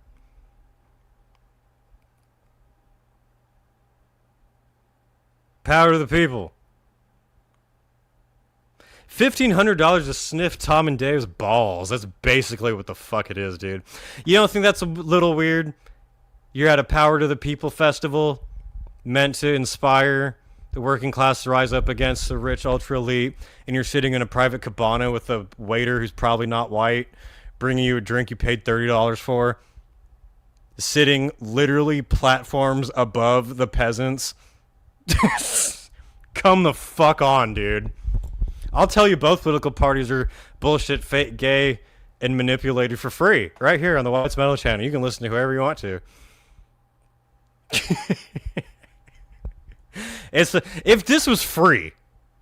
Power to the people. $1,500 to sniff Tom and Dave's balls. That's basically what the fuck it is, dude. You don't think that's a little weird? You're at a Power to the People festival meant to inspire the working class to rise up against the rich ultra elite, and you're sitting in a private cabana with a waiter who's probably not white, bringing you a drink you paid $30 for, sitting literally platforms above the peasants. Come the fuck on, dude. I'll tell you both political parties are bullshit, fake, gay, and manipulated for free. Right here on the Wyatt's Metal channel. You can listen to whoever you want to. If this was free,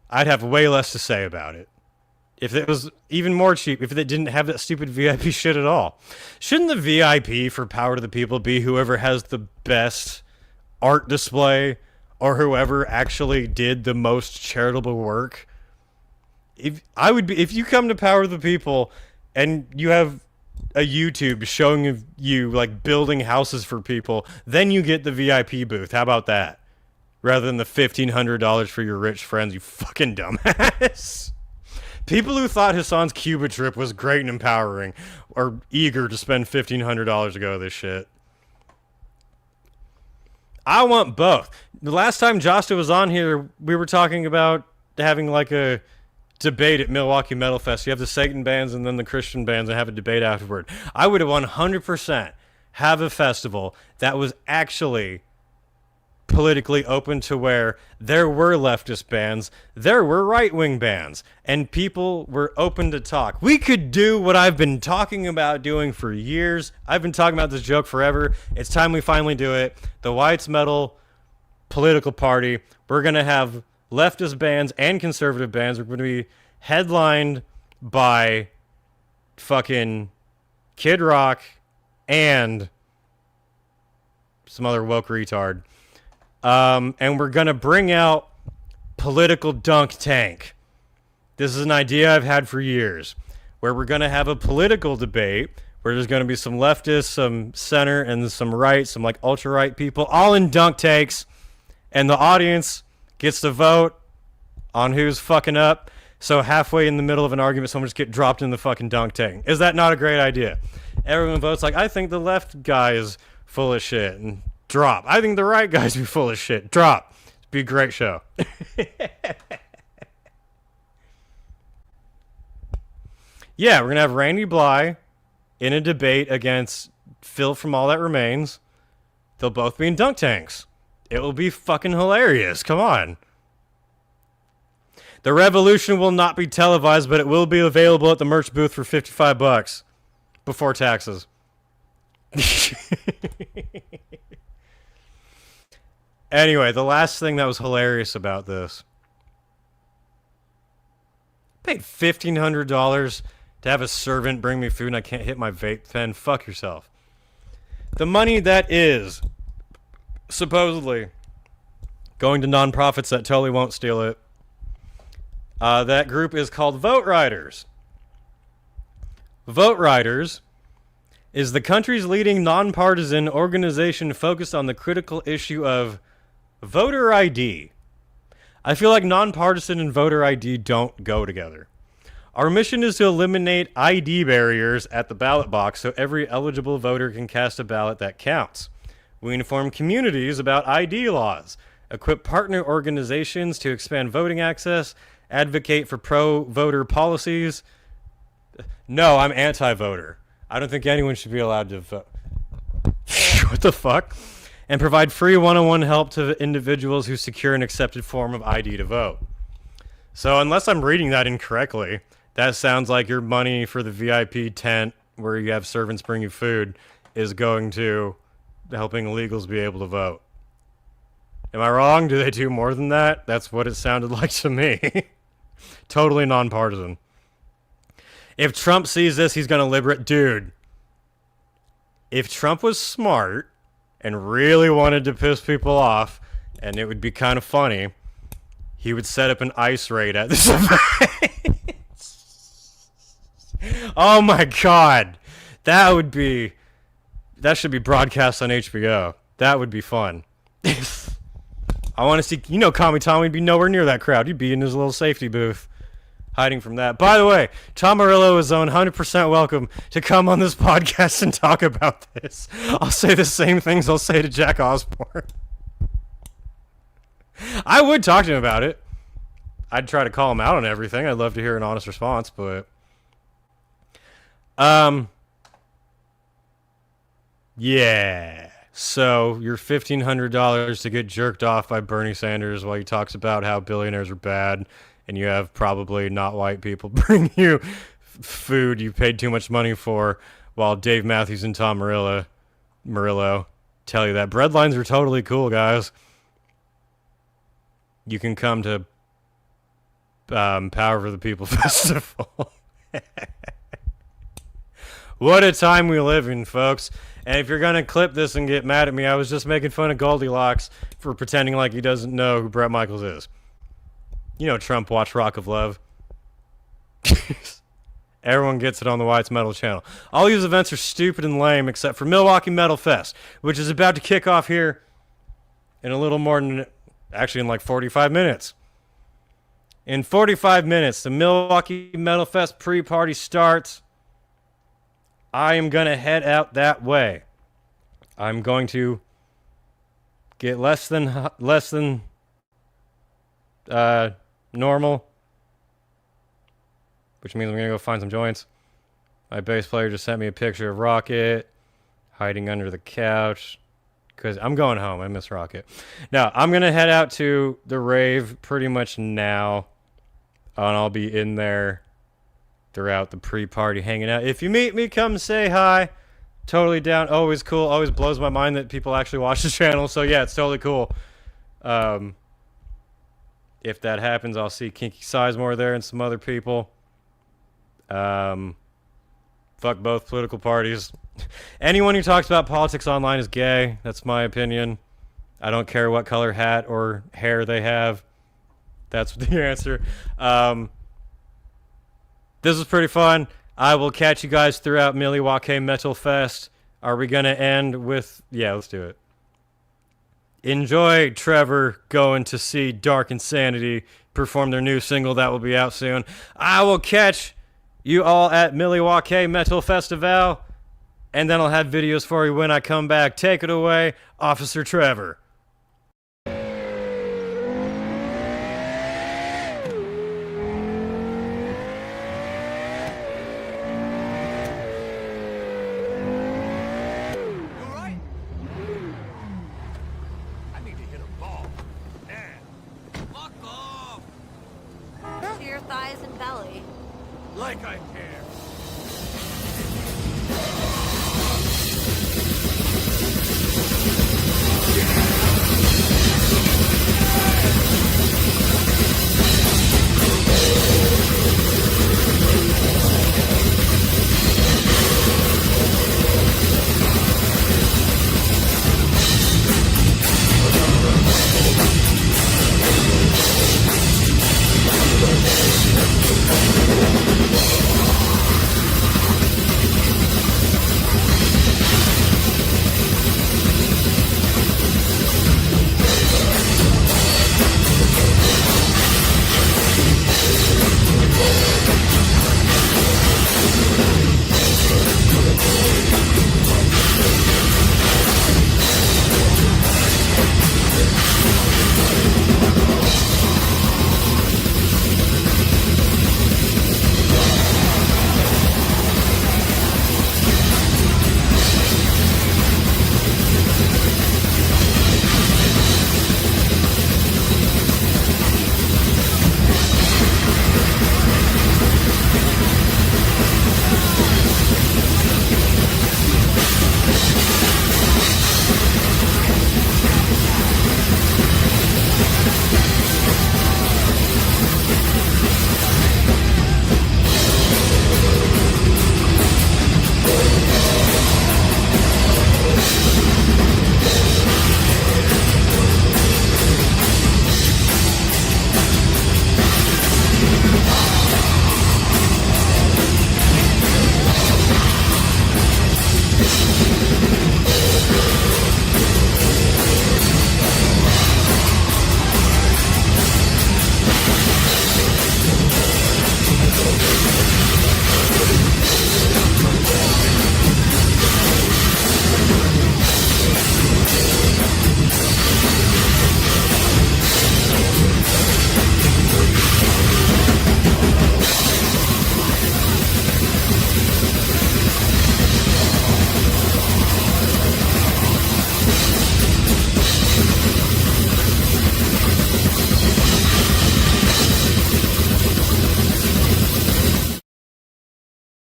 I'd have way less to say about it. If it was even more cheap, if it didn't have that stupid VIP shit at all. Shouldn't the VIP for Power to the People be whoever has the best art display or whoever actually did the most charitable work? If you come to Power to the People and you have a YouTube showing you like building houses for people, then you get the VIP booth. How about that? Rather than the $1,500 for your rich friends, you fucking dumbass. People who thought Hassan's Cuba trip was great and empowering are eager to spend $1,500 to go to this shit. I want both. The last time Josta was on here, we were talking about having like a debate at Milwaukee Metalfest. You have the Satan bands and then the Christian bands and have a debate afterward. I would have 100% have a festival that was actually politically open to where there were leftist bands, there were right-wing bands, and people were open to talk. We could do what I've been talking about doing for years. I've been talking about this joke forever. It's time we finally do it. The Wyatt's Metal political party. We're going to have leftist bands and conservative bands. We're going to be headlined by fucking Kid Rock and some other woke retard. And we're going to bring out political dunk tank. This is an idea I've had for years, where we're going to have a political debate where there's going to be some leftists, some center, and some right, some like ultra-right people, all in dunk tanks, and the audience gets to vote on who's fucking up. So halfway in the middle of an argument, someone just get dropped in the fucking dunk tank. Is that not a great idea? Everyone votes like, I think the left guy is full of shit, and drop. I think the right guys be full of shit. Drop. It'd be a great show. Yeah, we're going to have Randy Bly in a debate against Phil from All That Remains. They'll both be in dunk tanks. It will be fucking hilarious. Come on. The revolution will not be televised, but it will be available at the merch booth for $55 before taxes. Anyway, the last thing that was hilarious about this. I paid $1,500 to have a servant bring me food and I can't hit my vape pen. Fuck yourself. The money that is supposedly going to nonprofits that totally won't steal it. That group is called Vote Riders. Vote Riders is the country's leading nonpartisan organization focused on the critical issue of voter ID. I feel like nonpartisan and voter ID don't go together. Our mission is to eliminate ID barriers at the ballot box so every eligible voter can cast a ballot that counts. We inform communities about ID laws, equip partner organizations to expand voting access, advocate for pro-voter policies. No, I'm anti-voter. I don't think anyone should be allowed to vote. What the fuck? And provide free one-on-one help to individuals who secure an accepted form of ID to vote. So unless I'm reading that incorrectly, that sounds like your money for the VIP tent where you have servants bring you food is going to helping illegals be able to vote. Am I wrong? Do they do more than that? That's what it sounded like to me. Totally nonpartisan. If Trump sees this, he's going to liberate. Dude, if Trump was smart and really wanted to piss people off, and it would be kind of funny, he would set up an ICE raid at this event. Oh my God. That should be broadcast on HBO. That would be fun. I want to see, Kami Tom would be nowhere near that crowd. He'd be in his little safety booth, hiding from that. By the way, Tom Murillo is 100% welcome to come on this podcast and talk about this. I'll say the same things I'll say to Jack Osborne. I would talk to him about it. I'd try to call him out on everything. I'd love to hear an honest response, but... Yeah. So, your $1,500 to get jerked off by Bernie Sanders while he talks about how billionaires are bad, and you have probably not white people bring you food you paid too much money for, while Dave Matthews and Tom Murillo tell you that. Breadlines are totally cool, guys. You can come to Power for the People Festival. What a time we live in, folks. And if you're going to clip this and get mad at me, I was just making fun of Goldilocks for pretending like he doesn't know who Bret Michaels is. Trump watched Rock of Love. Everyone gets it on the Wyatt's Metal channel. All these events are stupid and lame except for Milwaukee Metalfest, which is about to kick off here in a little more than... Actually, in like 45 minutes. In 45 minutes, the Milwaukee Metalfest pre-party starts. I am going to head out that way. I'm going to get less than normal, which means I'm gonna go find some joints. My bass player just sent me a picture of Rocket hiding under the couch because I'm going home. I miss Rocket. Now I'm gonna head out to the rave pretty much now, and I'll be in there throughout the pre-party hanging out. If you meet me, come say hi. Totally down. Always cool. Always blows my mind that people actually watch the channel. So yeah, it's totally cool. If that happens, I'll see Kinky Sizemore there and some other people. Fuck both political parties. Anyone who talks about politics online is gay. That's my opinion. I don't care what color hat or hair they have. That's the answer. This was pretty fun. I will catch you guys throughout Milwaukee Metalfest. Are we going to end with... Yeah, let's do it. Enjoy Trevor going to see Dark Insanity perform their new single that will be out soon. I will catch you all at Milwaukee Metal Festival, and then I'll have videos for you when I come back. Take it away, Officer Trevor.